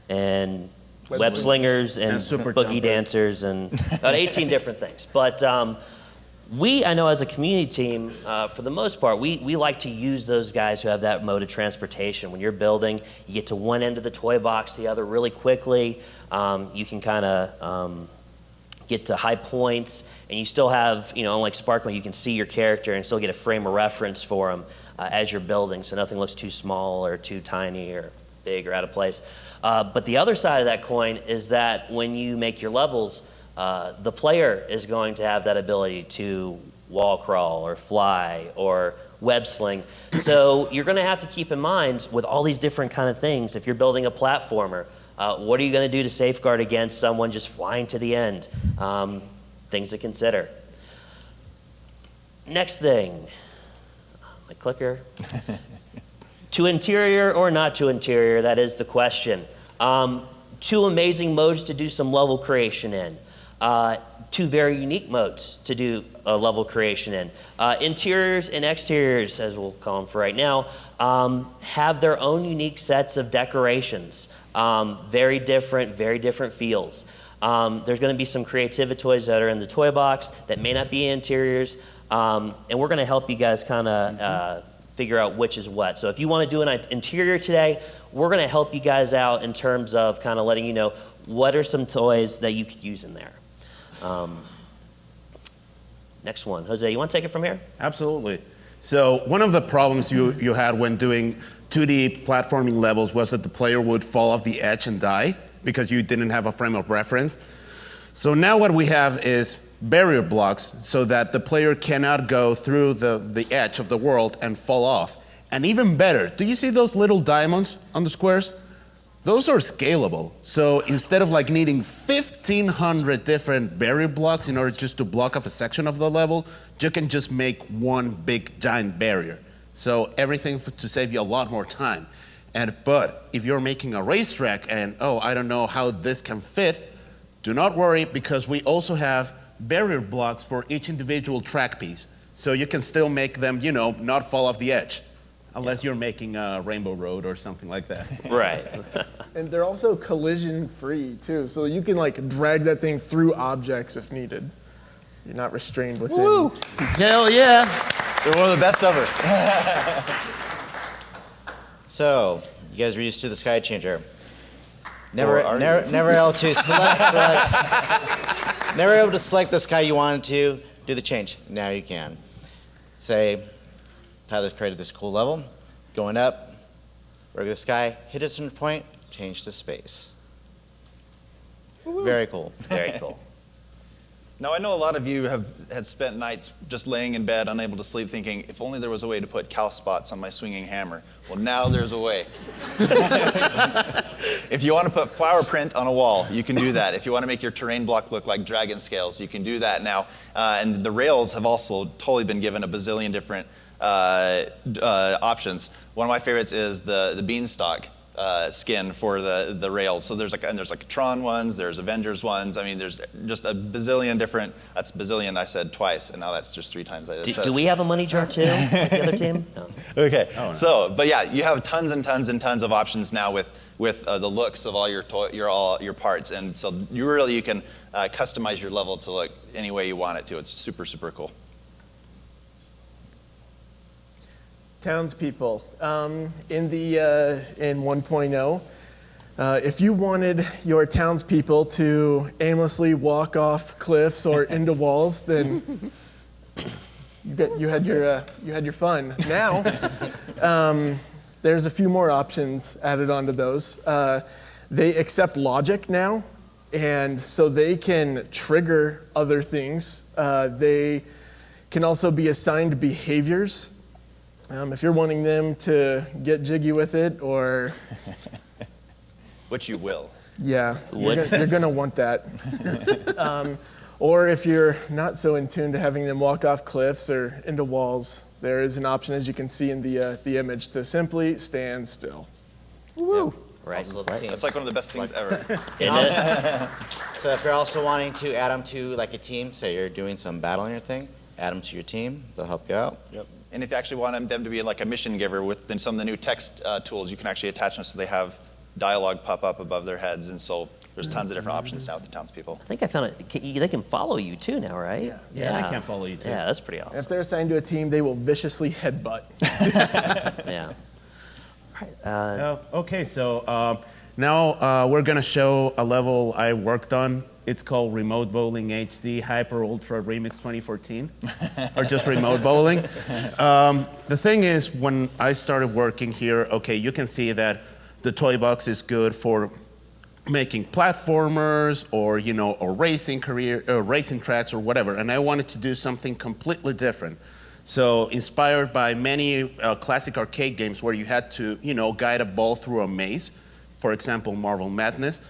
[SPEAKER 15] and web slingers and boogie dancers and about 18 different things. But I know as a community team, for the most part, we like to use those guys who have that mode of transportation. When you're building, you get to one end of the toy box to the other really quickly. You can kind of get to high points, and you still have, unlike Sparkman, you can see your character and still get a frame of reference for them as you're building, so nothing looks too small or too tiny or big or out of place. But the other side of that coin is that when you make your levels, the player is going to have that ability to wall crawl or fly or web sling. So you're going to have to keep in mind with all these different kind of things, if you're building a platformer, what are you going to do to safeguard against someone just flying to the end? Things to consider. Next thing, my clicker. To interior or not to interior, that is the question. 2 amazing modes to do some level creation in. 2 very unique modes to do a level creation in. Interiors and exteriors, as we'll call them for right now, have their own unique sets of decorations. Very different feels. There's going to be some creativity toys that are in the toy box that may not be interiors, and we're going to help you guys kind of figure out which is what. So if you want to do an interior today, we're going to help you guys out in terms of kind of letting you know what are some toys that you could use in there. Next one. Jose, you want to take it from here?
[SPEAKER 16] Absolutely. So one of the problems you had when doing 2D platforming levels was that the player would fall off the edge and die because you didn't have a frame of reference. So now what we have is barrier blocks so that the player cannot go through the edge of the world and fall off. And even better, do you see those little diamonds on the squares? Those are scalable. So instead of like needing 1,500 different barrier blocks in order just to block off a section of the level, you can just make one big giant barrier. So everything to save you a lot more time. But if you're making a racetrack and, oh, I don't know how this can fit, do not worry because we also have barrier blocks for each individual track piece. So you can still make them, you know, not fall off the edge. Unless you're making a Rainbow Road or something like that.
[SPEAKER 15] Right.
[SPEAKER 17] And they're also collision free too, so you can like drag that thing through objects if needed. You're not restrained within.
[SPEAKER 16] Woo! Hell yeah!
[SPEAKER 19] They're one of the best ever.
[SPEAKER 18] So, you guys are used to the sky changer. Never able to never able to select the sky you wanted to do the change. Now you can. Say, Tyler's created this cool level, going up, regular sky, hit a certain point, change to space. Woo-hoo. Very cool.
[SPEAKER 15] Very cool.
[SPEAKER 19] Now, I know a lot of you had spent nights just laying in bed, unable to sleep, thinking, if only there was a way to put cow spots on my swinging hammer. Well, now there's a way. If you want to put flower print on a wall, you can do that. If you want to make your terrain block look like dragon scales, you can do that now. And the rails have also totally been given a bazillion different options. One of my favorites is the beanstalk skin for the rails. So there's like Tron ones, there's Avengers ones. I mean, there's just a bazillion different. That's bazillion I said twice, and now that's just 3 times I said.
[SPEAKER 15] Do we have a money jar too? Like the other team? No.
[SPEAKER 19] Okay. Oh, no. So, but yeah, you have tons and tons and tons of options now with the looks of all your parts, and so you can customize your level to look any way you want it to. It's super, super cool.
[SPEAKER 17] Townspeople, in 1.0, if you wanted your townspeople to aimlessly walk off cliffs or into walls, then you had your fun. Now, there's a few more options added onto those. They accept logic now, and so they can trigger other things. They can also be assigned behaviors. If you're wanting them to get jiggy with it, or
[SPEAKER 19] which you will.
[SPEAKER 17] Yeah, you're going to want that. Or if you're not so in tune to having them walk off cliffs or into walls, there is an option, as you can see in the image, to simply stand still.
[SPEAKER 18] Woo!
[SPEAKER 15] Right.
[SPEAKER 19] That's like one of the best things ever.
[SPEAKER 18] So if you're also wanting to add them to like a team, say you're doing some battling or thing, add them to your team. They'll help you out.
[SPEAKER 19] Yep. And if you actually want them to be like a mission giver with some of the new text tools, you can actually attach them so they have dialogue pop up above their heads. And so there's tons of different options now with the townspeople.
[SPEAKER 15] I think I found it. They can follow you too now, right?
[SPEAKER 16] Yeah, they can follow you too.
[SPEAKER 15] Yeah, that's pretty awesome.
[SPEAKER 17] If they're assigned to a team, they will viciously headbutt.
[SPEAKER 15] Yeah. All right.
[SPEAKER 16] Okay, so now we're going to show a level I worked on. It's called Remote Bowling HD Hyper Ultra Remix 2014, or just Remote Bowling. The thing is, when I started working here, okay, you can see that the toy box is good for making platformers or racing tracks or whatever. And I wanted to do something completely different. So inspired by many classic arcade games where you had to, guide a ball through a maze, for example, Marvel Madness,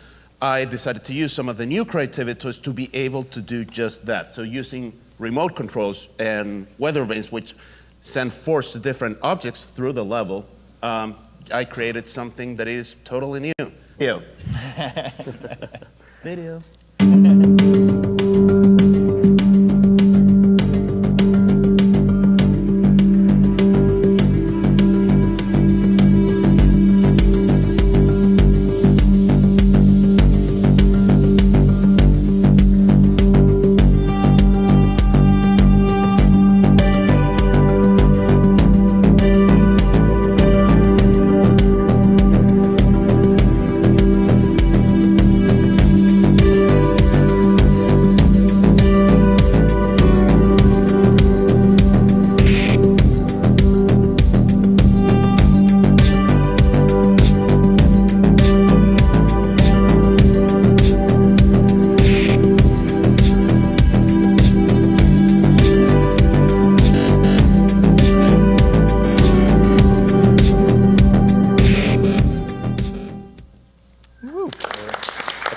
[SPEAKER 16] I decided to use some of the new creativity tools to be able to do just that. So using remote controls and weather vanes, which send force to different objects through the level, I created something that is totally new. You. Video.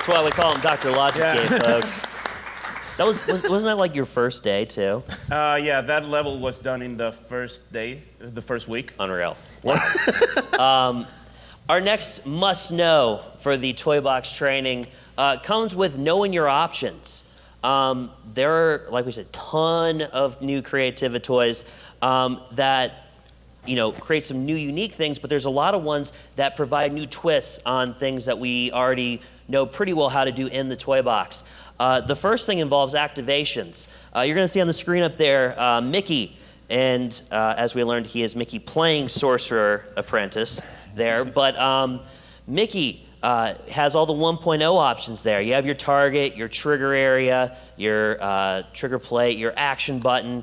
[SPEAKER 15] That's why we call him Dr. Logic Game, folks. Wasn't that like your first day too?
[SPEAKER 16] Yeah, that level was done in the first day, the first week.
[SPEAKER 15] Unreal. Wow. Our next must-know for the toy box training comes with knowing your options. There are, like we said, a ton of new Creativa toys that create some new unique things, but there's a lot of ones that provide new twists on things that we already know pretty well how to do in the toy box. The first thing involves activations. You're going to see on the screen up there Mickey, and as we learned, he is Mickey playing Sorcerer Apprentice there, but Mickey has all the 1.0 options there. You have your target, your trigger area, your trigger plate, your action button.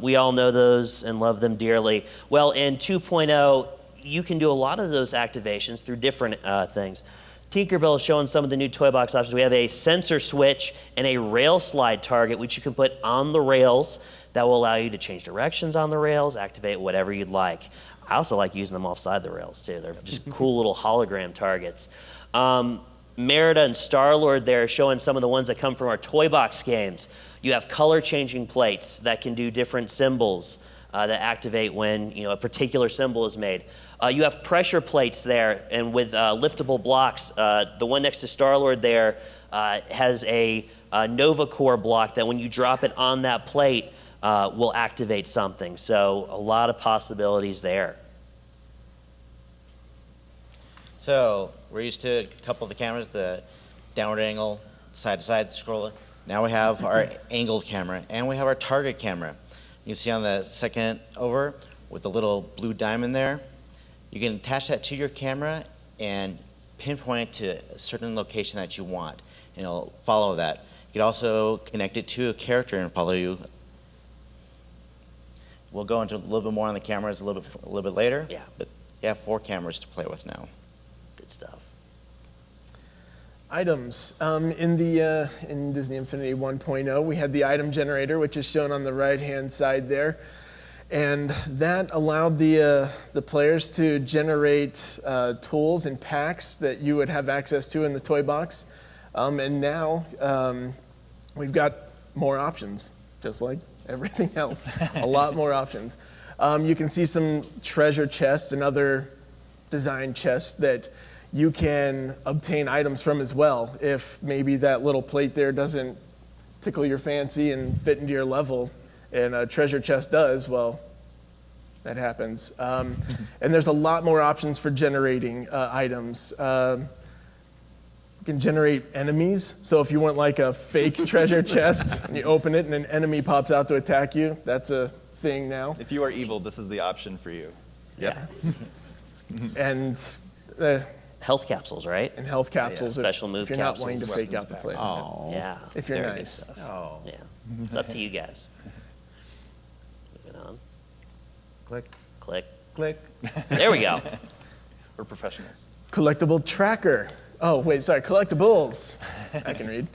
[SPEAKER 15] We all know those and love them dearly. Well, in 2.0, you can do a lot of those activations through different things. Tinkerbell is showing some of the new toy box options. We have a sensor switch and a rail slide target, which you can put on the rails that will allow you to change directions on the rails, activate whatever you'd like. I also like using them offside the rails too. They're just cool little hologram targets. Merida and Star-Lord there showing some of the ones that come from our toy box games. You have color changing plates that can do different symbols that activate when a particular symbol is made. You have pressure plates there, and with liftable blocks. The one next to Star-Lord there has a Nova Core block that when you drop it on that plate will activate something. So a lot of possibilities there.
[SPEAKER 18] So we're used to a couple of the cameras, the downward angle, side-to-side scroller. Now we have our angled camera, and we have our target camera. You can see on the second over with the little blue diamond there. You can attach that to your camera and pinpoint it to a certain location that you want, and it'll follow that. You can also connect it to a character and follow you. We'll go into a little bit more on the cameras a little bit later.
[SPEAKER 15] Yeah.
[SPEAKER 18] But you have 4 cameras to play with now.
[SPEAKER 15] Good stuff.
[SPEAKER 17] Items. In Disney Infinity 1.0, we had the item generator, which is shown on the right-hand side there. And that allowed the players to generate tools and packs that you would have access to in the toy box. And now we've got more options, just like everything else. A lot more options. You can see some treasure chests and other design chests that you can obtain items from as well. If maybe that little plate there doesn't tickle your fancy and fit into your level, and a treasure chest does, well, that happens. And there's a lot more options for generating items. You can generate enemies. So if you want like a fake treasure chest, and you open it and an enemy pops out to attack you, that's a thing now.
[SPEAKER 19] If you are evil, this is the option for you.
[SPEAKER 15] Yeah.
[SPEAKER 17] And
[SPEAKER 15] health capsules, right?
[SPEAKER 17] And health capsules.
[SPEAKER 15] Special move
[SPEAKER 17] if you're
[SPEAKER 15] capsules.
[SPEAKER 17] not wanting to fake out the play.
[SPEAKER 15] Oh. Yeah.
[SPEAKER 17] If you're
[SPEAKER 15] Very
[SPEAKER 17] nice.
[SPEAKER 15] good stuff. Yeah. It's up to you guys. Moving on.
[SPEAKER 16] Click.
[SPEAKER 15] Click.
[SPEAKER 16] Click.
[SPEAKER 15] There we go.
[SPEAKER 19] We're professionals.
[SPEAKER 17] Collectible tracker. Oh, wait, sorry, collectibles. I can read.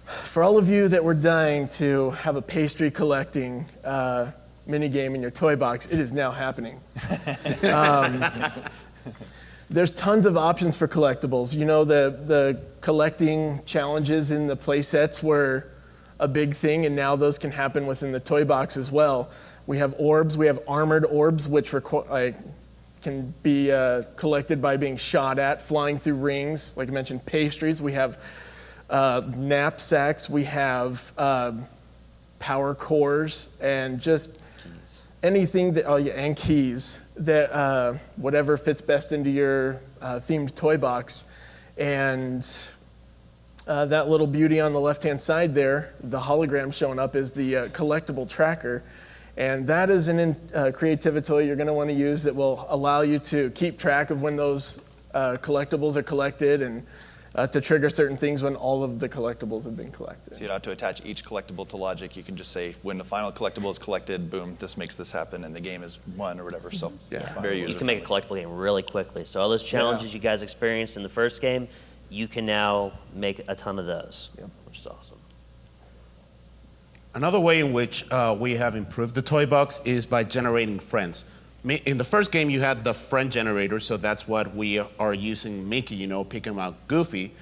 [SPEAKER 17] For all of you that were dying to have a pastry collecting mini game in your toy box, it is now happening. There's tons of options for collectibles. You know, the collecting challenges in the play sets were a big thing, and now those can happen within the toy box as well. We have orbs, we have armored orbs, which can be collected by being shot at, flying through rings. Like I mentioned, pastries. We have knapsacks. We have power cores, and just anything that, and keys, that whatever fits best into your themed toy box. And that little beauty on the left-hand side there, the hologram showing up, is the collectible tracker. And that is an creativity toy you're going to want to use that will allow you to keep track of when those collectibles are collected, and to trigger certain things when all of the collectibles have been collected.
[SPEAKER 19] So you don't have to attach each collectible to logic. You can just say, when the final collectible is collected, boom, this makes this happen, and the game is won or whatever. So very user-friendly.
[SPEAKER 15] You can make a collectible game really quickly. So all those challenges you guys experienced in the first game, you can now make a ton of those, which is awesome.
[SPEAKER 16] Another way in which we have improved the toy box is by generating friends. In the first game, you had the friend generator, so that's what we are using Mickey, you know, pick him out Goofy.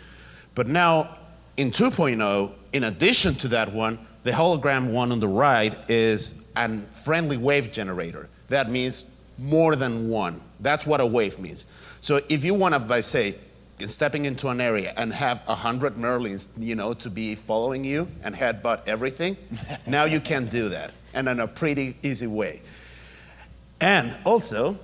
[SPEAKER 16] But now, in 2.0, in addition to that one, the hologram one on the right is a friendly wave generator. That means more than one. That's what a wave means. So if you want to, by say, stepping into an area and have 100 Merlins, you know, to be following you and headbutt everything, now you can do that, and in a pretty easy way. And also,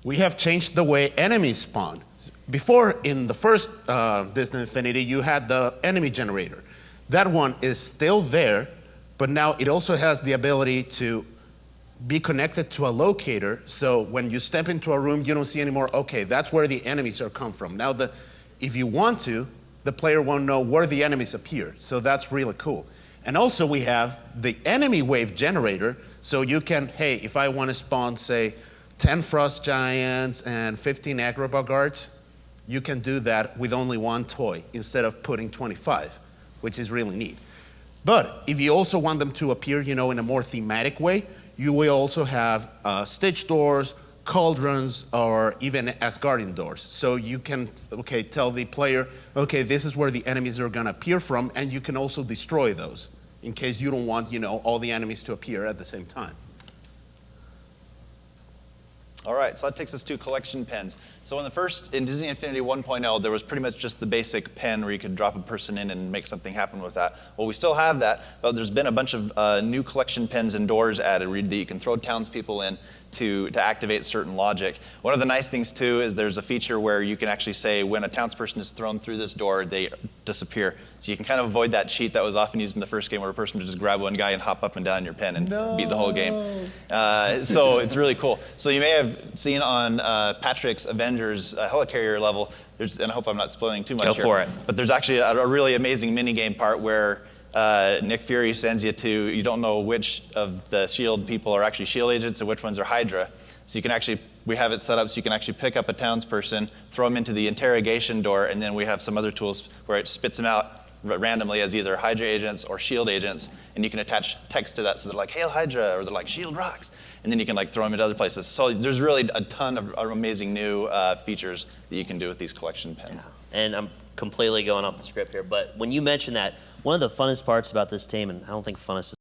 [SPEAKER 16] we have changed the way enemies spawn. Before, in the first Disney Infinity, you had the enemy generator. That one is still there, but now it also has the ability to be connected to a locator, so when you step into a room, you don't see anymore, okay, that's where the enemies are come from. Now, if you want to, the player won't know where the enemies appear, so that's really cool. And also we have the enemy wave generator, so you can, hey, if I want to spawn, say, 10 Frost Giants and 15 Agrabah Guards, you can do that with only one toy instead of putting 25, which is really neat. But if you also want them to appear, you know, in a more thematic way, you will also have Stitch doors, cauldrons, or even Asgardian doors. So you can, okay, tell the player, okay, this is where the enemies are gonna appear from, and you can also destroy those in case you don't want, you know, all the enemies to appear at the same time.
[SPEAKER 19] All right, so that takes us to collection pens. So in Disney Infinity 1.0, there was pretty much just the basic pen where you could drop a person in and make something happen with that. Well, we still have that, but there's been a bunch of new collection pens and doors added that you can throw townspeople in to activate certain logic. One of the nice things too is there's a feature where you can actually say when a townsperson is thrown through this door, they disappear. So you can kind of avoid that cheat that was often used in the first game where a person would just grab one guy and hop up and down your pen and beat the whole game. So it's really cool. So you may have seen on Petrek's Avengers helicarrier level, and I hope I'm not spoiling too much here. Go for it. But there's actually a really amazing mini-game part where Nick Fury sends you to, you don't know which of the S.H.I.E.L.D. people are actually S.H.I.E.L.D. agents and which ones are Hydra. So you can actually, we have it set up so you can actually pick up a townsperson, throw them into the interrogation door, and then we have some other tools where it spits them out randomly as either Hydra agents or S.H.I.E.L.D. agents, and you can attach text to that so they're like, "Hail Hydra," or they're like, "S.H.I.E.L.D. rocks," and then you can like throw them into other places. So there's really a ton of amazing new features that you can do with these collection pens.
[SPEAKER 15] Yeah. And I'm completely going off the script here, but when you mentioned that, one of the funnest parts about this team, and I don't think funnest